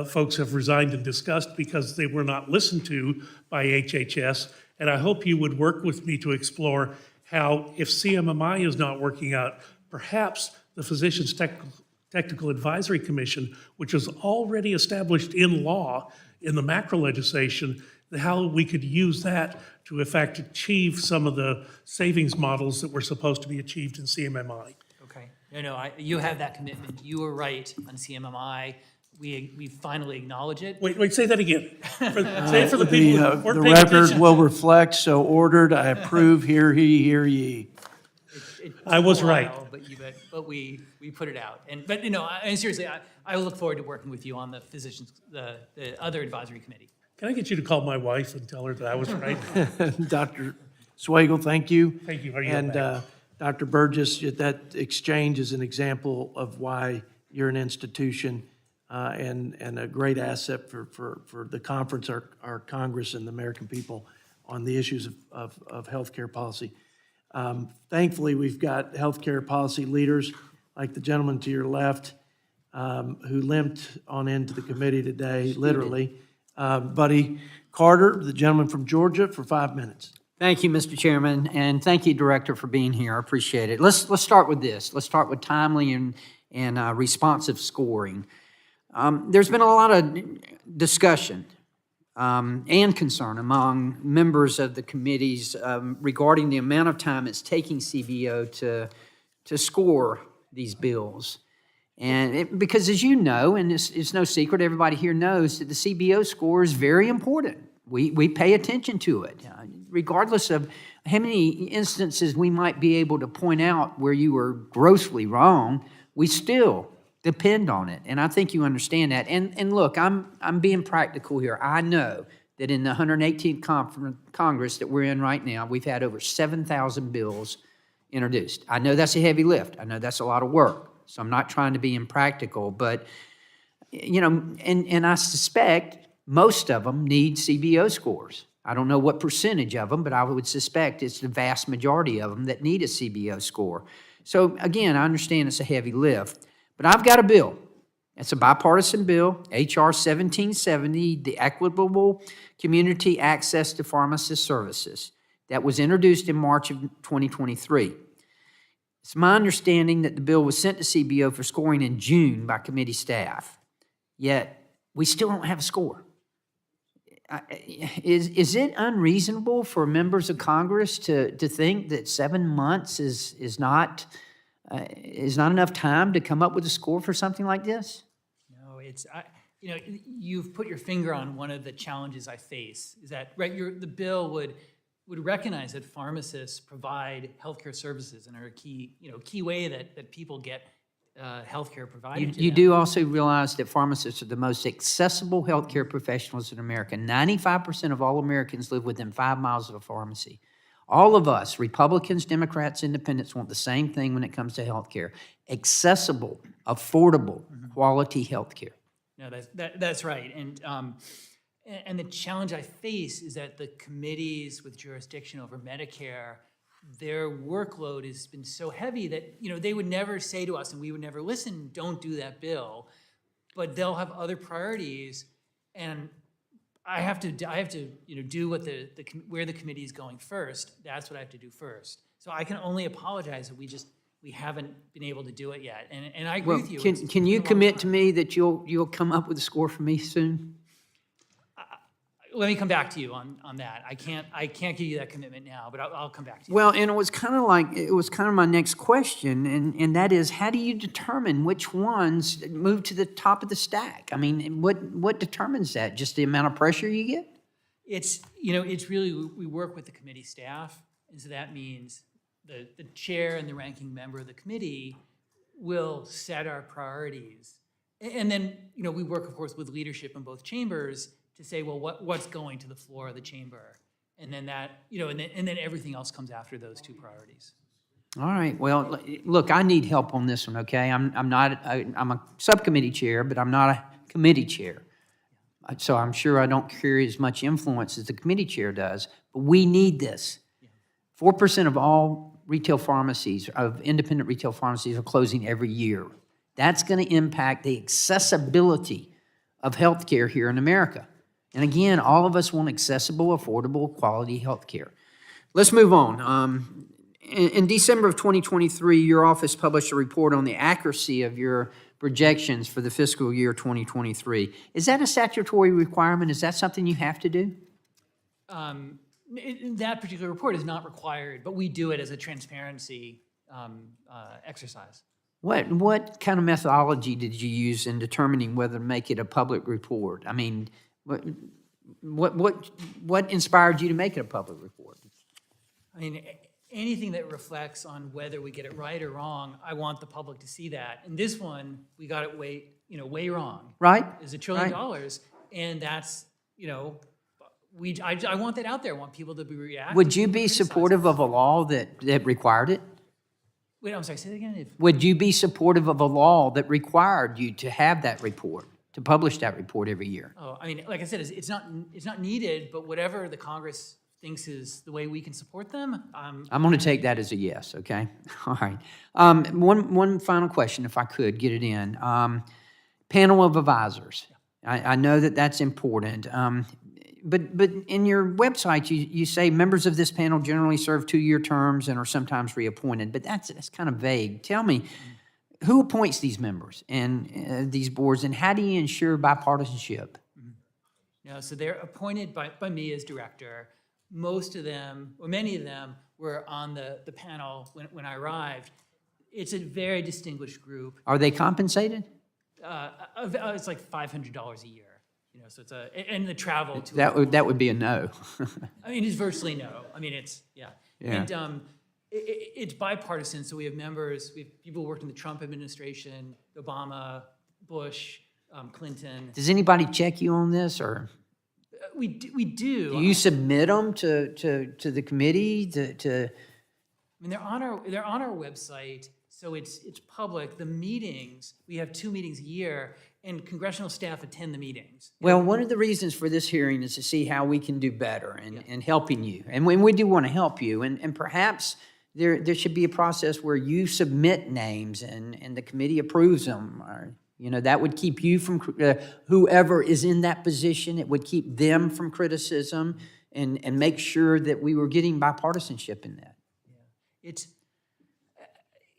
folks have resigned and discussed because they were not listened to by HHS. And I hope you would work with me to explore how, if CMMI is not working out, perhaps the Physicians Technical Advisory Commission, which is already established in law in the macro legislation, how we could use that to, in fact, achieve some of the savings models that were supposed to be achieved in CMMI. Okay. No, you have that commitment. You were right on CMMI. We finally acknowledge it. Wait, say that again. Say it for the people who weren't The paying record attention. will reflect, so ordered. I approve, hear ye. It I was took a right. while, but we put it out. But seriously, I look forward to working with you on the the other advisory committee. Can I get you to call my wife and tell her that I was right? Dr. Swagel, thank you. Thank you. I yield And back. Dr. Burgess, that exchange is an example of why you're an institution and a great asset for the conference, our Congress, and the American people on the issues of healthcare policy. Thankfully, we've got healthcare policy leaders like the gentleman to your left who limped on into the committee today, literally. Buddy Carter, the gentleman from Georgia, for 5 minutes. Thank you, Mr. Chairman, and thank you, Director, for being here. I appreciate it. Let's start with this. Let's start with timely and responsive scoring. There's been a lot of discussion and concern among members of the committees regarding the amount of time it's taking CBO to score these bills. And because as you know, and it's no secret, everybody here knows that the CBO score is very important. We pay attention to it, regardless of how many instances we might be able to point out where you were grossly wrong, we still depend on it. And I think you understand that. And look, I'm being practical here. I know that in the 118th Congress that we're in right now, we've had over 7,000 bills introduced. I know that's a heavy lift. I know that's a lot of work. So I'm not trying to be impractical, but, and I suspect most of them need CBO scores. I don't know what percentage of them, but I would suspect it's the vast majority of them that need a CBO score. So again, I understand it's a heavy lift, but I've got a bill. It's a bipartisan bill, H.R. 1770, the Equitable Community Access to Pharmacist Services, that was introduced in March of 2023. It's my understanding that the bill was sent to CBO for scoring in June by committee staff, yet we still don't have a score. is it unreasonable for members of Congress to think that 7 months is not enough time to come up with a score for something like this? No, you know, you've put your finger on one of the challenges I face, is that, right, the bill would recognize that pharmacists provide healthcare services and are a key way that people get healthcare provided to You them. do also realize that pharmacists are the most accessible healthcare professionals in America. 95% of all Americans live within 5 miles of a pharmacy. All of us, Republicans, Democrats, Independents, want the same thing when it comes to healthcare: accessible, affordable, quality healthcare. No, that's right. And the challenge I face is that the committees with jurisdiction over Medicare, their workload has been so heavy that, you know, they would never say to us, and we would never listen, don't do that bill, but they'll have other priorities, and I have to you know, do what where the committee is going first. That's what I have to do first. So I can only apologize that we haven't been able to do it yet. And I agree with you. Can you commit to me that you'll come up with a score for me soon? Let me come back to you on that. I can't give you that commitment now, but I'll come back to you. Well, and it was kind of my next question, and that is, how do you determine which ones move to the top of the stack? I mean, what determines that? Just the amount of pressure you get? It's really, we work with the committee staff, and so that means the chair and the ranking member of the committee will set our priorities. And then, you know, we work, of course, with leadership in both chambers to say, well, what's going to the floor of the chamber? And then that, you know, and then everything else comes after those two priorities. All right. Well, look, I need help on this one, okay? I'm a subcommittee chair, but I'm not a committee chair. So I'm sure I don't carry as much influence as the committee chair does, but we need this. 4% of all independent retail pharmacies are closing every year. That's going to impact the accessibility of healthcare here in America. And again, all of us want accessible, affordable, quality healthcare. Let's move on. In December of 2023, your office published a report on the accuracy of your projections for the fiscal year 2023. Is that a statutory requirement? Is that something you have to do? That particular report is not required, but we do it as a transparency exercise. What kind of methodology did you use in determining whether to make it a public report? I mean, what inspired you to make it a public report? I mean, anything that reflects on whether we get it right or wrong, I want the public to see that. And this one, we got it way wrong. Right. It's $1 trillion, and that's, you know, I want that out there. I want people to be reacting. Would you be supportive of a law that required it? Wait, I'm sorry, say that again? Would you be supportive of a law that required you to have that report, to publish that report every year? Oh, I mean, like I said, it's not needed, but whatever the Congress thinks is the way we can support them. I'm going to take that as a yes, okay? All right. One final question, if I could get it in. Panel of advisors. I know that that's important. But in your website, you say members of this panel generally serve 2-year terms and are sometimes reappointed, but that's kind of vague. Tell me, who appoints these members and these boards, and how do you ensure bipartisanship? No, so they're appointed by me as director. Most of them, or many of them, were on the panel when I arrived. It's a very distinguished group. Are they compensated? It's like $500 a year. You know, so it's and the travel to that would be a no. I mean, it's virtually no. I mean, it's yeah. And it's bipartisan. So we have members. We have people who worked in the Trump administration, Obama, Bush, Clinton. Does anybody check you on this, or we do? Do you submit them to the committee to? I mean, they're on our website, so it's public. The meetings, we have 2 meetings a year, and congressional staff attend the meetings. Well, one of the reasons for this hearing is to see how we can do better in helping you. And we do want to help you, and perhaps there should be a process where you submit names and the committee approves them. Or, you know, that would keep you from, whoever is in that position, it would keep them from criticism and make sure that we were getting bipartisanship in that. Yeah. It's,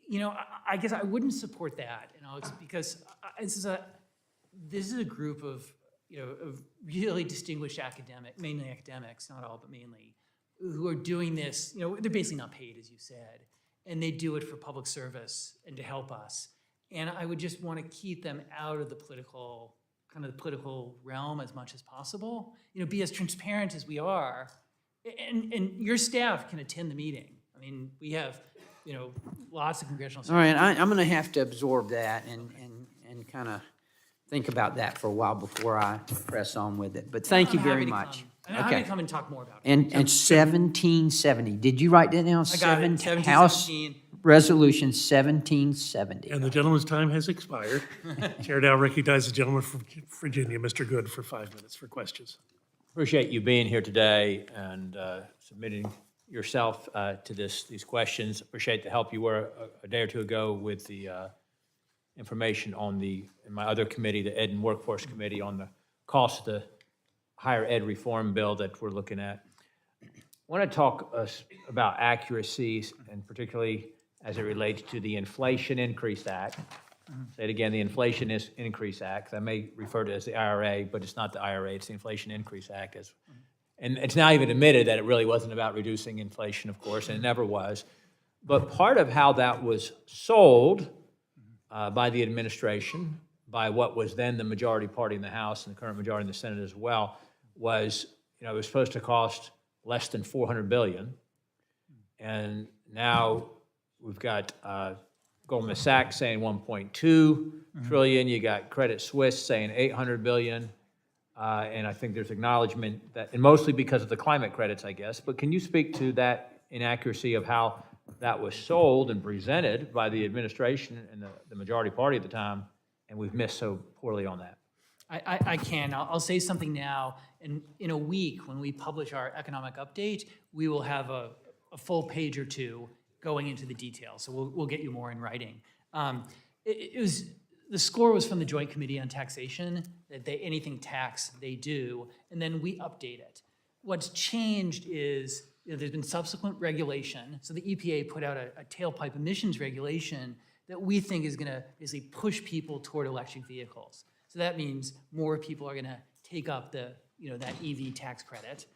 you know, I guess I wouldn't support that, because this is a group of of really distinguished mainly academics, not all, but mainly, who are doing this, they're basically not paid, as you said, and they do it for public service and to help us. And I would just want to keep them out of the political realm as much as possible. Be as transparent as we are, and your staff can attend the meeting. I mean, we have, lots of congressional. All right, I'm going to have to absorb that and kind of think about that for a while before I press on with it. But thank you very much. I'm happy to come and talk more about it. And 1770, did you write that down? I got it, House 1717. Resolution 1770. And the gentleman's time has expired. Chair now recognizes the gentleman from Virginia, Mr. Good, for 5 minutes for questions. Appreciate you being here today and submitting yourself to these questions. Appreciate the help you were a day or two ago with the information on in my other committee, the Ed and Workforce Committee, on the cost of the higher ed reform bill that we're looking at. I want to talk about accuracies, and particularly as it relates to the Inflation Increase Act. Say it again, the Inflation Increase Act. I may refer to it as the IRA, but it's not the IRA, it's the Inflation Increase Act. And it's now even admitted that it really wasn't about reducing inflation, of course, and it never was. But part of how that was sold by the administration, by what was then the majority party in the House and the current majority in the Senate as well, was, it was supposed to cost less than $400 billion. And now we've got Goldman Sachs saying 1.2 trillion. You got Credit Suisse saying 800 billion. And I think there's acknowledgement that, and mostly because of the climate credits, I guess. But can you speak to that inaccuracy of how that was sold and presented by the administration and the majority party at the time, and we've missed so poorly on that? I can. I'll say something now. And in a week, when we publish our economic update, we will have a full page or two going into the details. So we'll get you more in writing. The score was from the Joint Committee on Taxation, that anything tax they do, and then we update it. What's changed is there's been subsequent regulation. So the EPA put out a tailpipe emissions regulation that we think is going to basically push people toward electric vehicles. So that means more people are going to take up that EV tax credit.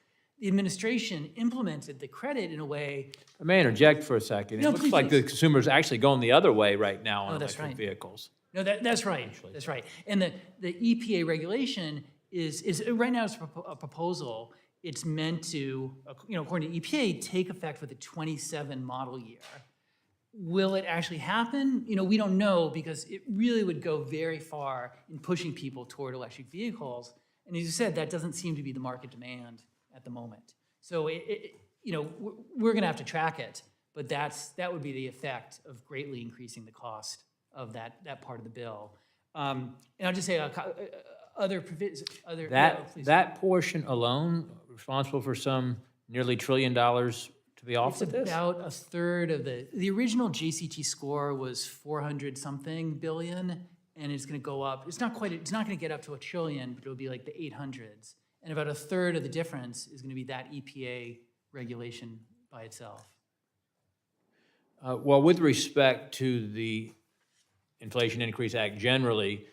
The administration implemented the credit in a way. I may interject for a second. No, It looks please, like please. the consumer's actually going the other way right now on that's electric right. vehicles. No, that's right. That's right. And the EPA regulation is right now it's a proposal. It's meant to, according to EPA, take effect for the 27 model year. Will it actually happen? We don't know, because it really would go very far in pushing people toward electric vehicles. And as you said, that doesn't seem to be the market demand at the moment. So we're going to have to track it, but that would be the effect of greatly increasing the cost of that part of the bill. And I'll just say other provisions. That portion alone responsible for some nearly $1 trillion to be off with this? It's about a third of the original JCT score was 400 something billion, and it's going to go up. It's not going to get up to $1 trillion, but it'll be like the 800s. And about a third of the difference is going to be that EPA regulation by itself. Well, with respect to the Inflation Increase Act generally,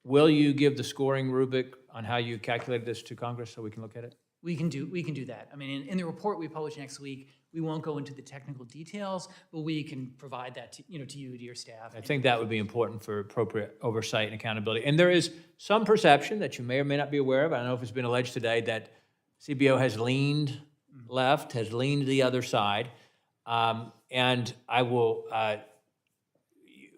will you give the scoring rubric on how you calculated this to Congress so we can look at it? We can do that. I mean, in the report we publish next week, we won't go into the technical details, but we can provide that to you, to your staff. I think that would be important for appropriate oversight and accountability. And there is some perception that you may or may not be aware of, I don't know if it's been alleged today, that CBO has leaned left, has leaned the other side. And I will,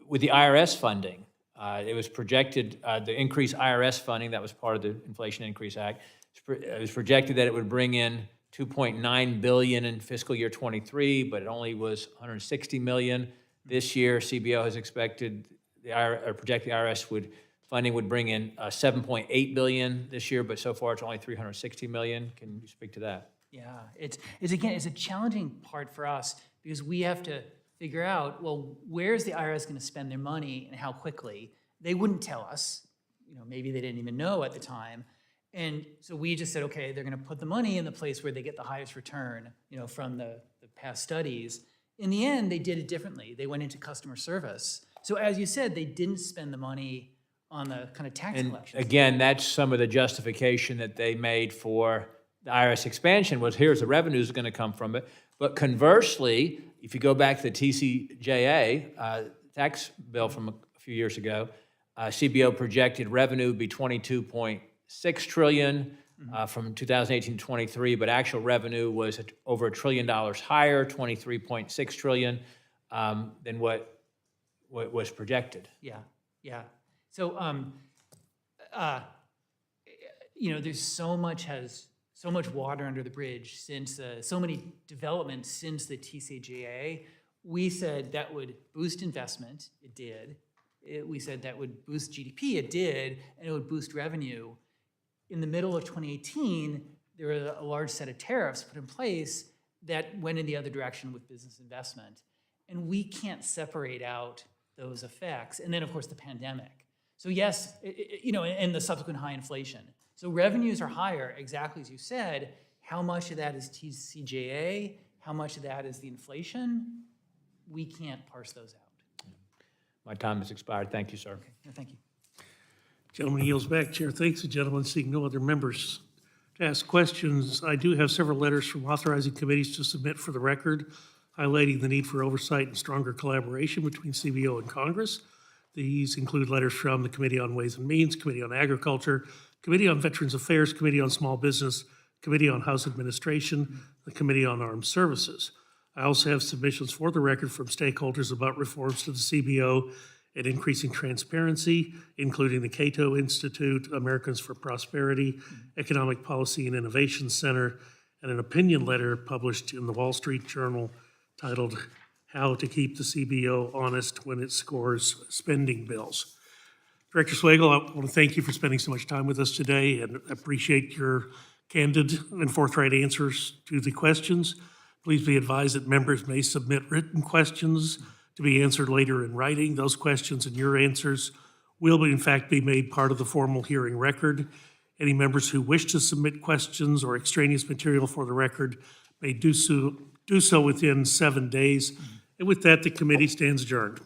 with the IRS funding, it was projected, the increased IRS funding that was part of the Inflation Increase Act, it was projected that it would bring in $2.9 billion in fiscal year 23, but it only was $160 million. This year, CBO has projected the IRS funding would bring in $7.8 billion this year, but so far it's only $360 million. Can you speak to that? Yeah, it's a challenging part for us, because we have to figure out, well, where's the IRS going to spend their money and how quickly? They wouldn't tell us. Maybe they didn't even know at the time. And so we just said, okay, they're going to put the money in the place where they get the highest return, from the past studies. In the end, they did it differently. They went into customer service. So as you said, they didn't spend the money on the kind of tax And collection. again, that's some of the justification that they made for the IRS expansion was here's the revenues going to come from it. But conversely, if you go back to the TCJA tax bill from a few years ago, CBO projected revenue would be 22.6 trillion from 2018 to 23, but actual revenue was over $1 trillion higher, 23.6 trillion than what was projected. Yeah, yeah. So, there's so much water under the bridge since, so many developments since the TCJA. We said that would boost investment, it did. We said that would boost GDP, it did, and it would boost revenue. In the middle of 2018, there were a large set of tariffs put in place that went in the other direction with business investment. And we can't separate out those effects. And then, of course, the pandemic. So yes, and the subsequent high inflation. So revenues are higher, exactly as you said. How much of that is TCJA? How much of that is the inflation? We can't parse those out. My time has expired. Thank you, sir. Okay, no, thank you. Gentleman yields back. Chair thanks the gentleman, seeing no other members to ask questions. I do have several letters from authorizing committees to submit for the record, highlighting the need for oversight and stronger collaboration between CBO and Congress. These include letters from the Committee on Ways and Means, Committee on Agriculture, Committee on Veterans Affairs, Committee on Small Business, Committee on House Administration, the Committee on Armed Services. I also have submissions for the record from stakeholders about reforms to the CBO and increasing transparency, including the Cato Institute, Americans for Prosperity, Economic Policy and Innovation Center, and an opinion letter published in the Wall Street Journal titled How to Keep the CBO Honest When It Scores Spending Bills. Director Swagel, I want to thank you for spending so much time with us today and appreciate your candid and forthright answers to the questions. Please be advised that members may submit written questions to be answered later in writing. Those questions and your answers will, in fact, be made part of the formal hearing record. Any members who wish to submit questions or extraneous material for the record may do so within 7 days. And with that, the committee stands adjourned.